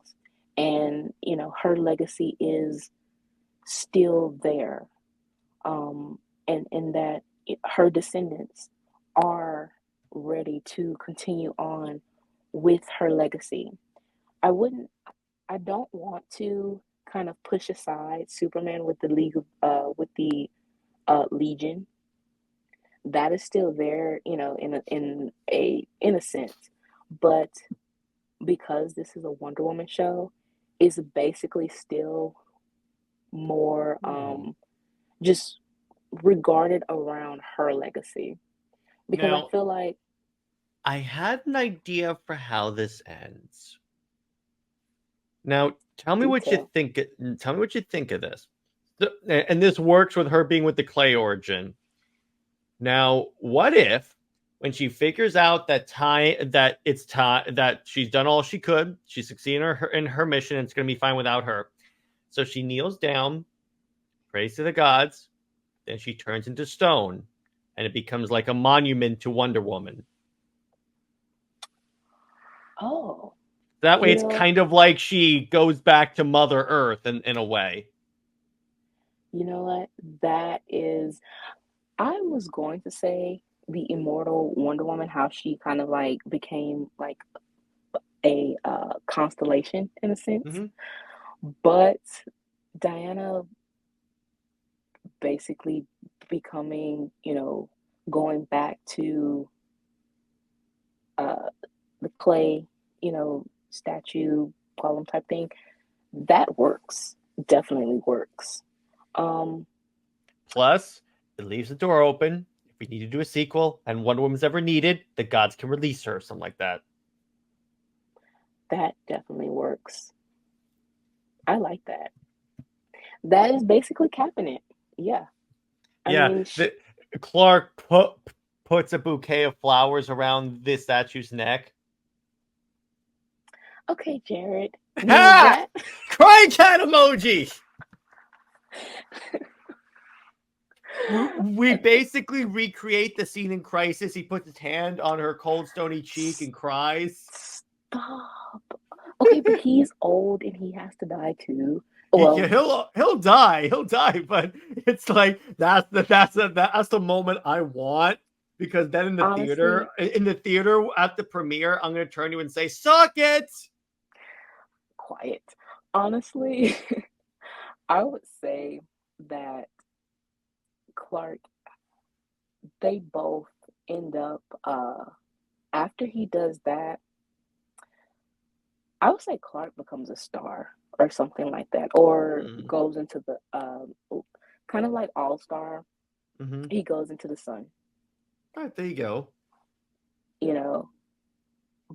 D: and her legacy is still there, and that her descendants are ready to continue on with her legacy. I don't want to kind of push aside Superman with the league of with the Legion. That is still there, in a sense, but because this is a Wonder Woman show, it's basically still more just regarded around her legacy, because I
C: Now,
D: feel like,
C: I had an idea for how this ends. Now, tell me what you
D: detail.
C: think. Tell me what you think of this. And this works with her being with the clay origin. Now, what if when she figures out that it's time that she's done all she could, she succeeded in her mission, and it's going to be fine without her. So she kneels down, prays to the gods, then she turns into stone, and it becomes like a monument to Wonder Woman.
D: Oh,
C: That way,
D: you
C: it's
D: know,
C: kind of like she goes back to Mother Earth in a way.
D: you know what? That is, I was going to say the immortal Wonder Woman, how she kind of like became like a constellation in a sense,
C: Hmm.
D: but Diana basically becoming, going back to uh, the clay, statue, column type thing, that works. Definitely works. Um,
C: Plus, it leaves the door open. If we need to do a sequel and Wonder Woman's ever needed, the gods can release her, something like that.
D: that definitely works. I like that. That is basically capping it. Yeah. I
C: Yeah,
D: mean,
C: Clark puts a bouquet of flowers around this statue's neck.
D: okay, Jared,
C: Ha!
D: that,
C: Crying cat emoji. We basically recreate the scene in Crisis. He puts his hand on her cold, stony cheek and cries.
D: stop. Okay, but he's old and he has to die too.
C: He
D: Well,
C: can, he'll die. He'll die. But it's like that's the moment I want, because then
D: honestly,
C: in the theater at the premiere, I'm gonna turn to you and say, "Suck it."
D: quiet. Honestly, I would say that Clark, they both end up, after he does that, I would say Clark becomes a star or something like that, or
C: Mm.
D: goes into the kind of like All Star.
C: Mm-hmm.
D: He goes into the sun,
C: All right, there you go.
D: you know.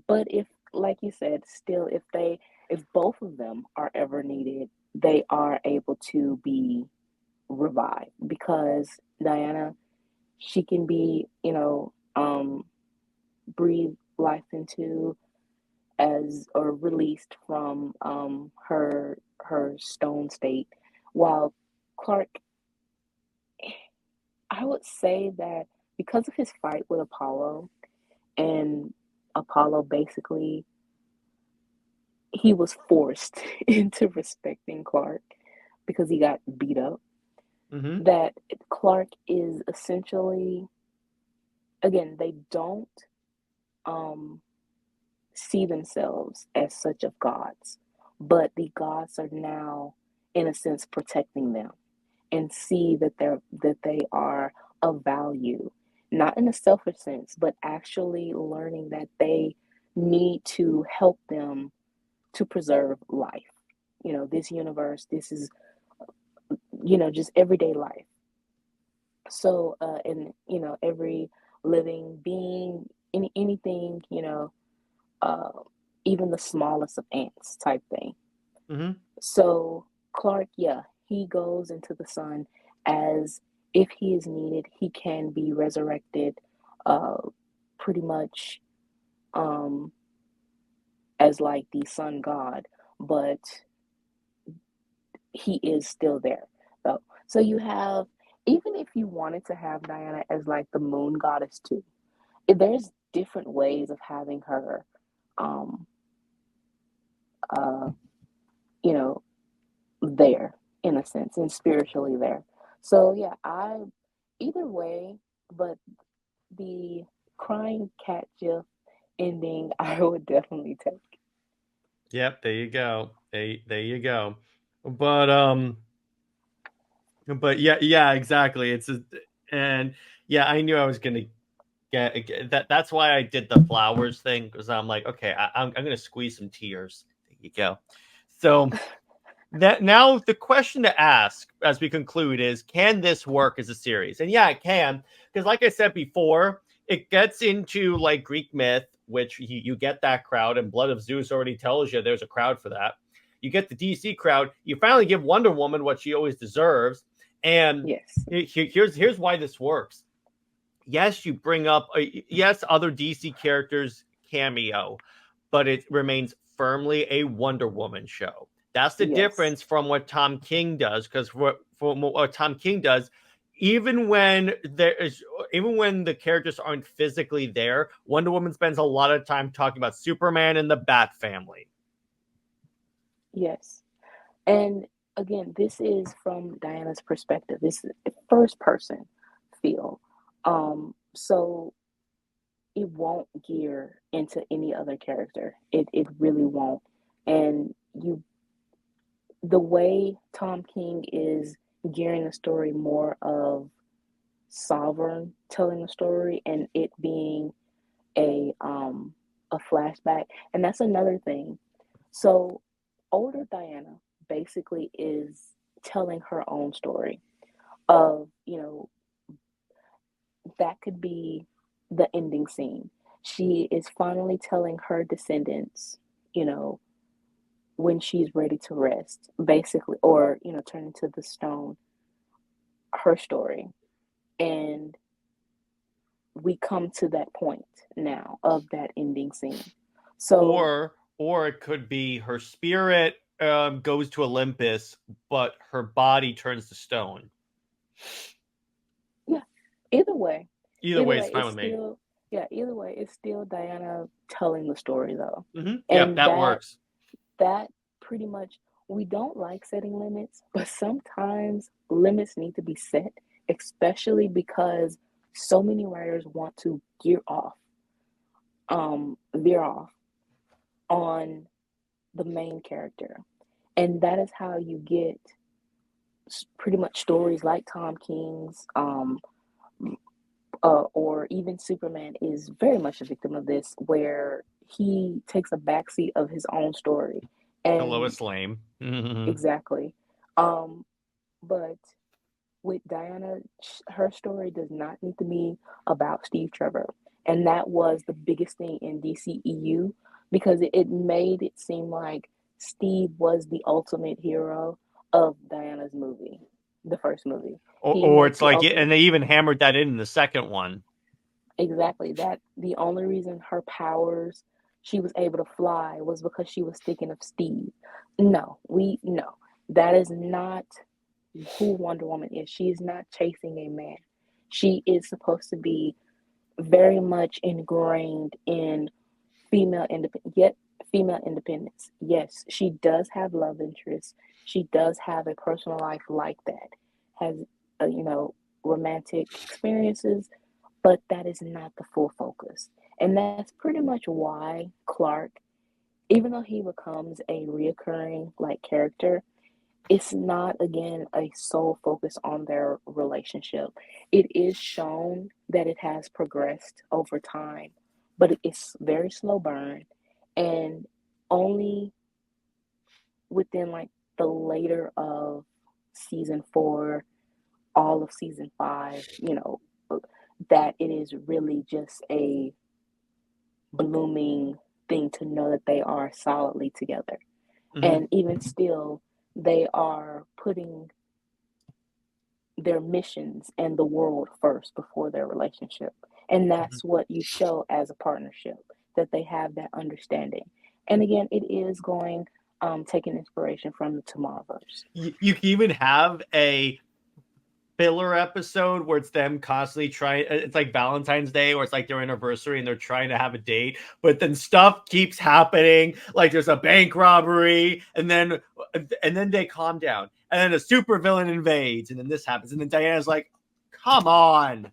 D: But if, like you said, still, if both of them are ever needed, they are able to be revived, because Diana, she can be, breathed life into, as or released from her stone state, while Clark, I would say that because of his fight with Apollo, and Apollo basically, he was forced into respecting Clark because he got beat up.
C: Mm-hmm.
D: That Clark is essentially, again, they don't um, see themselves as such of gods, but the gods are now, in a sense, protecting them and see that they are of value, not in a selfish sense, but actually learning that they need to help them to preserve life. This universe, this is, just everyday life. So, and every living being, anything, uh, even the smallest of ants type thing.
C: Mm-hmm.
D: So Clark, yeah, he goes into the sun as if he is needed, he can be resurrected, uh, pretty much um, as like the sun god, but he is still there though. So you have, even if you wanted to have Diana as like the moon goddess too, there's different ways of having her, um, uh, you know, there in a sense and spiritually there. So yeah, I either way, but the crying cat gif ending I would definitely take.
C: Yep, there you go. There you go. But yeah, exactly. And yeah, I knew I was gonna get that. That's why I did the flowers thing, because I'm like, okay, I'm gonna squeeze some tears. There you go. So that now the question to ask as we conclude is, can this work as a series? And yeah, it can, because like I said before, it gets into like Greek myth, which you get that crowd, and Blood of Zeus already tells you there's a crowd for that. You get the DC crowd. You finally give Wonder Woman what she always deserves, and
D: Yes.
C: here's why this works. Yes, you bring up yes, other DC characters cameo, but it remains firmly a Wonder Woman show. That's the
D: Yes.
C: difference from what Tom King does, because from what Tom King does, even when the characters aren't physically there, Wonder Woman spends a lot of time talking about Superman and the Bat family.
D: Yes. And again, this is from Diana's perspective. This is first person feel. So it won't gear into any other character. It really won't. And the way Tom King is gearing the story more of Sovereign telling a story and it being a flashback. And that's another thing. So older Diana basically is telling her own story of, that could be the ending scene. She is finally telling her descendants, you know, when she's ready to rest, basically, or, turn into the stone, her story. And we come to that point now of that ending scene. So,
C: Or it could be her spirit goes to Olympus, but her body turns to stone.
D: yeah, either way,
C: Either
D: either
C: way, it's
D: way,
C: fine with me.
D: either way, it's still Diana telling the story though.
C: Mm-hmm. Yeah,
D: And
C: that works.
D: that pretty much, we don't like setting limits, but sometimes limits need to be set, especially because so many writers want to veer off on the main character. And that is how you get pretty much stories like Tom King's, or even Superman is very much a victim of this, where he takes a backseat of his own story.
C: To
D: And
C: Lois Lane. Mm-hmm.
D: exactly. Um, but with Diana, her story does not need to be about Steve Trevor. And that was the biggest thing in DCEU because it made it seem like Steve was the ultimate hero of Diana's movie, the first movie. He
C: Or
D: was
C: it's
D: the
C: like,
D: ultimate.
C: and they even hammered that in the second one.
D: Exactly. That the only reason her powers, she was able to fly, was because she was thinking of Steve. No. That is not who Wonder Woman is. She is not chasing a man. She is supposed to be very much ingrained in Female independence. Yes, she does have love interests. She does have a personal life like that. Has you know, romantic experiences, but that is not the full focus. And that's pretty much why Clark, even though he becomes a reoccurring like character, it's not again a sole focus on their relationship. It is shown that it has progressed over time, but it's very slow burn, and only within like the later of season 4, all of season 5, that it is really just a blooming thing to know that they are solidly together.
C: Mhm.
D: And even still, they are putting their missions and the world first before their relationship. And
C: Mhm.
D: that's what you show as a partnership, that they have that understanding. And again, it is going, taking inspiration from the Tomorrowverse.
C: You can even have a filler episode where it's them constantly trying, it's like Valentine's Day or it's like their anniversary and they're trying to have a date, but then stuff keeps happening, like there's a bank robbery, and then they calm down, and then a supervillain invades, and then this happens, and then Diana's like, come on.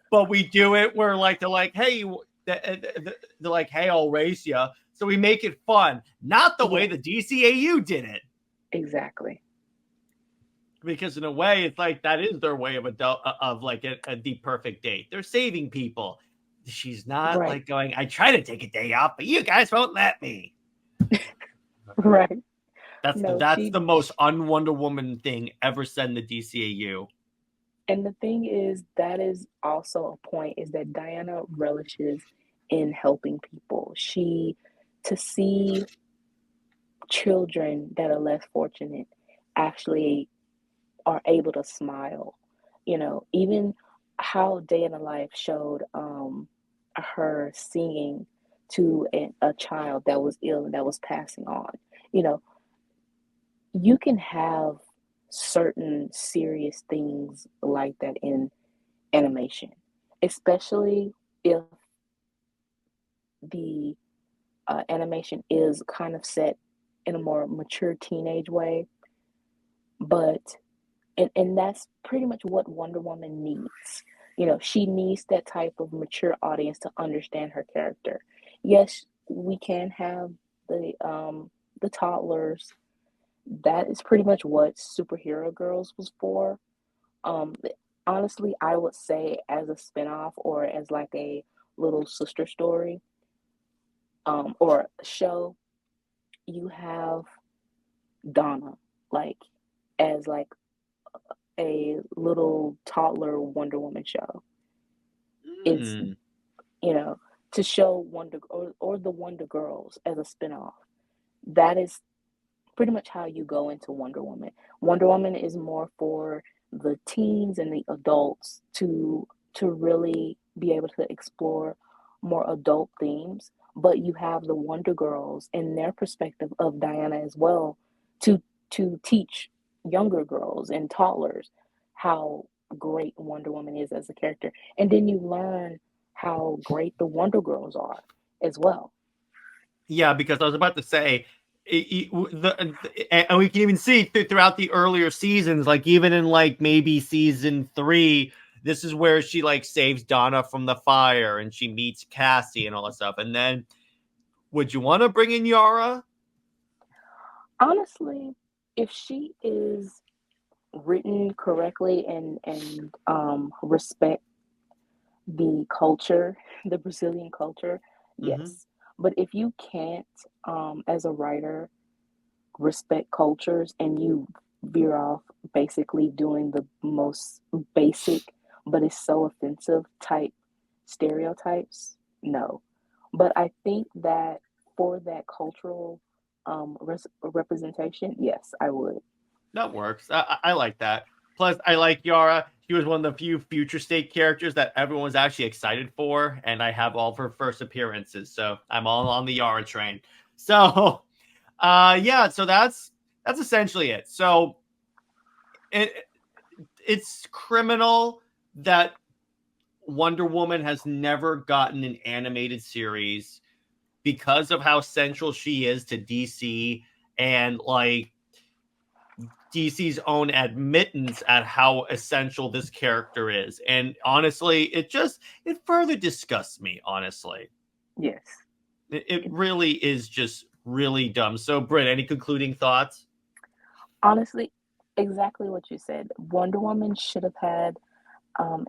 C: But we do it where like they're like, hey, they're like, hey, I'll race you, so we make it fun, not the way
D: Yeah,
C: the DCAU did it.
D: exactly.
C: Because in a way, it's like that is their way of like the perfect date. They're saving people. She's not
D: Right,
C: like going, I try to take a day off, but you guys won't let me.
D: right.
C: That's
D: No,
C: that's the most un-Wonder Woman thing ever said in the DCAU.
D: and the thing is, that is also a point, is that Diana relishes in helping people. To see children that are less fortunate actually are able to smile. Even how Day in the Life showed her singing to a child that was ill and that was passing on. You know, you can have certain serious things like that in animation, especially if the animation is kind of set in a more mature teenage way. But and that's pretty much what Wonder Woman needs. She needs that type of mature audience to understand her character. Yes, we can have the toddlers. That is pretty much what Superhero Girls was for. Um, Honestly, I would say as a spinoff or as like a little sister story, or show, you have Donna like as like a little toddler Wonder Woman show. It's,
C: Mm.
D: you know, to show or the Wonder Girls as a spinoff. That is pretty much how you go into Wonder Woman. Wonder Woman is more for the teens and the adults to really be able to explore more adult themes, but you have the Wonder Girls and their perspective of Diana as well to teach younger girls and toddlers how great Wonder Woman is as a character. And then you learn how great the Wonder Girls are as well.
C: Yeah, because I was about to say, and we can even see throughout the earlier seasons, like even in like maybe season 3, this is where she like saves Donna from the fire and she meets Cassie and all that stuff. And then, would you want to bring in Yara?
D: Honestly, if she is written correctly and respect the culture, the Brazilian culture,
C: Mm-hmm.
D: yes. But if you can't, as a writer, respect cultures and you veer off basically doing the most basic, but it's so offensive type stereotypes, no. But I think that for that cultural representation, yes, I would.
C: That works. I like that. Plus, I like Yara. She was one of the few future state characters that everyone was actually excited for, and I have all of her first appearances, so I'm all on the Yara train. So, yeah. So that's essentially it. So it it's criminal that Wonder Woman has never gotten an animated series because of how central she is to DC and like DC's own admittance at how essential this character is. And honestly, it further disgusts me, honestly.
D: Yes.
C: It really is just really dumb. So, Britt, any concluding thoughts?
D: Honestly, exactly what you said. Wonder Woman should have had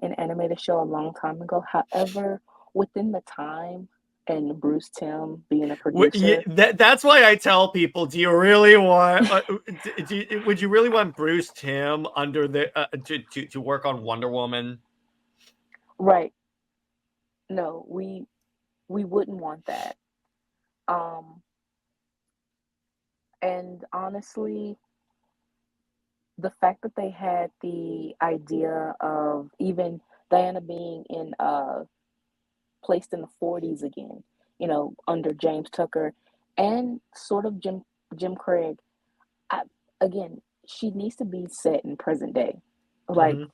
D: an animated show a long time ago. However, within the time and Bruce Timm being a producer,
C: That's why I tell people: do you really want? Would you really want Bruce Timm under the to work on Wonder Woman?
D: right? No, we wouldn't want that. Um, and honestly, the fact that they had the idea of even Diana being in placed in the 40s again, under James Tucker and sort of Jim Craig. I, again, she needs to be set in present day. Like
C: Mhm.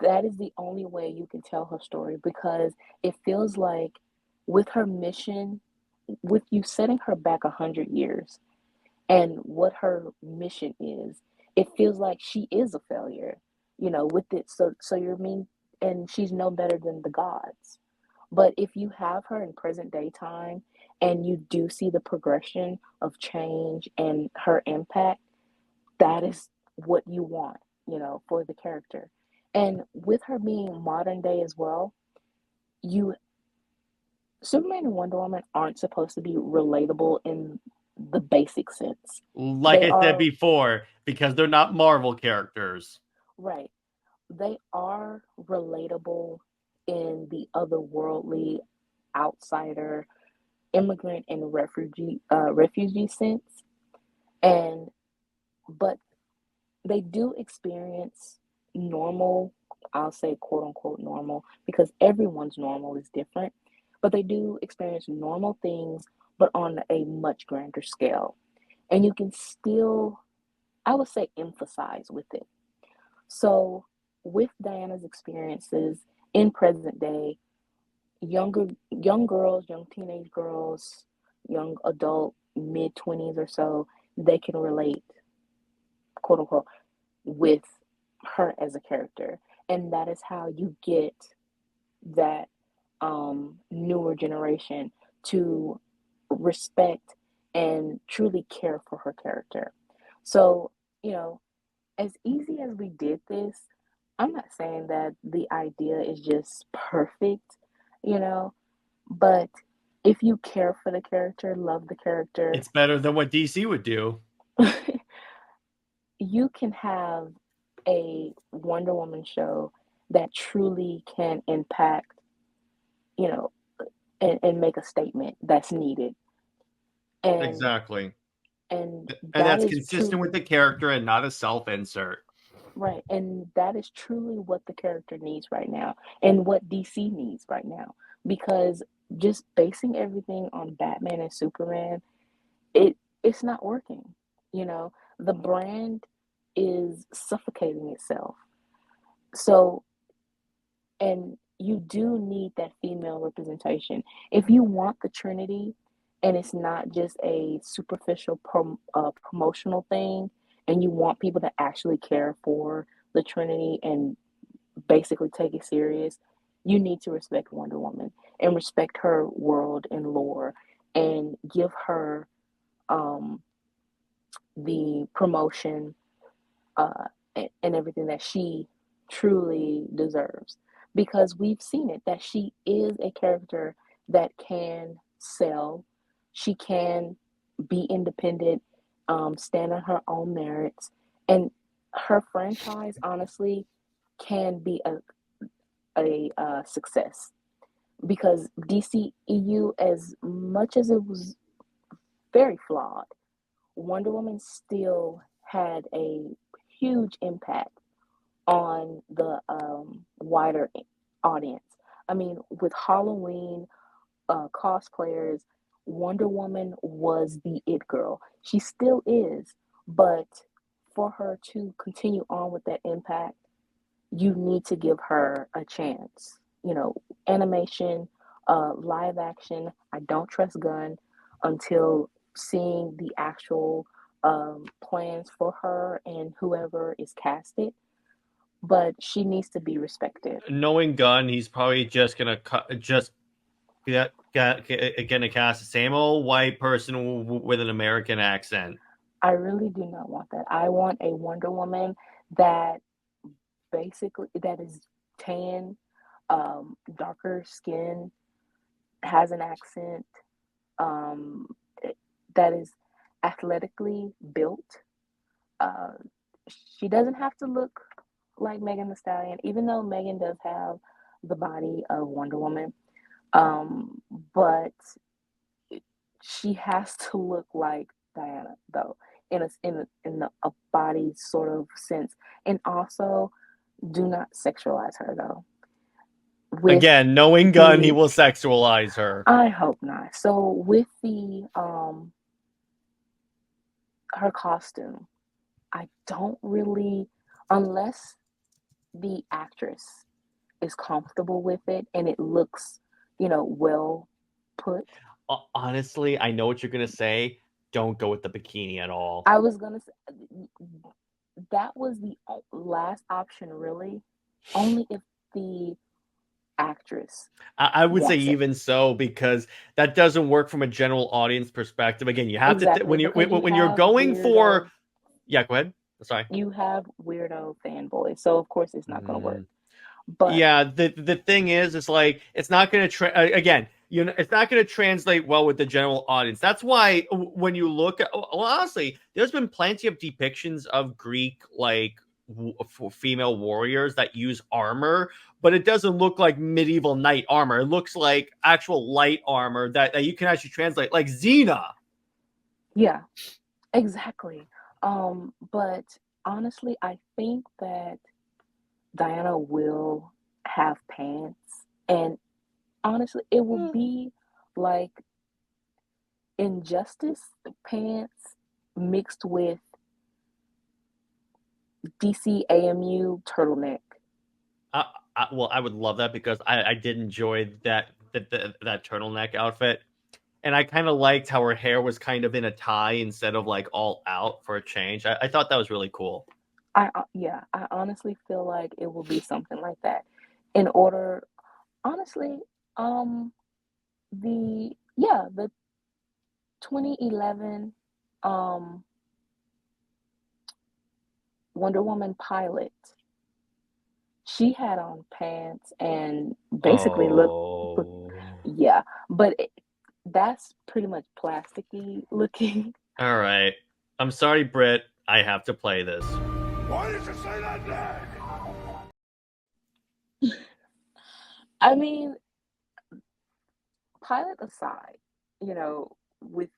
D: that is the only way you can tell her story because it feels like with her mission, with you setting her back 100 years and what her mission is, it feels like she is a failure, with it. So you're mean, and she's no better than the gods. But if you have her in present day time and you do see the progression of change and her impact, that is what you want, for the character. And with her being modern day as well, you Superman and Wonder Woman aren't supposed to be relatable in the basic sense.
C: Like
D: They
C: I said
D: are
C: before, because they're not Marvel characters.
D: right. They are relatable in the otherworldly, outsider, immigrant, and refugee sense, and but they do experience normal, I'll say quote unquote normal, because everyone's normal is different, but they do experience normal things, but on a much grander scale. And you can still, I would say, empathize with it. So, with Diana's experiences in present day, young girls, young teenage girls, young adult, mid 20s or so, they can relate, quote unquote, with her as a character. And that is how you get that newer generation to respect and truly care for her character. So, you know, as easy as we did this, I'm not saying that the idea is just perfect, you know, but if you care for the character, love the character,
C: It's better than what DC would do.
D: you can have a Wonder Woman show that truly can impact, you know, and make a statement that's needed. And
C: Exactly.
D: and
C: And
D: that
C: that's
D: is
C: consistent
D: true,
C: with the character and not a self-insert.
D: right? And that is truly what the character needs right now and what DC needs right now. Because just basing everything on Batman and Superman, it's not working. You know, the brand is suffocating itself. So, and you do need that female representation. If you want the Trinity and it's not just a superficial promotional thing, and you want people to actually care for the Trinity and basically take it serious, you need to respect Wonder Woman and respect her world and lore and give her um, the promotion uh, and everything that she truly deserves. Because we've seen it that she is a character that can sell, she can be independent, stand on her own merits, and her franchise honestly can be a success because DCEU, as much as it was very flawed, Wonder Woman still had a huge impact on the wider audience. I mean, with Halloween cosplayers, Wonder Woman was the it girl. She still is, but for her to continue on with that impact, you need to give her a chance. Animation, live action. I don't trust Gunn. until seeing the actual plans for her and whoever is casted. But she needs to be respected.
C: Knowing Gunn, he's probably just gonna gonna cast the same old white person with an American accent.
D: I really do not want that. I want a Wonder Woman that that is tan, darker skin, has an accent, um, that is athletically built. Uh, she doesn't have to look like Megan Thee Stallion, even though Megan does have the body of Wonder Woman. Um, but she has to look like Diana, though, in a body sort of sense, and also do not sexualize her though. With
C: Again, knowing Gunn, he will sexualize her.
D: I hope not. So with the her costume, I don't really, unless the actress is comfortable with it and it looks, well put.
C: Honestly, I know what you're gonna say. Don't go with the bikini at all.
D: I was gonna say that was the last option, really. Only if the actress
C: I would say
D: wants it.
C: even so, because that doesn't work from a general audience perspective. Again, you have
D: Exactly,
C: to when you
D: because
C: when you're going for. Yeah, go ahead. Sorry.
D: You have weirdo fanboys, so of course it's not going to work. But
C: yeah, the thing is, it's like it's not going to again. It's not going to translate well with the general audience. That's why when you look at, well, honestly, there's been plenty of depictions of Greek female warriors that use armor, but it doesn't look like medieval knight armor. It looks like actual light armor that you can actually translate, like Xena.
D: Yeah, exactly. But honestly, I think that Diana will have pants, and honestly, it will be like Injustice pants mixed with DC AMU turtleneck.
C: Well, I would love that because I did enjoy that turtleneck outfit, and I kind of liked how her hair was kind of in a tie instead of like all out for a change. I thought that was really cool.
D: I honestly feel like it will be something like that. Honestly, the 2011 Wonder Woman pilot, she had on pants and basically yeah, but that's pretty much plasticky looking.
C: All right, I'm sorry, Brit. I have to play this.
A: Why did you say that name?
D: I mean, pilot aside, with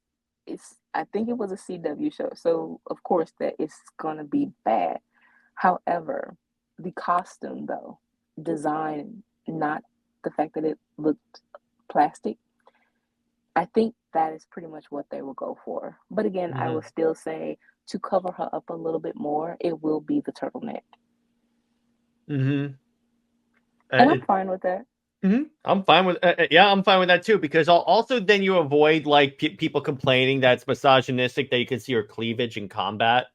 D: I think it was a CW show, so of course that it's gonna be bad. However, the costume though, design, not the fact that it looked plastic, I think that is pretty much what they will go for. But again, I will still say to cover her up a little bit more, it will be the turtleneck. And I'm fine with that.
C: I'm fine with I'm fine with that too, because also then you avoid like people complaining that it's misogynistic that you can see her cleavage in combat.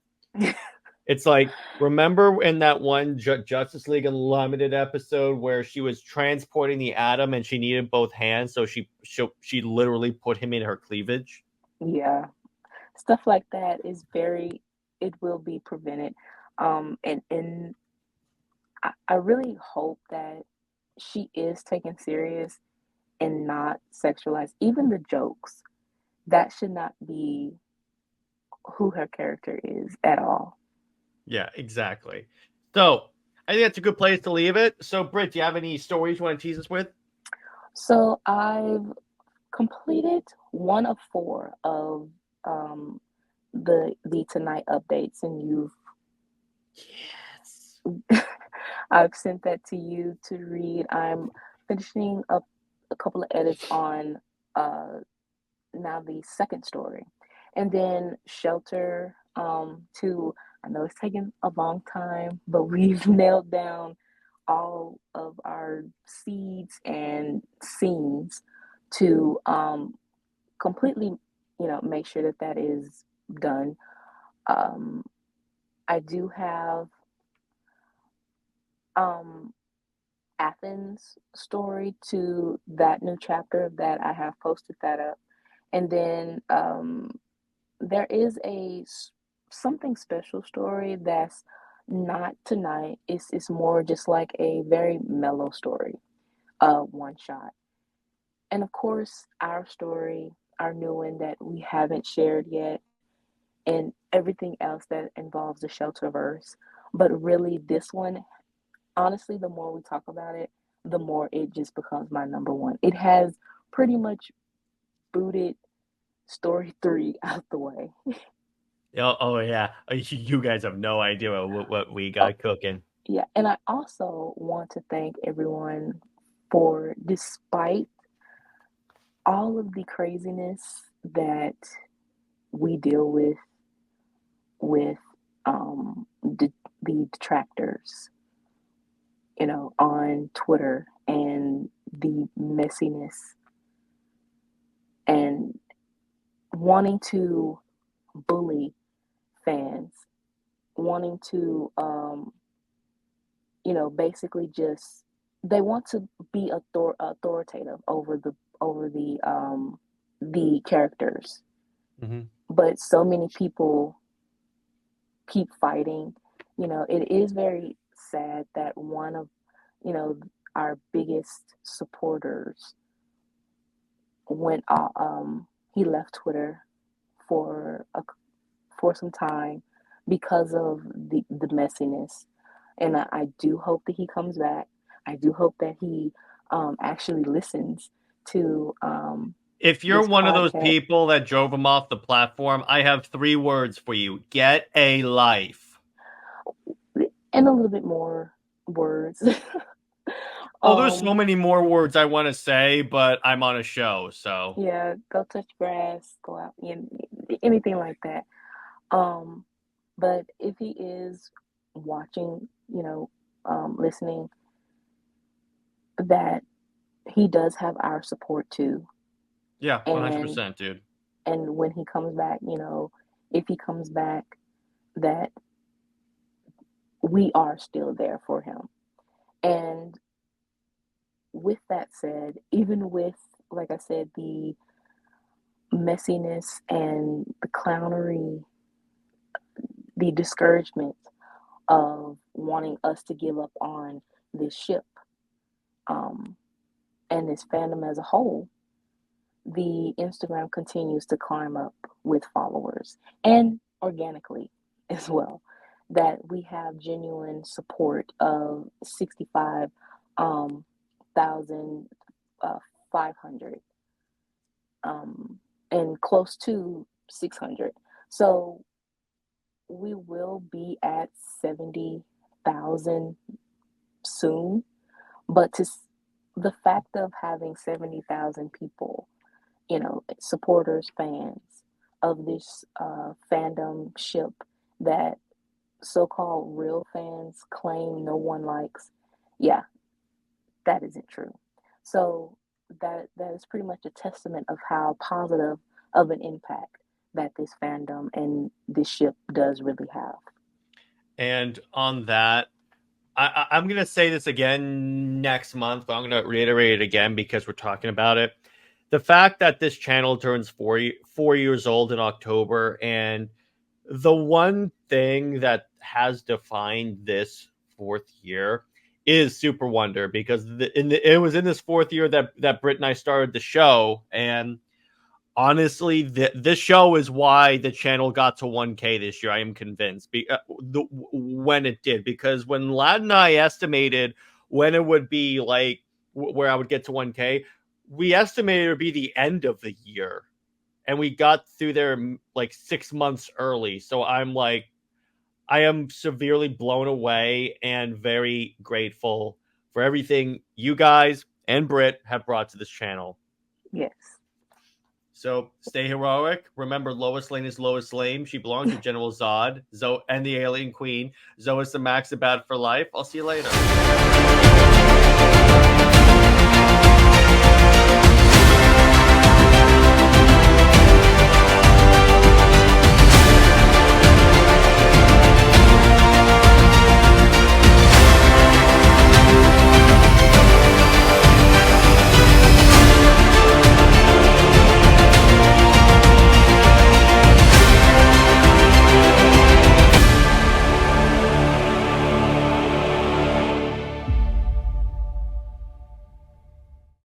C: It's like, remember in that one Justice League Unlimited episode where she was transporting the Atom and she needed both hands, so she literally put him in her cleavage.
D: Yeah, stuff like that is it will be prevented. And I really hope that she is taken serious and not sexualized. Even the jokes, that should not be who her character is at all.
C: Yeah, exactly. So I think that's a good place to leave it. So, Britt, do you have any stories you want to tease us with?
D: So I've completed 1 of 4 of the Tonight updates, and
C: Yes.
D: I've sent that to you to read. I'm finishing up a couple of edits on now the second story, and then Shelter 2. I know it's taken a long time, but we've nailed down all of our seeds and scenes to completely make sure that that is done. Um, I do have um, Athens story to that new chapter that I have posted that up. And then there is something special story that's not tonight. It's more just like a very mellow story, one shot. And of course, our story, our new one that we haven't shared yet, and everything else that involves the Shelterverse. But really, this one, honestly, the more we talk about it, the more it just becomes my number one. It has pretty much booted story three out the way.
C: Oh yeah. You guys have no idea what we
D: Oh,
C: got cooking.
D: yeah. And I also want to thank everyone for, despite all of the craziness that we deal with the detractors, on Twitter, and the messiness and wanting to bully fans, wanting to, basically just, they want to be authoritative over the characters,
C: Mm-hmm.
D: but so many people keep fighting. It is very sad that one of, you know, our biggest supporters went, he left Twitter for some time because of the messiness. And I do hope that he comes back. I do hope that he actually listens to
C: If you're
D: this
C: one of those
D: podcast,
C: people that drove him off the platform, I have 3 words for you. Get a life.
D: and a little bit more words.
C: Oh, there's so
D: um,
C: many more words I want to say, but I'm on a show, so.
D: yeah, go touch grass, go out, anything like that. Um, but if he is watching, listening, that he does have our support too.
C: Yeah,
D: And
C: 100%, dude.
D: when he comes back, if he comes back, that we are still there for him. And with that said, even with, like I said, the messiness and the clownery, the discouragement of wanting us to give up on this ship, um, and this fandom as a whole, the Instagram continues to climb up with followers, and organically as well. That we have genuine support of 65,000, 500, and close to 600. So we will be at 70,000 soon, but the fact of having 70,000 people, supporters, fans of this fandom ship that so-called real fans claim no one likes, yeah, that isn't true. So that is pretty much a testament of how positive of an impact that this fandom and this ship does really have.
C: And on that, I'm going to say this again next month, but I'm going to reiterate it again because we're talking about it. The fact that this channel turns 4 years old in October, and the one thing that has defined this 4th year is SuperWonder, because it was in this 4th year that Brit and I started the show, and honestly, this show is why the channel got to 1K this year. I am convinced when it did, because when Lad and I estimated when it would be like where I would get to 1K, we estimated it would be the end of the year, and we got through there like 6 months early. So I'm like, I am severely blown away and very grateful for everything you guys and Brit have brought to this channel.
D: Yes.
C: So stay heroic. Remember, Lois Lane is Lois Lane. She belongs to General Zod, and the Alien Queen. Zoe is the Max about for life. I'll see you later.